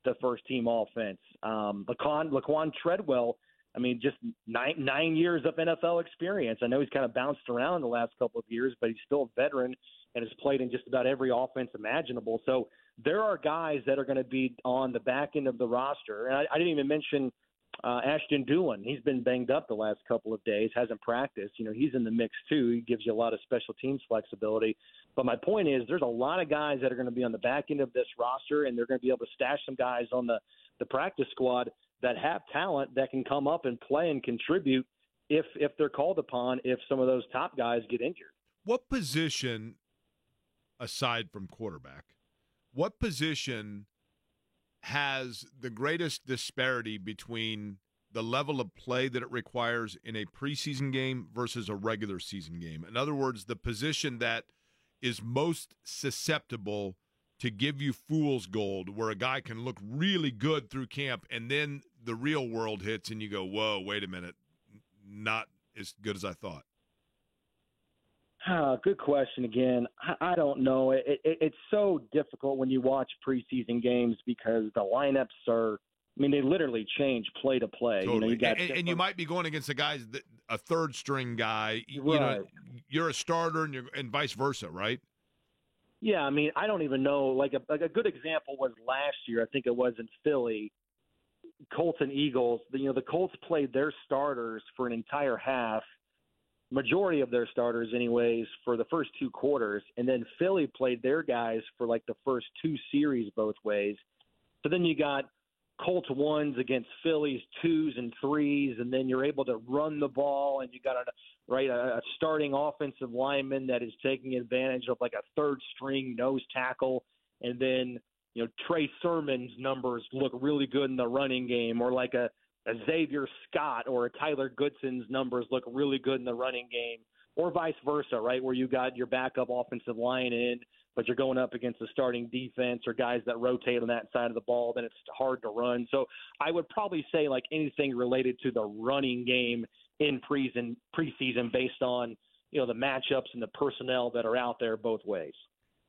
Speaker 7: the first-team offense. Laquan Treadwell, I mean, just nine years of NFL experience. I know he's kind of bounced around the last couple of years, but he's still a veteran and has played in just about every offense imaginable. So there are guys that are going to be on the back end of the roster. And I didn't even mention Ashton Dulin. He's been banged up the last couple of days, hasn't practiced. He's in the mix too. He gives you a lot of special teams flexibility. But my point is there's a lot of guys that are going to be on the back end of this roster, and they're going to be able to stash some guys on the practice squad that have talent that can come up and play and contribute if they're called upon, if some of those top guys get injured.
Speaker 1: What position, aside from quarterback, what position has the greatest disparity between the level of play that it requires in a preseason game versus a regular season game? In other words, the position that is most susceptible to give you fool's gold, where a guy can look really good through camp and then the real world hits and you go, whoa, wait a minute, not as good as I thought.
Speaker 7: Good question again. I don't know. It's so difficult when you watch preseason games because the lineups are, they literally change play to play.
Speaker 1: Totally. And you might be going against a third string guy.
Speaker 7: Right.
Speaker 1: You're a starter and vice versa, right?
Speaker 7: Yeah, I don't even know. Like a good example was last year. I think it was in Philly, Colts and Eagles. The Colts played their starters for an entire half, majority of their starters anyways, for the first two quarters, and then Philly played their guys for like the first two series both ways. So then you got Colts ones against Phillies twos and threes, and then you're able to run the ball, and you got a starting offensive lineman that is taking advantage of like a third string nose tackle, and then Trey Sermon's numbers look really good in the running game, or like a Xavier Scott or a Tyler Goodson's numbers look really good in the running game, or vice versa, right, where you got your backup offensive line in, but you're going up against the starting defense or guys that rotate on that side of the ball, then it's hard to run. So I would probably say like anything related to the running game in preseason based on, the matchups and the personnel that are out there both ways.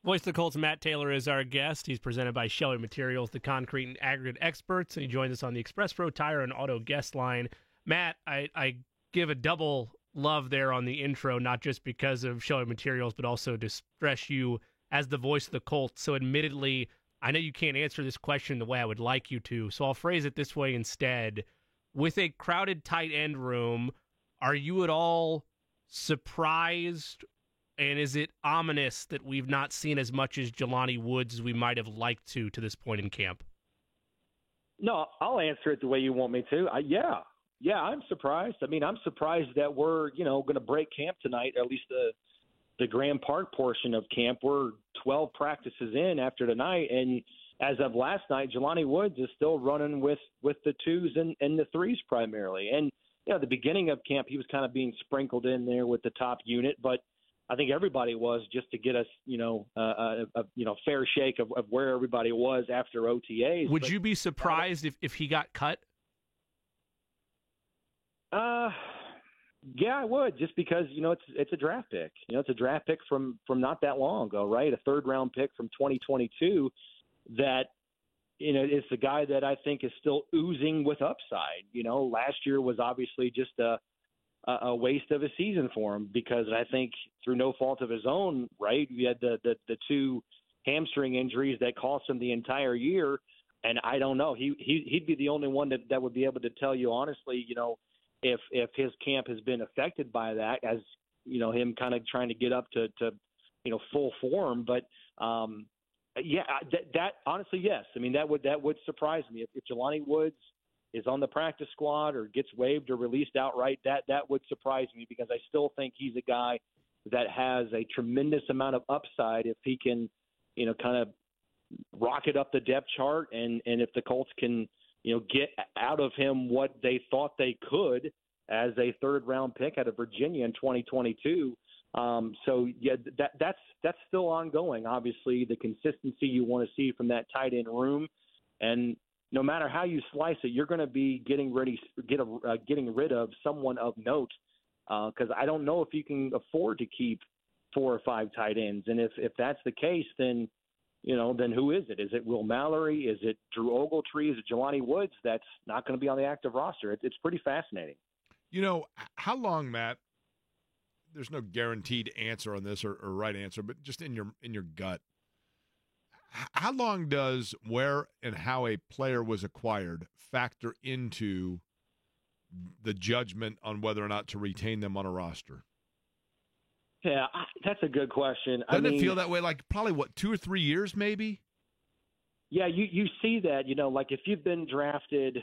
Speaker 2: Voice of the Colts, Matt Taylor, is our guest. He's presented by Shelby Materials, the concrete and aggregate experts, and he joins us on the Express Pro Tire and Auto guest line. Matt, I give a double love there on the intro, not just because of Shelby Materials, but also to stress you as the voice of the Colts. So admittedly, I know you can't answer this question the way I would like you to, so I'll phrase it this way instead. With a crowded tight end room, are you at all surprised, and is it ominous that we've not seen as much as Jelani Woods as we might have liked to this point in camp?
Speaker 7: No, I'll answer it the way you want me to. Yeah, I'm surprised. I'm surprised that we're, going to break camp tonight, at least the Graham Park portion of camp. We're 12 practices in after tonight, and as of last night, Jelani Woods is still running with the twos and the threes primarily. And, at the beginning of camp, he was kind of being sprinkled in there with the top unit, but I think everybody was, just to get us, a fair shake of where everybody was after OTAs.
Speaker 2: Would you be surprised if he got cut?
Speaker 7: Yeah, I would, just because, it's a draft pick. It's a draft pick from not that long ago, right? A third-round pick from 2022 that, is the guy that I think is still oozing with upside. Last year was obviously just a a waste of a season for him, because I think through no fault of his own, right, you had the two hamstring injuries that cost him the entire year. And I don't know. He'd be the only one that would be able to tell you honestly, if his camp has been affected by that, as him kind of trying to get up to full form. But that honestly, yes. I mean, that would surprise me if Jelani Woods is on the practice squad or gets waived or released outright. That would surprise me, because I still think he's a guy that has a tremendous amount of upside if he can, kind of rocket up the depth chart, and if the Colts can, get out of him what they thought they could as a third-round pick out of Virginia in 2022. So yeah, that's still ongoing. Obviously, the consistency you want to see from that tight end room, and no matter how you slice it, you're going to be getting rid of someone of note, because I don't know if you can afford to keep 4 or 5 tight ends, and if that's the case, then then who is it? Is it Will Mallory? Is it Drew Ogletree? Is it Jelani Woods? That's not going to be on the active roster. It's pretty fascinating.
Speaker 1: How long, Matt? There's no guaranteed answer on this or right answer, but just in your gut, how long does where and how a player was acquired factor into the judgment on whether or not to retain them on a roster?
Speaker 7: Yeah, that's a good question.
Speaker 1: Doesn't it feel that way? Like probably 2 or 3 years, maybe.
Speaker 7: Yeah, you see that. Like if you've been drafted,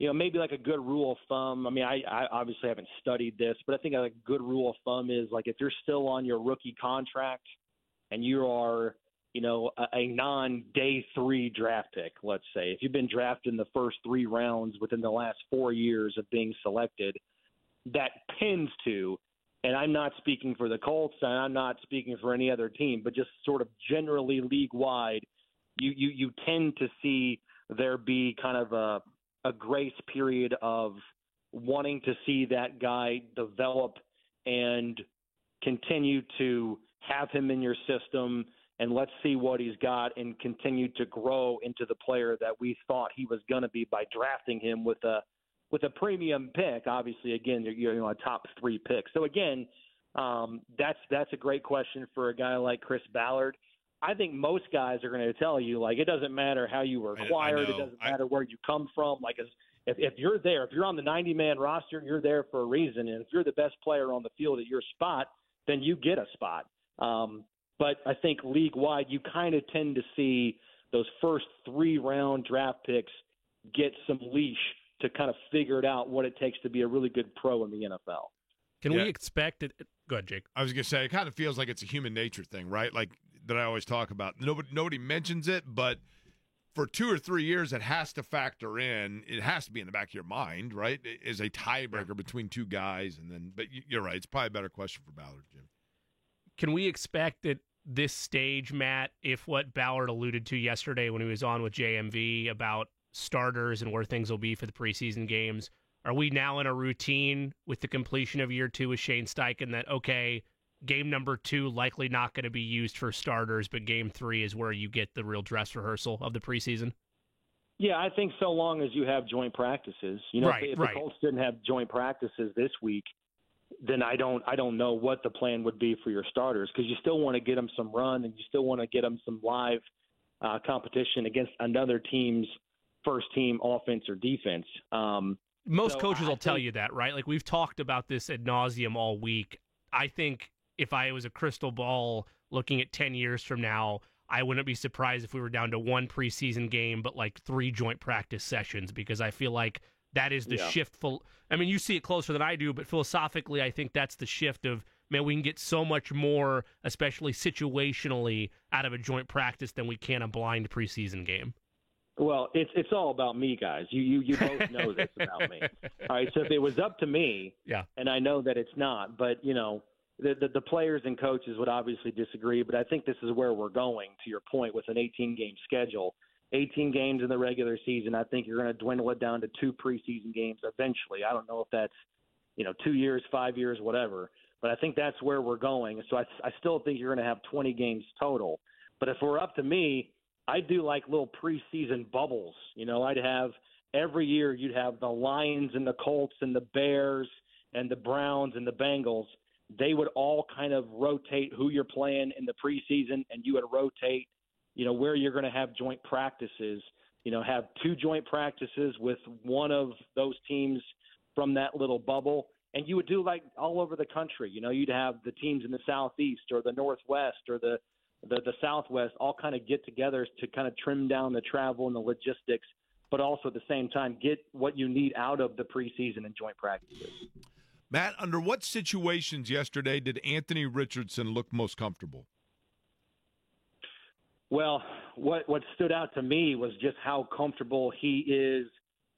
Speaker 7: maybe like a good rule of thumb. I mean, I obviously haven't studied this, but I think a good rule of thumb is like if you're still on your rookie contract and you are, a non-day 3 draft pick, let's say, if you've been drafted in the first 3 rounds within the last 4 years of being selected, that tends to, and I'm not speaking for the Colts and I'm not speaking for any other team, but just sort of generally league-wide, you tend to see there be kind of a grace period of wanting to see that guy develop and continue to have him in your system, and let's see what he's got and continue to grow into the player that we thought he was going to be by drafting him with a premium pick. Obviously, again, you're a top 3 pick. So again, that's a great question for a guy like Chris Ballard. I think most guys are going to tell you, like, it doesn't matter how you were acquired. It doesn't matter where you come from. Like, if you're there, if you're on the 90-man roster, you're there for a reason. And if you're the best player on the field at your spot, then you get a spot. But I think league-wide, you kind of tend to see those first 3-round draft picks get some leash to kind of figure it out what it takes to be a really good pro in the NFL.
Speaker 2: Can we expect it? Go ahead, Jake.
Speaker 1: I was going to say, it kind of feels like it's a human nature thing, right? Like that I always talk about. Nobody mentions it, but for 2 or 3 years, it has to factor in. It has to be in the back of your mind, right? Is a tiebreaker between 2 guys, but you're right. It's probably a better question for Ballard, Jim.
Speaker 2: Can we expect at this stage, Matt, if what Ballard alluded to yesterday when he was on with JMV about starters and where things will be for the preseason games, are we now in a routine with the completion of year 2 with Shane Steichen that, okay, game number 2 likely not going to be used for starters, but game 3 is where you get the real dress rehearsal of the preseason?
Speaker 7: Yeah, I think so long as you have joint practices. If the Colts didn't have joint practices this week, then I don't know what the plan would be for your starters, because you still want to get them some run and you still want to get them some live competition against another team's first team offense or defense.
Speaker 2: Most coaches will tell you that, right? Like we've talked about this ad nauseum all week. I think if I was a crystal ball looking at 10 years from now, I wouldn't be surprised if we were down to 1 preseason game, but like 3 joint practice sessions, because I feel like that is the shift. I mean, you see it closer than I do, but philosophically, I think that's the shift of, man, we can get so much more, especially situationally, out of a joint practice than we can a blind preseason game.
Speaker 7: Well, it's all about me, guys. You both know this about me. All right, so if it was up to me, and I know that it's not, but, the players and coaches would obviously disagree, but I think this is where we're going, to your point, with an 18-game schedule. 18 games in the regular season, I think you're going to dwindle it down to 2 preseason games eventually. I don't know if that's, 2 years, 5 years, whatever, but I think that's where we're going. So I still think you're going to have 20 games total. But if we're up to me, I do like little preseason bubbles. I'd have every year you'd have the Lions and the Colts and the Bears and the Browns and the Bengals, they would all kind of rotate who you're playing in the preseason, and you would rotate, where you're going to have joint practices. Have 2 joint practices with one of those teams from that little bubble. And you would do like all over the country. You'd have the teams in the Southeast or the Northwest or the Southwest all kind of get together to kind of trim down the travel and the logistics, but also at the same time get what you need out of the preseason and joint practices.
Speaker 1: Matt, under what situations yesterday did Anthony Richardson look most comfortable?
Speaker 7: Well, what stood out to me was just how comfortable he is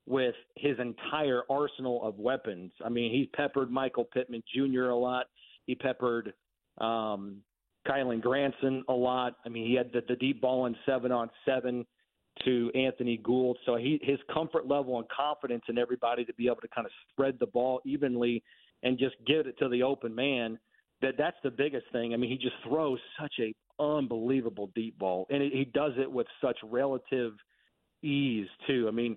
Speaker 7: with his entire arsenal of weapons. I mean, he peppered Michael Pittman Jr. a lot. He peppered Kylen Granson a lot. I mean, he had the deep ball in 7-on-7 to Anthony Gould. So his comfort level and confidence in everybody to be able to kind of spread the ball evenly and just give it to the open man, that's the biggest thing. I mean, he just throws such a unbelievable deep ball, and he does it with such relative ease too. I mean,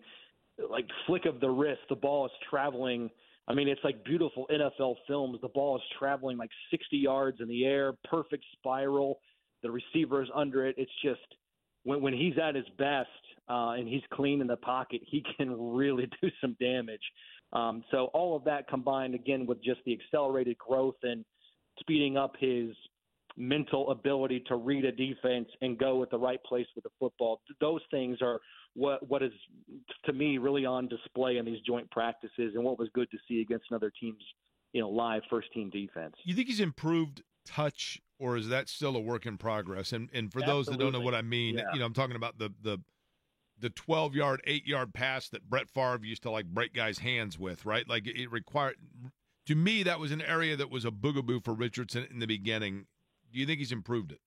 Speaker 7: like flick of the wrist, the ball is traveling. I mean, it's like beautiful NFL films. The ball is traveling like 60 yards in the air, perfect spiral. The receiver is under it. It's just when he's at his best and he's clean in the pocket, he can really do some damage. So all of that combined, again, with just the accelerated growth and speeding up his mental ability to read a defense and go at the right place with the football, those things are what is, to me, really on display in these joint practices and what was good to see against another team's, live first-team defense.
Speaker 1: You think he's improved touch, or is that still a work in progress? And for those that don't know what I mean, I'm talking about the 12-yard, 8-yard pass that Brett Favre used to like break guys' hands with, right? Like it required – to me, that was an area that was a boogaboo for Richardson in the beginning. Do you think he's improved it?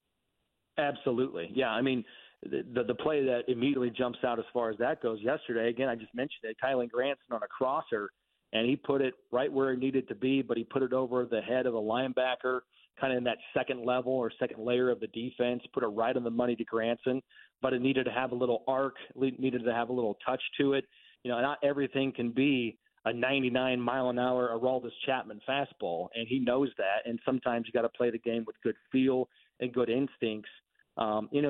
Speaker 7: Absolutely. Yeah, I mean – the play that immediately jumps out as far as that goes yesterday, again, I just mentioned it, Kylen Granson on a crosser, and he put it right where it needed to be, but he put it over the head of a linebacker, kind of in that second level or second layer of the defense, put it right on the money to Granson, but it needed to have a little arc, needed to have a little touch to it. Not everything can be a 99-mile-an-hour Aroldis Chapman fastball, and he knows that, and sometimes you got to play the game with good feel and good instincts.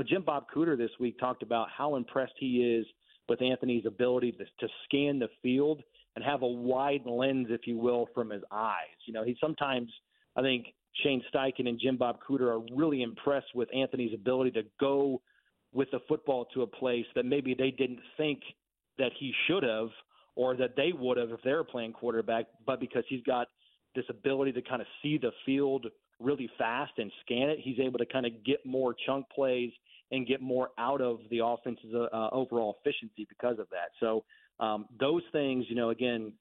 Speaker 7: Jim Bob Cooter this week talked about how impressed he is with Anthony's ability to scan the field and have a wide lens, if you will, from his eyes. He sometimes, I think, Shane Steichen and Jim Bob Cooter are really impressed with Anthony's ability to go with the football to a place that maybe they didn't think that he should have or that they would have if they were playing quarterback, but because he's got this ability to kind of see the field really fast and scan it, he's able to kind of get more chunk plays and get more out of the offense's overall efficiency because of that. So those things, again,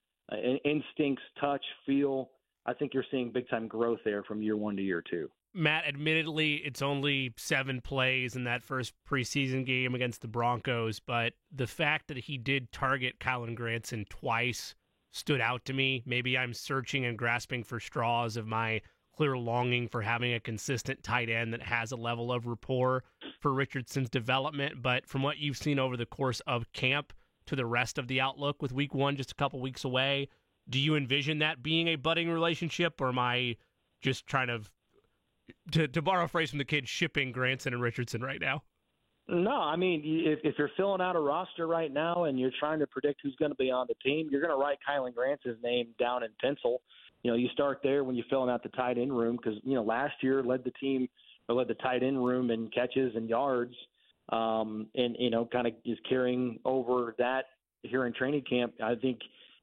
Speaker 7: instincts, touch, feel, I think you're seeing big-time growth there from year one to year two.
Speaker 2: Matt, admittedly, it's only 7 plays in that first preseason game against the Broncos, but the fact that he did target Kylen Granson twice stood out to me. Maybe I'm searching and grasping for straws of my clear longing for having a consistent tight end that has a level of rapport for Richardson's development. But from what you've seen over the course of camp to the rest of the outlook with week 1 just a couple weeks away, do you envision that being a budding relationship, or am I just trying to borrow a phrase from the kids, shipping Granson and Richardson right now?
Speaker 7: No, I mean, if you're filling out a roster right now and you're trying to predict who's going to be on the team, you're going to write Kylen Granson's name down in pencil. You start there when you're filling out the tight end room because, last year led the tight end room in catches and yards, and kind of is carrying over that here in training camp. I think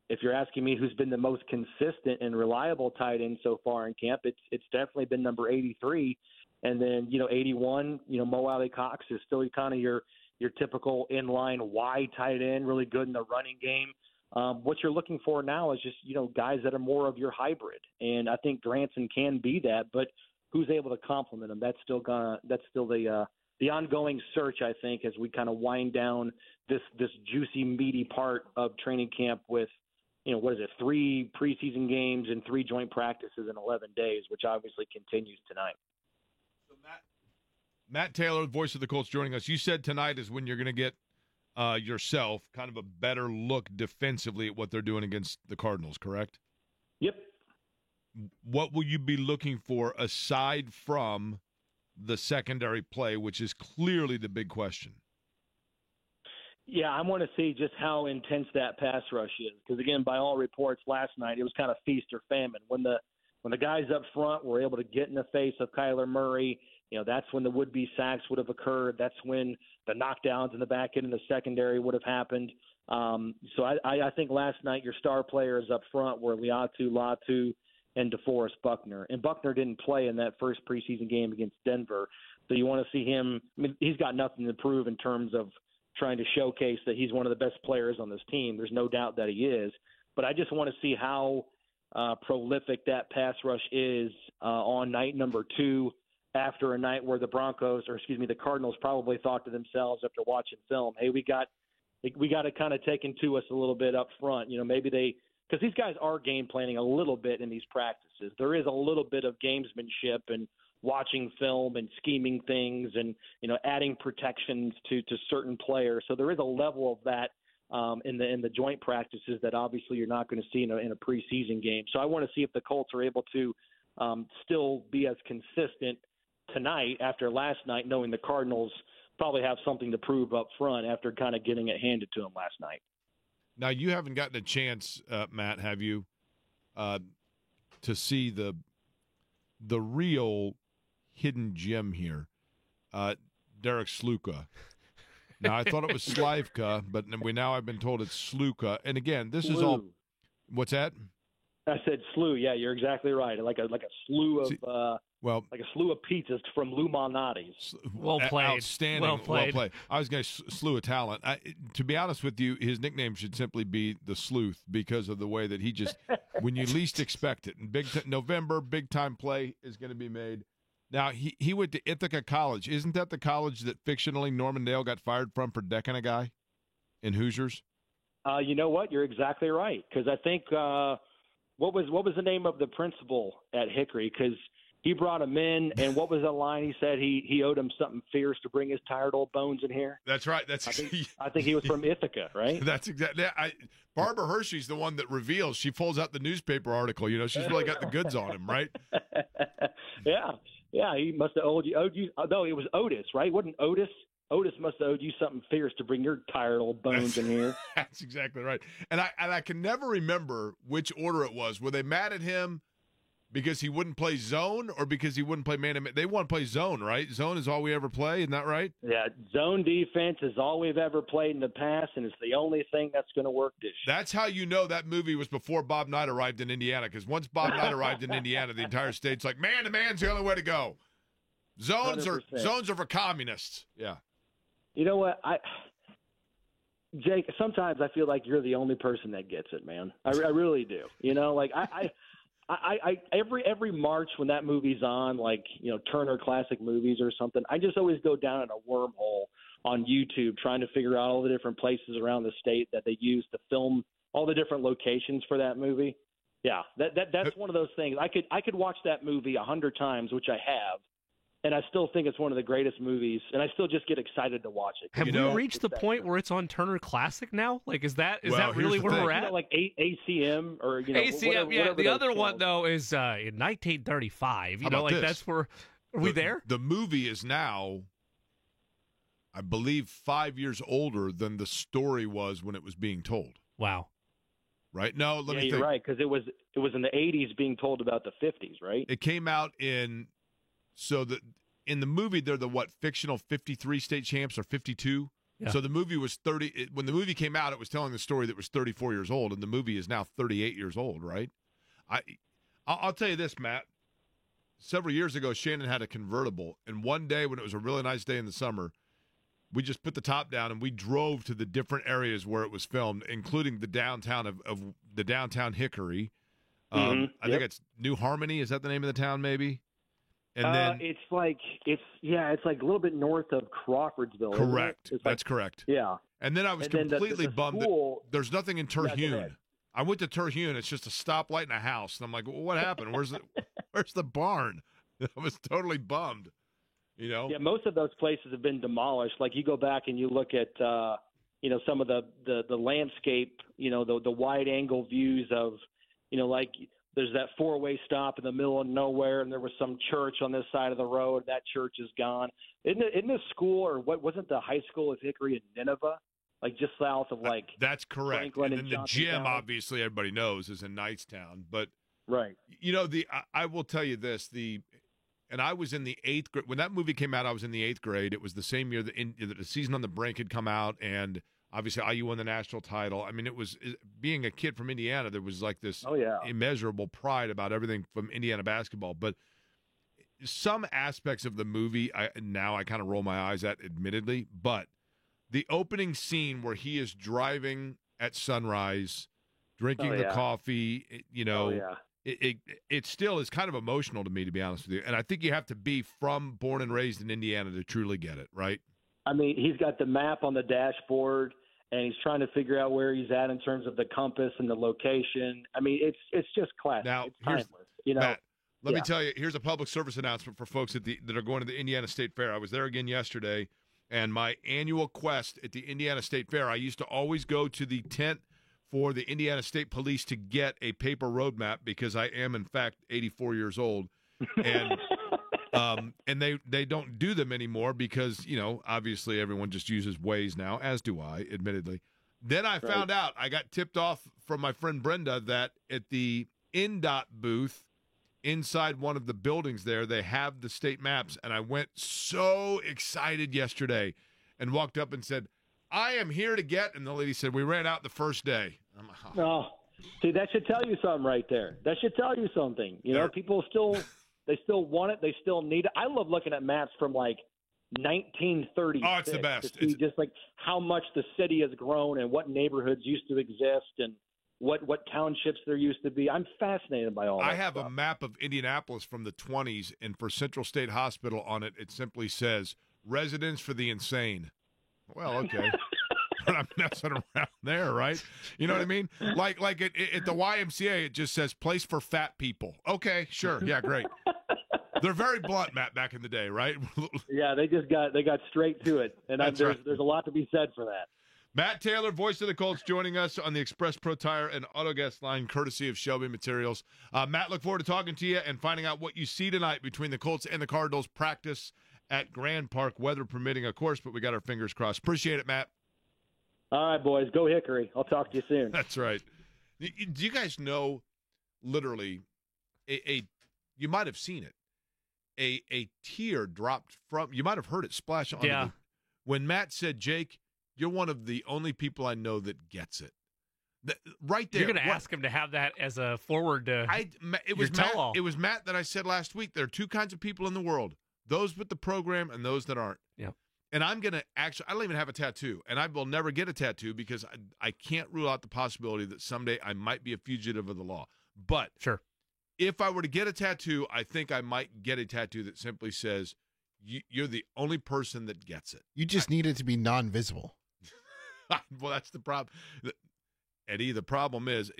Speaker 7: if you're asking me who's been the most consistent and reliable tight end so far in camp, it's definitely been number 83. And then, 81, Mo Alley-Cox is still kind of your typical inline wide tight end, really good in the running game. What you're looking for now is just, guys that are more of your hybrid. And I think Granson can be that, but who's able to complement him? That's still the ongoing search, I think, as we kind of wind down this juicy, meaty part of training camp with, 3 preseason games and 3 joint practices in 11 days, which obviously continues tonight.
Speaker 1: So Matt Taylor, voice of the Colts, joining us. You said tonight is when you're going to get yourself kind of a better look defensively at what they're doing against the Cardinals, correct?
Speaker 7: Yep.
Speaker 1: what will you be looking for aside from the secondary play, which is clearly the big question?
Speaker 7: Yeah, I want to see just how intense that pass rush is. Because, again, by all reports last night, it was kind of feast or famine. When the guys up front were able to get in the face of Kyler Murray, that's when the would-be sacks would have occurred. That's when the knockdowns in the back end of the secondary would have happened. So I think last night your star players up front were Latu, and DeForest Buckner. And Buckner didn't play in that first preseason game against Denver. So you want to see him. I mean, he's got nothing to prove in terms of trying to showcase that he's one of the best players on this team. There's no doubt that he is. But I just want to see how prolific that pass rush is on night number 2 after a night where the Cardinals probably thought to themselves after watching film, hey, we got it kind of taken to us a little bit up front. Maybe because these guys are game planning a little bit in these practices. There is a little bit of gamesmanship and watching film and scheming things and, adding protections to certain players. So there is a level of that in the joint practices that obviously you're not going to see in a preseason game. So I want to see if the Colts are able to still be as consistent tonight after last night, knowing the Cardinals probably have something to prove up front after kind of getting it handed to them last night.
Speaker 1: Now, you haven't gotten a chance, Matt, have you, to see the real hidden gem here, Derek Sluka. Now, I thought it was Slivka, but I've been told it's Sluka. And again, this is all – what's that?
Speaker 7: I said slew. Yeah, you're exactly right. Like a slew of like a slew of pizzas from Lou Malnati's.
Speaker 2: Well played.
Speaker 1: Outstanding. Well played. I was going to slew a talent. To be honest with you, his nickname should simply be the Sleuth because of the way that he just, when you least expect it. And November, big time play is going to be made. Now, he went to Ithaca College. Isn't that the college that fictionally Norman Dale got fired from for decking a guy in Hoosiers?
Speaker 7: You know what? You're exactly right. Because I think what was the name of the principal at Hickory? Because he brought him in, and what was the line he said? He owed him something fierce to bring his tired old bones in here.
Speaker 1: That's right.
Speaker 7: I think he was from Ithaca, right?
Speaker 1: That's exactly. Barbara Hershey's the one that reveals. She pulls out the newspaper article. She's really got the goods on him, right?
Speaker 7: Yeah. He must have owed you. No, it was Otis, right? Wasn't Otis? Otis must have owed you something fierce to bring your tired old bones in here.
Speaker 1: That's exactly right. And I can never remember which order it was. Were they mad at him because he wouldn't play zone or because he wouldn't play man-to-man? They want to play zone, right? Zone is all we ever play. Isn't that right?
Speaker 7: Yeah, zone defense is all we've ever played in the past, and it's the only thing that's going to work this year.
Speaker 1: That's how you know that movie was before Bob Knight arrived in Indiana, because once Bob Knight arrived in Indiana, the entire state's like, man-to-man's the only way to go. Zones 100%. Are for communists. Yeah.
Speaker 7: You know what? Jake, sometimes I feel like you're the only person that gets it, man. I really do. I every March when that movie's on, like, Turner Classic Movies or something, I just always go down in a wormhole on YouTube trying to figure out all the different places around the state that they use to film all the different locations for that movie. Yeah, that's one of those things. I could watch that movie 100 times, which I have, and I still think it's one of the greatest movies, and I still just get excited to watch it.
Speaker 2: Have we reached the point where it's on Turner Classic now? Like, is that really where we're at?
Speaker 7: Like ACM or
Speaker 2: ACM,
Speaker 7: whatever
Speaker 2: the other one though is in 1935. That's where are we there?
Speaker 1: The movie is now, I believe, 5 years older than the story was when it was being told.
Speaker 2: Wow.
Speaker 1: Right? No, let me think.
Speaker 7: You're right, because it was in the 80s being told about the 50s, right?
Speaker 1: It came out in. So in the movie, they're the fictional 53 state champs or 52? Yeah. So the movie was 30. When the movie came out, it was telling the story that was 34 years old, and the movie is now 38 years old, right? I'll tell you this, Matt. Several years ago, Shannon had a convertible, and one day when it was a really nice day in the summer, we just put the top down and we drove to the different areas where it was filmed, including the downtown of the downtown Hickory. I think it's New Harmony. Is that the name of the town, maybe? And then
Speaker 7: it's like a little bit north of Crawfordsville.
Speaker 1: Correct. That's correct.
Speaker 7: Yeah.
Speaker 1: And then I was completely bummed that there's nothing in Terhune. I went to Terhune. It's just a stoplight and a house. And I'm like, well, what happened? Where's the barn? I was totally bummed.
Speaker 7: Yeah, most of those places have been demolished. Like, you go back and you look at some of the landscape, the wide angle views of, like there's that four-way stop in the middle of nowhere, and there was some church on this side of the road. That church is gone. Isn't this school, or what wasn't the high school, is Hickory in Nineveh, like just south of like
Speaker 1: that's correct.
Speaker 7: Franklin
Speaker 1: and then the
Speaker 7: Johnson
Speaker 1: gym,
Speaker 7: County?
Speaker 1: obviously, everybody knows is in Knightstown. But
Speaker 7: Right.
Speaker 1: I will tell you this: and I was in the 8th grade when that movie came out. I was in the 8th grade. It was the same year that the Season on the Brink had come out, and obviously IU won the national title. I mean, being a kid from Indiana, there was like this immeasurable pride about everything from Indiana basketball. But some aspects of the movie, I kind of roll my eyes at, admittedly. But the opening scene where he is driving at sunrise, drinking the coffee, it still is kind of emotional to me, to be honest with you. And I think you have to be born and raised in Indiana to truly get it, right?
Speaker 7: I mean, he's got the map on the dashboard, and he's trying to figure out where he's at in terms of the compass and the location. I mean, it's just classic.
Speaker 1: Now,
Speaker 7: it's timeless.
Speaker 1: Matt, let me tell you, here's a public service announcement for folks that are going to the Indiana State Fair. I was there again yesterday, and my annual quest at the Indiana State Fair, I used to always go to the tent for the Indiana State Police to get a paper road map because I am, in fact, 84 years old. And and they don't do them anymore because, obviously everyone just uses Waze now, as do I, admittedly. Then I found out, I got tipped off from my friend Brenda that at the NDOT booth inside one of the buildings there, they have the state maps. And I went so excited yesterday and walked up and said, I am here to get, and the lady said, we ran out the first day. I'm like,
Speaker 7: oh. See, that should tell you something right there. That should tell you something. People still want it. They still need it. I love looking at maps from like 1930.
Speaker 1: Oh, it's the best.
Speaker 7: To see just like how much the city has grown and what neighborhoods used to exist and what townships there used to be. I'm fascinated by all that.
Speaker 1: I have
Speaker 7: stuff.
Speaker 1: a map of Indianapolis from the 20s, and for Central State Hospital on it, it simply says, residence for the insane. Well, okay. But I'm messing around there, right? You know what I mean? Like at the YMCA, it just says place for fat people. Okay, sure. Yeah, great. They're very blunt, Matt, back in the day, right?
Speaker 7: Yeah, they got straight to it. And there's a lot to be said for that.
Speaker 1: Matt Taylor, voice of the Colts, joining us on the Express Pro Tire and Auto Gas line, courtesy of Shelby Materials. Matt, look forward to talking to you and finding out what you see tonight between the Colts and the Cardinals practice at Grand Park, weather permitting, of course, but we got our fingers crossed. Appreciate it, Matt.
Speaker 7: All right, boys. Go Hickory. I'll talk to you soon.
Speaker 1: That's right. Do you guys know, literally, you might have seen it, a tear dropped from, you might have heard it splash on when Matt said, Jake, you're one of the only people I know that gets it. Right there.
Speaker 2: You're going to ask him to have that as a forward to
Speaker 1: it was Matt, it was Matt that I said last week, there are two kinds of people in the world, those with the program and those that aren't.
Speaker 2: Yeah.
Speaker 1: And I'm going to I don't even have a tattoo, and I will never get a tattoo because I can't rule out the possibility that someday I might be a fugitive of the law. But
Speaker 2: sure,
Speaker 1: if I were to get a tattoo, I think I might get a tattoo that simply says, you're the only person that gets it.
Speaker 3: You just need it to be non-visible.
Speaker 1: Well, that's the problem. Eddie, the problem is,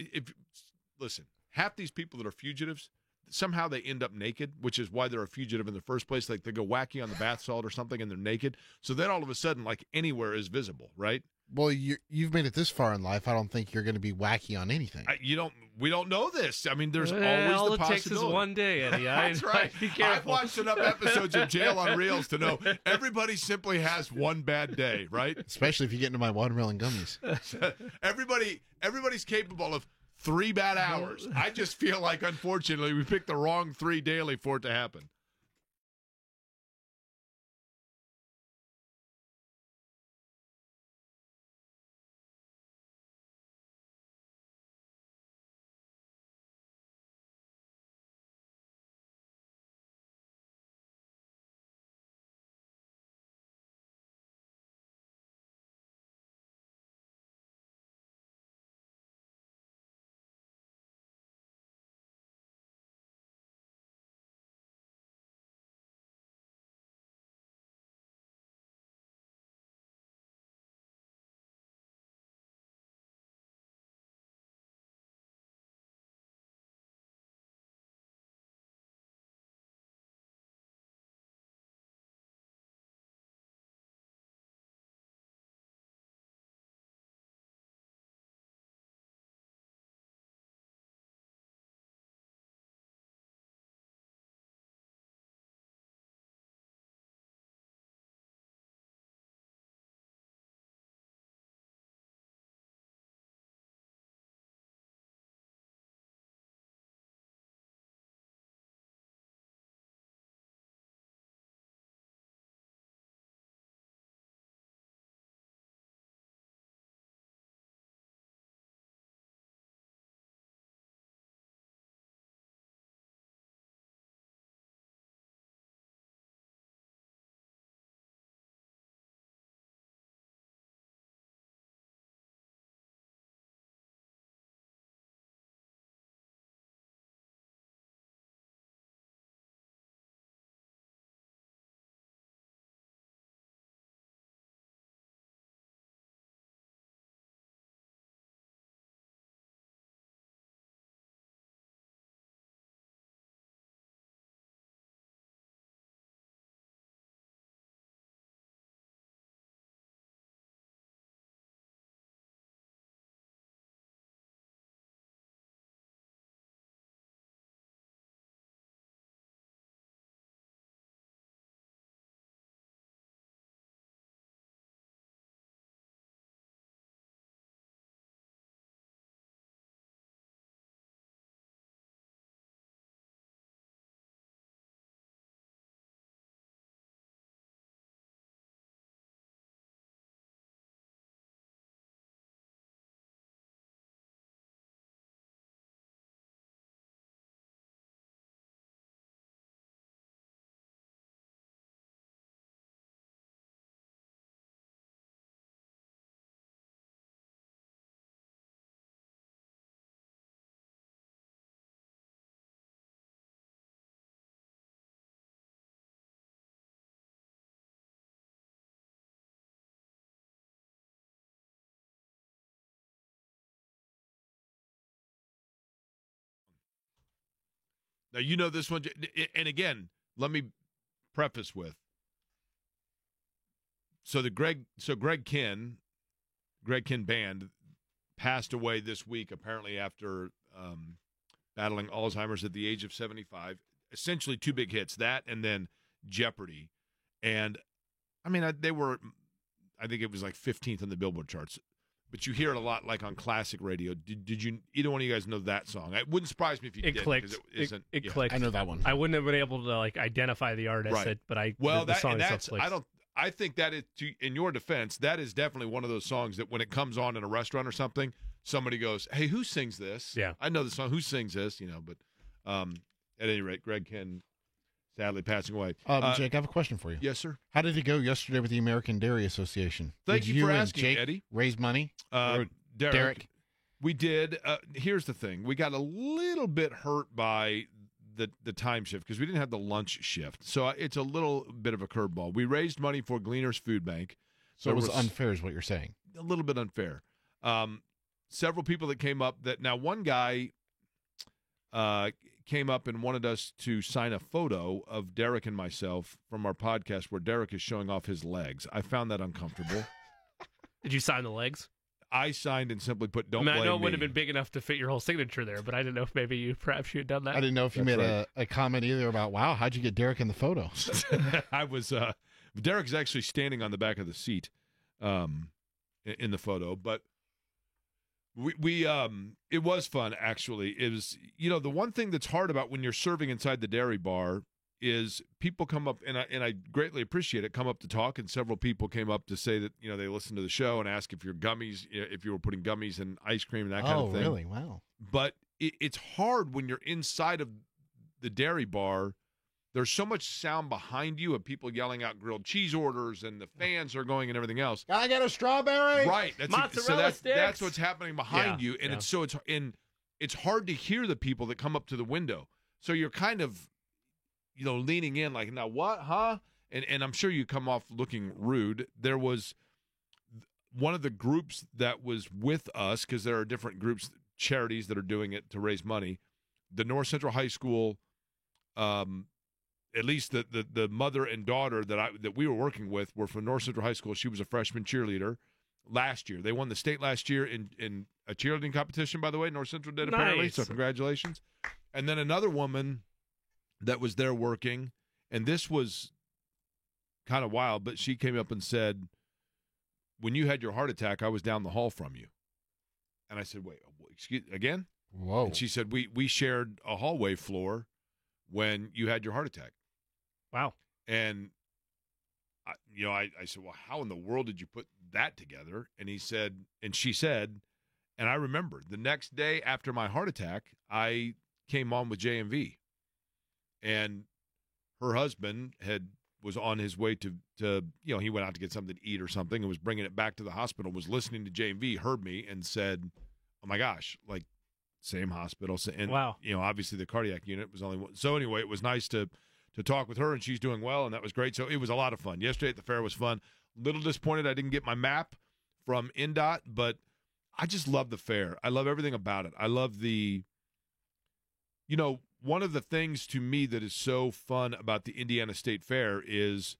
Speaker 1: listen, half these people that are fugitives, somehow they end up naked, which is why they're a fugitive in the first place. Like they go wacky on the bath salt or something and they're naked. So then all of a sudden, like anywhere is visible, right?
Speaker 3: Well, you've made it this far in life. I don't think you're going to be wacky on anything.
Speaker 1: We don't know this. I mean, there's always
Speaker 2: all
Speaker 1: the
Speaker 2: it
Speaker 1: possibility.
Speaker 2: takes is one day, Eddie.
Speaker 1: That's right.
Speaker 2: Be careful.
Speaker 1: I've watched enough episodes of Jail on Reels to know everybody simply has one bad day, right?
Speaker 3: Especially if you get into my watermelon gummies.
Speaker 1: Everybody's capable of 3 bad hours. I just feel like, unfortunately, we picked the wrong 3 daily for it to happen. Now, you know this one, and again, let me preface with, Greg Kihn Band passed away this week, apparently after battling Alzheimer's at the age of 75. Essentially 2 big hits, that and then Jeopardy. And, I mean, I think it was like 15th on the Billboard charts. But you hear it a lot, like on classic radio. Did you? Either one of you guys know that song? It wouldn't surprise me if you did.
Speaker 2: Clicked. It clicked.
Speaker 3: I know that one.
Speaker 2: I wouldn't have been able to identify the artist,
Speaker 1: right.
Speaker 2: But
Speaker 1: the
Speaker 2: song
Speaker 1: that's
Speaker 2: clicked.
Speaker 1: I think that is, in your defense, that is definitely one of those songs that when it comes on in a restaurant or something, somebody goes, "Hey, who sings this?"
Speaker 2: Yeah,
Speaker 1: I know the song. Who sings this? But at any rate, Greg Kihn sadly passing away.
Speaker 3: Jake, I have a question for you.
Speaker 1: Yes, sir.
Speaker 3: How did it go yesterday with the American Dairy Association?
Speaker 1: Thank you for asking,
Speaker 3: Jake
Speaker 1: Eddie.
Speaker 3: Raise money.
Speaker 1: Derek, we did. Here's the thing: we got a little bit hurt by the time shift because we didn't have the lunch shift, so it's a little bit of a curveball. We raised money for Gleaners Food Bank,
Speaker 3: so it was unfair, is what you're saying.
Speaker 1: A little bit unfair. Several people that came up. Now one guy came up and wanted us to sign a photo of Derek and myself from our podcast where Derek is showing off his legs. I found that uncomfortable.
Speaker 2: Did you sign the legs?
Speaker 1: I signed and simply put, "Don't blame me."
Speaker 2: I know it would have been big enough to fit your whole signature there, but I didn't know if maybe perhaps you had done that.
Speaker 3: I didn't know if you made a comment either about, wow, how'd you get Derek in the photo?
Speaker 1: I was, Derek's actually standing on the back of the seat in the photo, but we it was fun, actually. It was, the one thing that's hard about when you're serving inside the dairy bar is people come up, and I greatly appreciate it, come up to talk, and several people came up to say that, they listened to the show and ask if if you were putting gummies and ice cream and that kind of thing.
Speaker 3: Oh, really? Wow.
Speaker 1: But it's hard when you're inside of the dairy bar. There's so much sound behind you of people yelling out grilled cheese orders, and the fans are going and everything else.
Speaker 3: Can I get a strawberry?
Speaker 1: Right.
Speaker 2: Mozzarella sticks.
Speaker 1: That's what's happening behind you, and it's hard to hear the people that come up to the window. So you're kind of leaning in like, now what, huh? And I'm sure you come off looking rude. There was one of the groups that was with us, because there are different groups, charities that are doing it to raise money. The North Central High School, at least the mother and daughter that we were working with were from North Central High School. She was a freshman cheerleader last year. They won the state last year in a cheerleading competition, by the way. North Central did, apparently, so congratulations. And then another woman that was there working, and this was kind of wild, but she came up and said, "When you had your heart attack, I was down the hall from you." And I said, "Wait, excuse again?"
Speaker 3: Whoa.
Speaker 1: And she said, we shared a hallway floor when you had your heart attack.
Speaker 2: Wow.
Speaker 1: And I said, "Well, how in the world did you put that together?" And she said, and I remember the next day after my heart attack, I came on with JMV. And her husband was on his way to he went out to get something to eat or something and was bringing it back to the hospital, was listening to JMV, heard me and said, "Oh my gosh, like same hospital." And,
Speaker 2: wow.
Speaker 1: Obviously the cardiac unit was only one. So anyway, it was nice to talk with her, and she's doing well, and that was great. So it was a lot of fun. Yesterday at the fair was fun. Little disappointed I didn't get my map from NDOT, but I just love the fair. I love everything about it. I love one of the things to me that is so fun about the Indiana State Fair is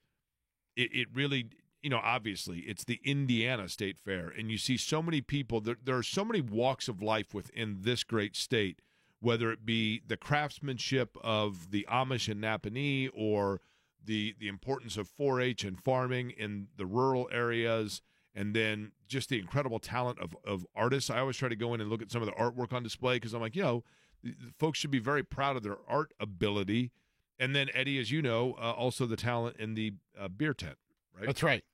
Speaker 1: it really, obviously it's the Indiana State Fair, and you see so many people. There are so many walks of life within this great state, whether it be the craftsmanship of the Amish and Napanee, or the importance of 4-H and farming in the rural areas, and then just the incredible talent of artists. I always try to go in and look at some of the artwork on display because I'm like, folks should be very proud of their art ability. And then, Eddie, as you know, also the talent in the beer tent, right?
Speaker 3: That's right.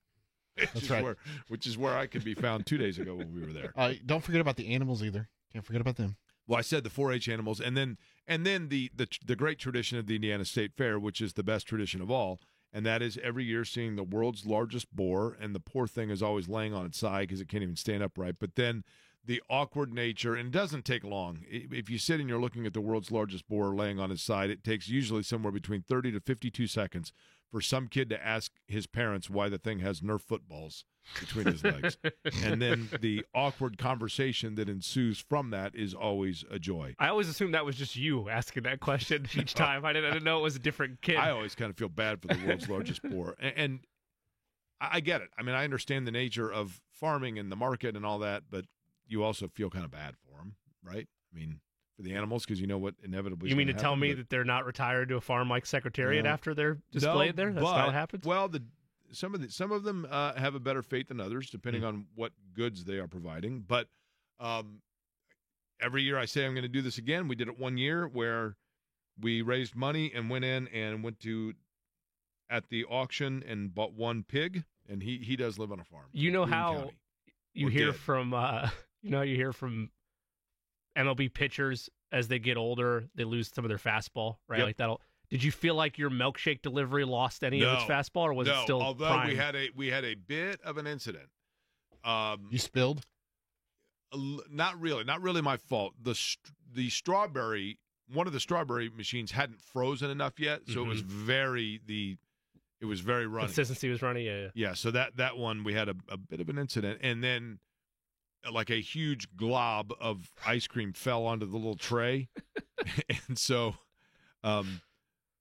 Speaker 1: Which is where I could be found 2 days ago when we were there.
Speaker 3: Don't forget about the animals either. Can't forget about them.
Speaker 1: Well, I said the 4-H animals, and then the great tradition of the Indiana State Fair, which is the best tradition of all, and that is every year seeing the world's largest boar, and the poor thing is always laying on its side because it can't even stand upright. But then the awkward nature, and it doesn't take long. If you sit and you're looking at the world's largest boar laying on his side, it takes usually somewhere between 30 to 52 seconds for some kid to ask his parents why the thing has Nerf footballs between his legs. And then the awkward conversation that ensues from that is always a joy.
Speaker 2: I always assumed that was just you asking that question each time. I didn't know it was a different kid.
Speaker 1: I always kind of feel bad for the world's largest boar. And I get it. I mean, I understand the nature of farming and the market and all that, but you also feel kind of bad for them, right? I mean, for the animals, because you know what inevitably.
Speaker 2: You mean to tell me that they're not retired to a farm like Secretariat after they're displayed there? That's not what happens?
Speaker 1: Well, some of them have a better fate than others, depending on what goods they are providing. But every year I say I'm going to do this again. We did it one year where we raised money and went in and went to at the auction and bought one pig, and he does live on a farm.
Speaker 2: You know
Speaker 1: Boone
Speaker 2: how
Speaker 1: County.
Speaker 2: you
Speaker 1: Or
Speaker 2: hear
Speaker 1: did.
Speaker 2: from you hear from MLB pitchers as they get older, they lose some of their fastball, right?
Speaker 1: Yep.
Speaker 2: Like that'll. Did you feel like your milkshake delivery lost any of its fastball, or was it still
Speaker 1: although
Speaker 2: prime?
Speaker 1: we had a bit of an incident.
Speaker 3: You spilled?
Speaker 1: Not really my fault. The strawberry, one of the strawberry machines hadn't frozen enough yet, so it was very runny.
Speaker 2: Consistency was running, yeah.
Speaker 1: Yeah, so that one we had a bit of an incident, and then like a huge glob of ice cream fell onto the little tray, and so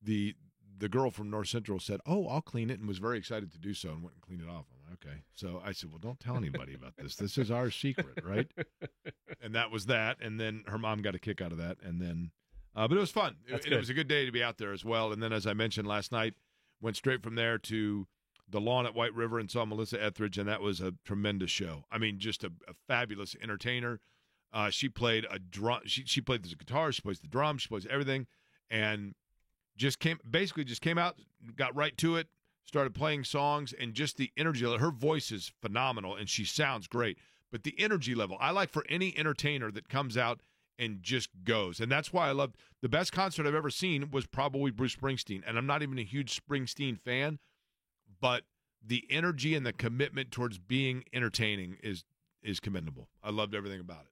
Speaker 1: the girl from North Central said, "Oh, I'll clean it," and was very excited to do so, and went and cleaned it off. I'm like, okay. So I said, "Well, don't tell anybody about this. This is our secret, right?" And that was that. And then her mom got a kick out of that, and then, but it was fun. It was a good day to be out there as well. And then, as I mentioned last night, went straight from there to the lawn at White River and saw Melissa Etheridge, and that was a tremendous show. I mean, just a fabulous entertainer. She played a drum. She played the guitar. She plays the drums. She plays everything, and just came out, got right to it, started playing songs, and just the energy. Her voice is phenomenal, and she sounds great. But the energy level, I like for any entertainer that comes out and just goes. And that's why I loved the best concert I've ever seen was probably Bruce Springsteen. And I'm not even a huge Springsteen fan, but the energy and the commitment towards being entertaining is commendable. I loved everything about it.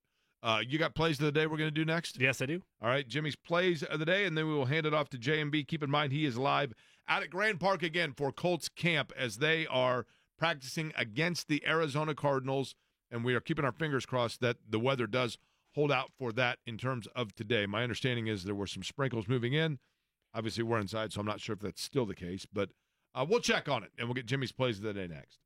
Speaker 1: You got plays of the day we're going to do next?
Speaker 2: Yes, I do.
Speaker 1: All right, Jimmy's plays of the day, and then we will hand it off to J&B. Keep in mind he is live out at Grand Park again for Colts camp as they are practicing against the Arizona Cardinals, and we are keeping our fingers crossed that the weather does hold out for that in terms of today. My understanding is there were some sprinkles moving in. Obviously, we're inside, so I'm not sure if that's still the case, but we'll check on it, and we'll get Jimmy's plays of the day next.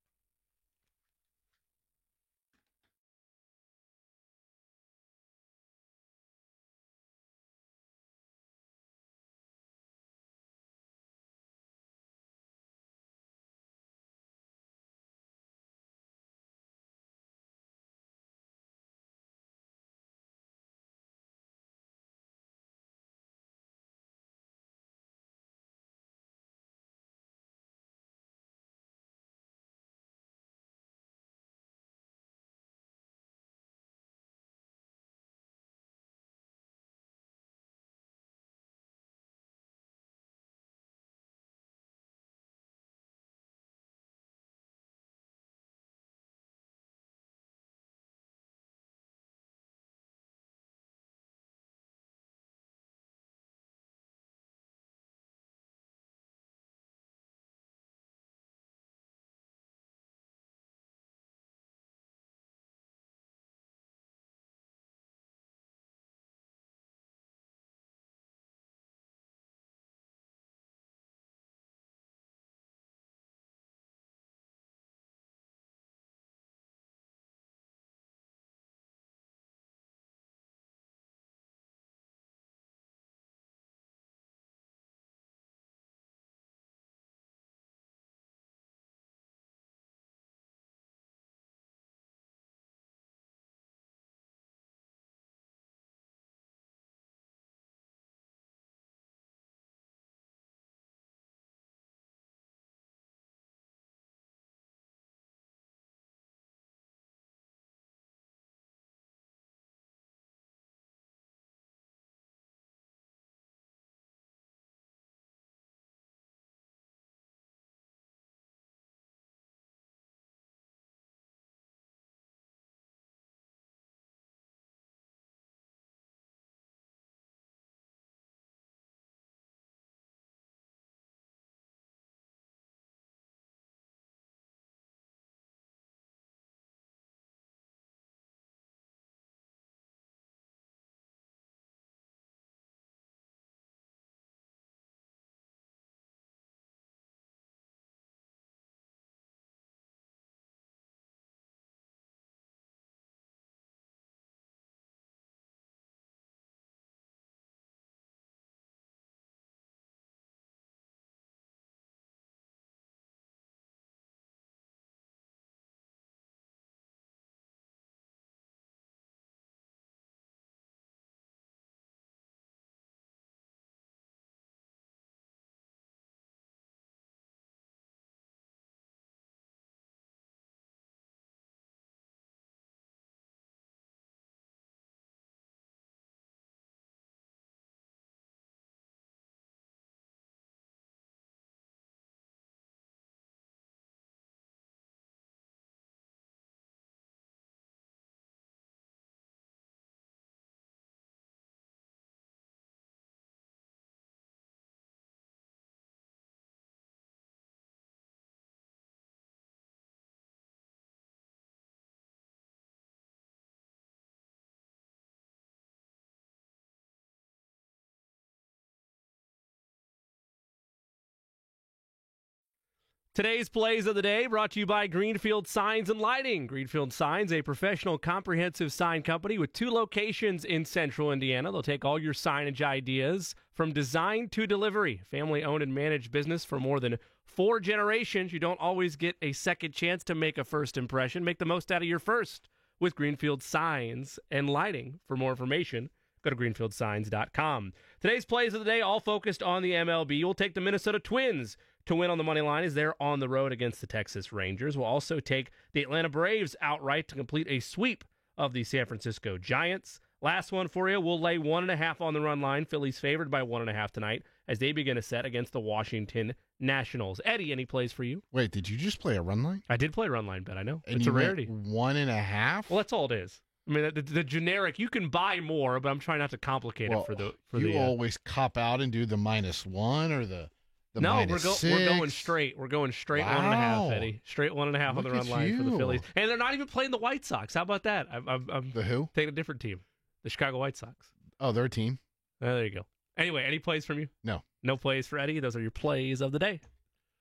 Speaker 2: Today's plays of the day brought to you by Greenfield Signs and Lighting. Greenfield Signs, a professional comprehensive sign company with 2 locations in central Indiana. They'll take all your signage ideas from design to delivery. Family-owned and managed business for more than 4 generations. You don't always get a second chance to make a first impression. Make the most out of your first with Greenfield Signs and Lighting. For more information, go to greenfieldsigns.com. Today's plays of the day all focused on the MLB. We'll take the Minnesota Twins to win on the money line as they're on the road against the Texas Rangers. We'll also take the Atlanta Braves outright to complete a sweep of the San Francisco Giants. Last one for you, we'll lay 1.5 on the run line. Phillies favored by 1.5 tonight as they begin a set against the Washington Nationals. Eddie, any plays for you?
Speaker 3: Wait, did you just play a run line?
Speaker 2: I did play a run line bet, I know.
Speaker 3: And
Speaker 2: it's
Speaker 3: you
Speaker 2: a rarity.
Speaker 3: 1.5?
Speaker 2: Well, that's all it is. I mean, the generic, you can buy more, but I'm trying not to complicate it for the.
Speaker 3: You always cop out and do the -1 or the
Speaker 2: no,
Speaker 3: -6.
Speaker 2: we're going straight. We're going straight.
Speaker 3: Wow.
Speaker 2: 1.5, Eddie. Straight 1.5 on the
Speaker 3: Look
Speaker 2: run
Speaker 3: at
Speaker 2: line for the
Speaker 3: you.
Speaker 2: Phillies, and they're not even playing the White Sox. How about that? I'm
Speaker 3: The who?
Speaker 2: taking a different team, the Chicago White Sox.
Speaker 3: Oh, their team.
Speaker 2: There you go. Anyway, any plays from you?
Speaker 3: No.
Speaker 2: No plays for Eddie. Those are your plays of the day.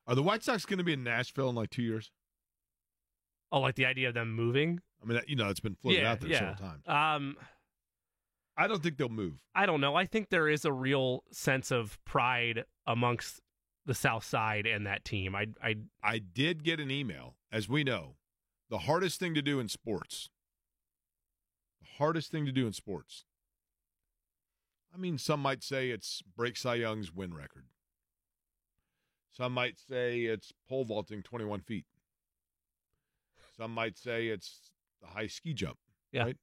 Speaker 1: Are the White Sox going to be in Nashville in like 2 years?
Speaker 2: Oh, like the idea of them moving?
Speaker 1: I mean, it's been floated out there several times. I don't think they'll move.
Speaker 2: I don't know. I think there is a real sense of pride amongst the South Side and that team.
Speaker 1: I did get an email, as we know, the hardest thing to do in sports. I mean, some might say it's break Cy Young's win record. Some might say it's pole vaulting 21 feet. Some might say it's the high ski jump.
Speaker 2: Yeah.
Speaker 1: Right?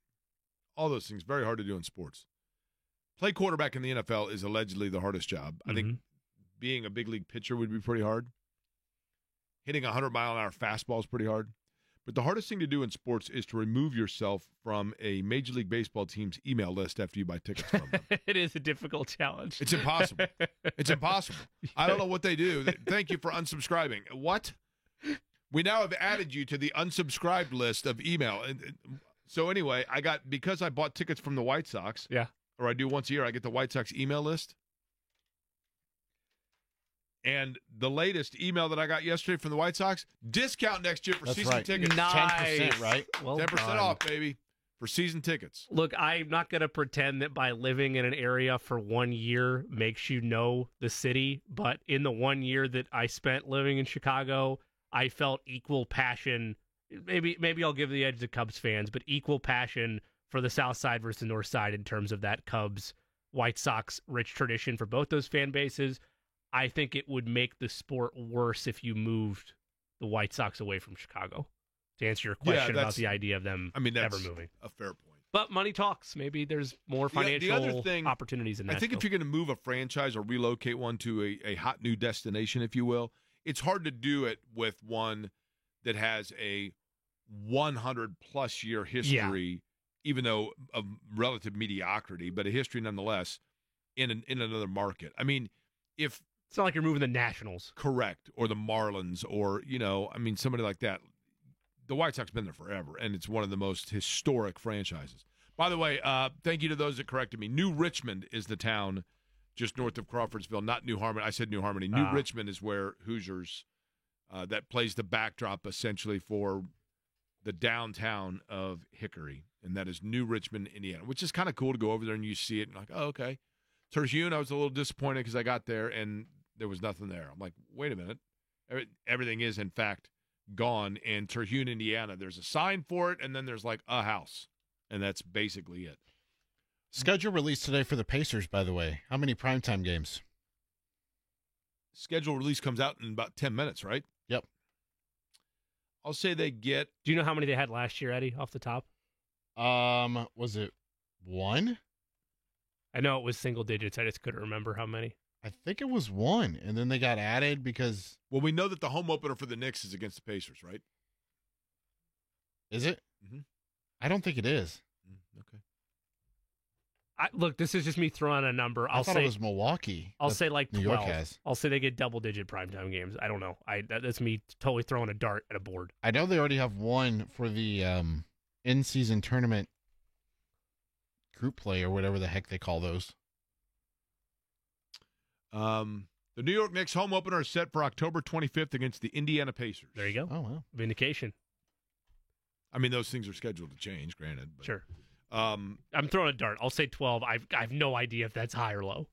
Speaker 1: All those things, very hard to do in sports. Play quarterback in the NFL is allegedly the hardest job. I think being a big league pitcher would be pretty hard. Hitting a 100-mile-an-hour fastball is pretty hard. But the hardest thing to do in sports is to remove yourself from a Major League Baseball team's email list after you buy tickets from them.
Speaker 2: It is a difficult challenge.
Speaker 1: It's impossible. It's impossible. I don't know what they do. Thank you for unsubscribing. What? We now have added you to the unsubscribed list of email. So anyway, because I bought tickets from the White Sox.
Speaker 2: Yeah.
Speaker 1: Or I do once a year, I get the White Sox email list. And the latest email that I got yesterday from the White Sox, discount next year for season tickets.
Speaker 2: Nice.
Speaker 3: 10%, right?
Speaker 2: Well
Speaker 1: 10%
Speaker 2: done.
Speaker 1: off, baby, for season tickets.
Speaker 2: Look, I'm not going to pretend that by living in an area for 1 year makes you know the city, but in the 1 year that I spent living in Chicago, I felt equal passion. Maybe I'll give the edge to Cubs fans, but equal passion for the South Side versus the North Side in terms of that Cubs White Sox rich tradition for both those fan bases. I think it would make the sport worse if you moved the White Sox away from Chicago. To answer your question about the idea of them ever moving.
Speaker 1: A fair point.
Speaker 2: But money talks. Maybe there's more financial opportunities in that.
Speaker 1: I think if you're going to move a franchise or relocate one to a hot new destination, if you will, it's hard to do it with one that has a 100-plus year history, even though of relative mediocrity, but a history nonetheless in another market. I mean, if
Speaker 2: it's not like you're moving the Nationals.
Speaker 1: Correct. Or the Marlins or, somebody like that. The White Sox have been there forever, and it's one of the most historic franchises. By the way, thank you to those that corrected me. New Richmond is the town just north of Crawfordsville, not New Harmony. I said New Harmony. New Richmond is where Hoosiers, that plays the backdrop essentially for the downtown of Hickory, and that is New Richmond, Indiana, which is kind of cool to go over there and you see it and like, oh, okay. Terhune, I was a little disappointed because I got there and there was nothing there. I'm like, wait a minute. Everything is, in fact, gone. And Terhune, Indiana, there's a sign for it, and then there's like a house. And that's basically it.
Speaker 3: Schedule released today for the Pacers, by the way. How many primetime games?
Speaker 1: Schedule release comes out in about 10 minutes, right?
Speaker 3: Yep.
Speaker 1: I'll say they get...
Speaker 2: Do you know how many they had last year, Eddie, off the top?
Speaker 3: Was it 1?
Speaker 2: I know it was single digits. I just couldn't remember how many.
Speaker 3: I think it was 1, and then they got added because...
Speaker 1: Well, we know that the home opener for the Knicks is against the Pacers, right?
Speaker 3: Is it?
Speaker 1: Mm-hmm.
Speaker 3: I don't think it is.
Speaker 1: Okay.
Speaker 2: Look, this is just me throwing out a number.
Speaker 3: I thought it was Milwaukee.
Speaker 2: I'll say like 12.
Speaker 3: New York has.
Speaker 2: I'll say they get double-digit primetime games. I don't know. That's me totally throwing a dart at a board.
Speaker 3: I know they already have one for the in-season tournament group play or whatever the heck they call those.
Speaker 1: The New York Knicks home opener is set for October 25th against the Indiana Pacers.
Speaker 2: There you go.
Speaker 3: Oh, wow.
Speaker 2: Vindication.
Speaker 1: I mean, those things are scheduled to change, granted. But,
Speaker 2: Sure. I'm throwing a dart. I'll say 12. I have no idea if that's high or low.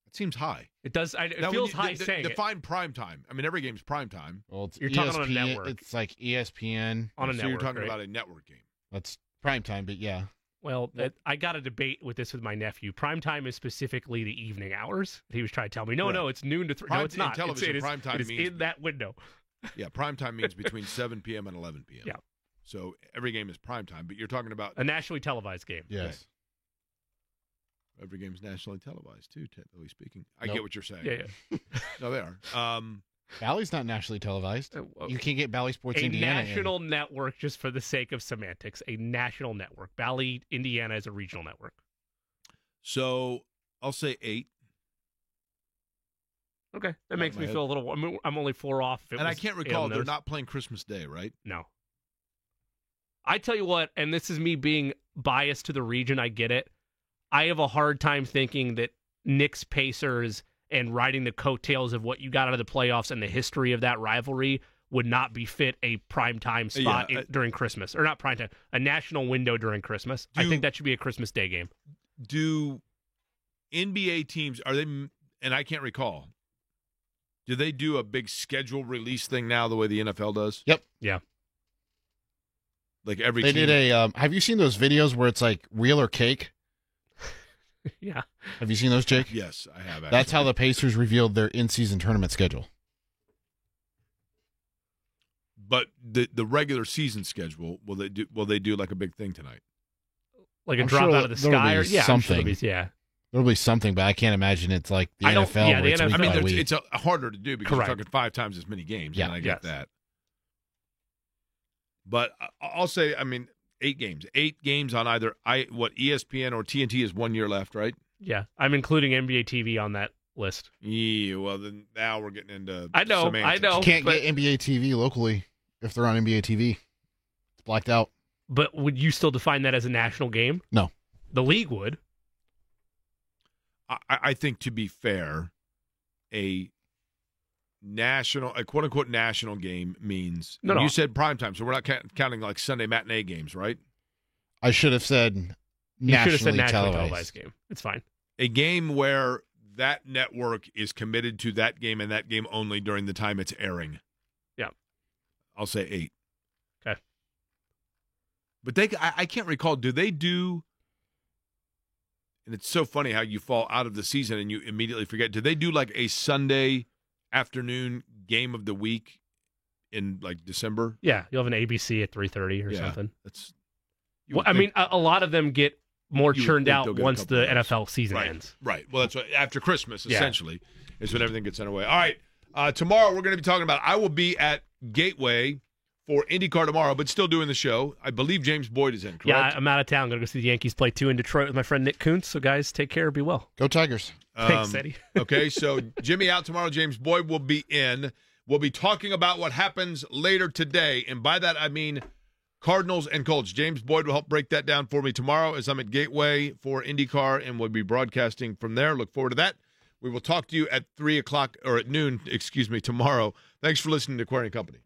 Speaker 1: It seems high.
Speaker 2: It does. It
Speaker 1: Now,
Speaker 2: feels
Speaker 1: when
Speaker 2: high saying it.
Speaker 1: define prime time. I mean, every game's prime time.
Speaker 3: Well, it's
Speaker 2: You're
Speaker 3: ESPN,
Speaker 2: talking on a network.
Speaker 3: It's like ESPN.
Speaker 2: On a
Speaker 1: So
Speaker 2: network,
Speaker 1: you're talking
Speaker 2: right?
Speaker 1: about a network game.
Speaker 3: That's prime time, but yeah.
Speaker 2: Well, I got a debate with this with my nephew. Prime time is specifically the evening hours. He was trying to tell me, no, it's noon to 3. No, it's
Speaker 1: In
Speaker 2: not.
Speaker 1: television,
Speaker 2: It is
Speaker 1: prime time
Speaker 2: it is
Speaker 1: means-
Speaker 2: in that window.
Speaker 1: Yeah, prime time means between 7 p.m. and 11 p.m.
Speaker 2: Yeah.
Speaker 1: So every game is prime time, but you're talking about
Speaker 2: A nationally televised game.
Speaker 3: Yes.
Speaker 1: every game's nationally televised too, technically speaking. I
Speaker 3: Nope.
Speaker 1: get what you're saying.
Speaker 2: Yeah.
Speaker 1: No, they are.
Speaker 3: Bally's not nationally televised.
Speaker 2: Uh,
Speaker 3: You can't get Bally Sports
Speaker 2: A
Speaker 3: Indiana. in.
Speaker 2: national network, just for the sake of semantics. A national network. Bally, Indiana is a regional network.
Speaker 1: So I'll say 8.
Speaker 2: Okay, that
Speaker 1: Top
Speaker 2: makes
Speaker 1: of
Speaker 2: me
Speaker 1: my
Speaker 2: feel a little. I'm only 4 off. If it
Speaker 1: And I
Speaker 2: was
Speaker 1: can't
Speaker 2: 8 on
Speaker 1: recall, they're
Speaker 2: those.
Speaker 1: not playing Christmas Day, right?
Speaker 2: No. I tell you what, and this is me being biased to the region, I get it. I have a hard time thinking that Knicks Pacers and riding the coattails of what you got out of the playoffs and the history of that rivalry would not be fit a primetime spot
Speaker 1: Yeah,
Speaker 2: during Christmas. Or not primetime, a national window during Christmas. I think that should be a Christmas Day game.
Speaker 1: Do NBA teams, are they, and I can't recall, do they do a big schedule release thing now the way the NFL does?
Speaker 3: Yep.
Speaker 2: Yeah.
Speaker 1: Like every
Speaker 3: They
Speaker 1: team.
Speaker 3: did a. Have you seen those videos where it's like real or cake?
Speaker 2: Yeah.
Speaker 3: Have you seen those, Jake?
Speaker 1: Yes, I have. Actually.
Speaker 3: That's how the Pacers revealed their in-season tournament schedule.
Speaker 1: But the regular season schedule, will they do like a big thing tonight?
Speaker 2: Like a
Speaker 3: I'm
Speaker 2: drop
Speaker 3: sure
Speaker 2: out of the
Speaker 3: there'll
Speaker 2: sky?
Speaker 3: be
Speaker 2: Or, yeah, I'm sure
Speaker 3: something.
Speaker 2: yeah.
Speaker 3: There'll be something, but I can't imagine it's like the
Speaker 2: I don't-
Speaker 3: NFL.
Speaker 2: yeah,
Speaker 3: where
Speaker 2: the
Speaker 3: it's
Speaker 2: NFL
Speaker 3: week
Speaker 1: I mean,
Speaker 3: by week.
Speaker 1: it's harder to do because
Speaker 2: Correct.
Speaker 1: you're talking 5 times as many games.
Speaker 3: Yeah.
Speaker 1: And I get
Speaker 2: Yes.
Speaker 1: that. But I'll say, I mean, 8 games. 8 games on either ESPN or TNT is 1 year left, right?
Speaker 2: Yeah. I'm including NBA TV on that list.
Speaker 1: Yeah. Well, then now we're getting into.
Speaker 2: I know,
Speaker 1: semantics.
Speaker 2: I know.
Speaker 3: You can't
Speaker 2: but-
Speaker 3: get NBA TV locally if they're on NBA TV. It's blacked out.
Speaker 2: But would you still define that as a national game?
Speaker 3: No.
Speaker 2: The league would.
Speaker 1: I think, to be fair, a quote unquote national game means.
Speaker 2: No.
Speaker 1: You said primetime, so we're not counting like Sunday matinee games, right?
Speaker 3: I should have said
Speaker 2: You should
Speaker 3: nationally
Speaker 2: have said nationally
Speaker 3: televised.
Speaker 2: televised game. It's fine.
Speaker 1: A game where that network is committed to that game and that game only during the time it's airing.
Speaker 2: Yeah.
Speaker 1: I'll say 8.
Speaker 2: Okay.
Speaker 1: But I can't recall, do they do, and it's so funny how you fall out of the season and you immediately forget, do they do like a Sunday afternoon game of the week in like December?
Speaker 2: Yeah, you'll have an ABC at 3:30 or
Speaker 1: Yeah.
Speaker 2: something.
Speaker 1: That's.
Speaker 2: Well, I mean, a lot of them get more
Speaker 1: You would
Speaker 2: churned
Speaker 1: think
Speaker 2: out
Speaker 1: they'll get a
Speaker 2: once
Speaker 1: couple
Speaker 2: the
Speaker 1: of those.
Speaker 2: NFL season
Speaker 1: Right.
Speaker 2: ends.
Speaker 1: Right. Well, that's what, after Christmas,
Speaker 2: Yeah.
Speaker 1: essentially, is when everything gets underway. All right. Tomorrow, we're going to be talking about, I will be at Gateway for IndyCar tomorrow, but still doing the show. I believe James Boyd is in, correct?
Speaker 2: Yeah, I'm out of town. Going to go see the Yankees play 2 in Detroit with my friend Nick Kuntz. So, guys, take care. Be well.
Speaker 3: Go Tigers.
Speaker 2: Thanks, Eddie.
Speaker 1: Okay, so Jimmy out tomorrow. James Boyd will be in. We'll be talking about what happens later today. And by that, I mean Cardinals and Colts. James Boyd will help break that down for me tomorrow as I'm at Gateway for IndyCar, and we'll be broadcasting from there. Look forward to that. We will talk to you at 3 o'clock or at noon, tomorrow. Thanks for listening to Aquarian Company.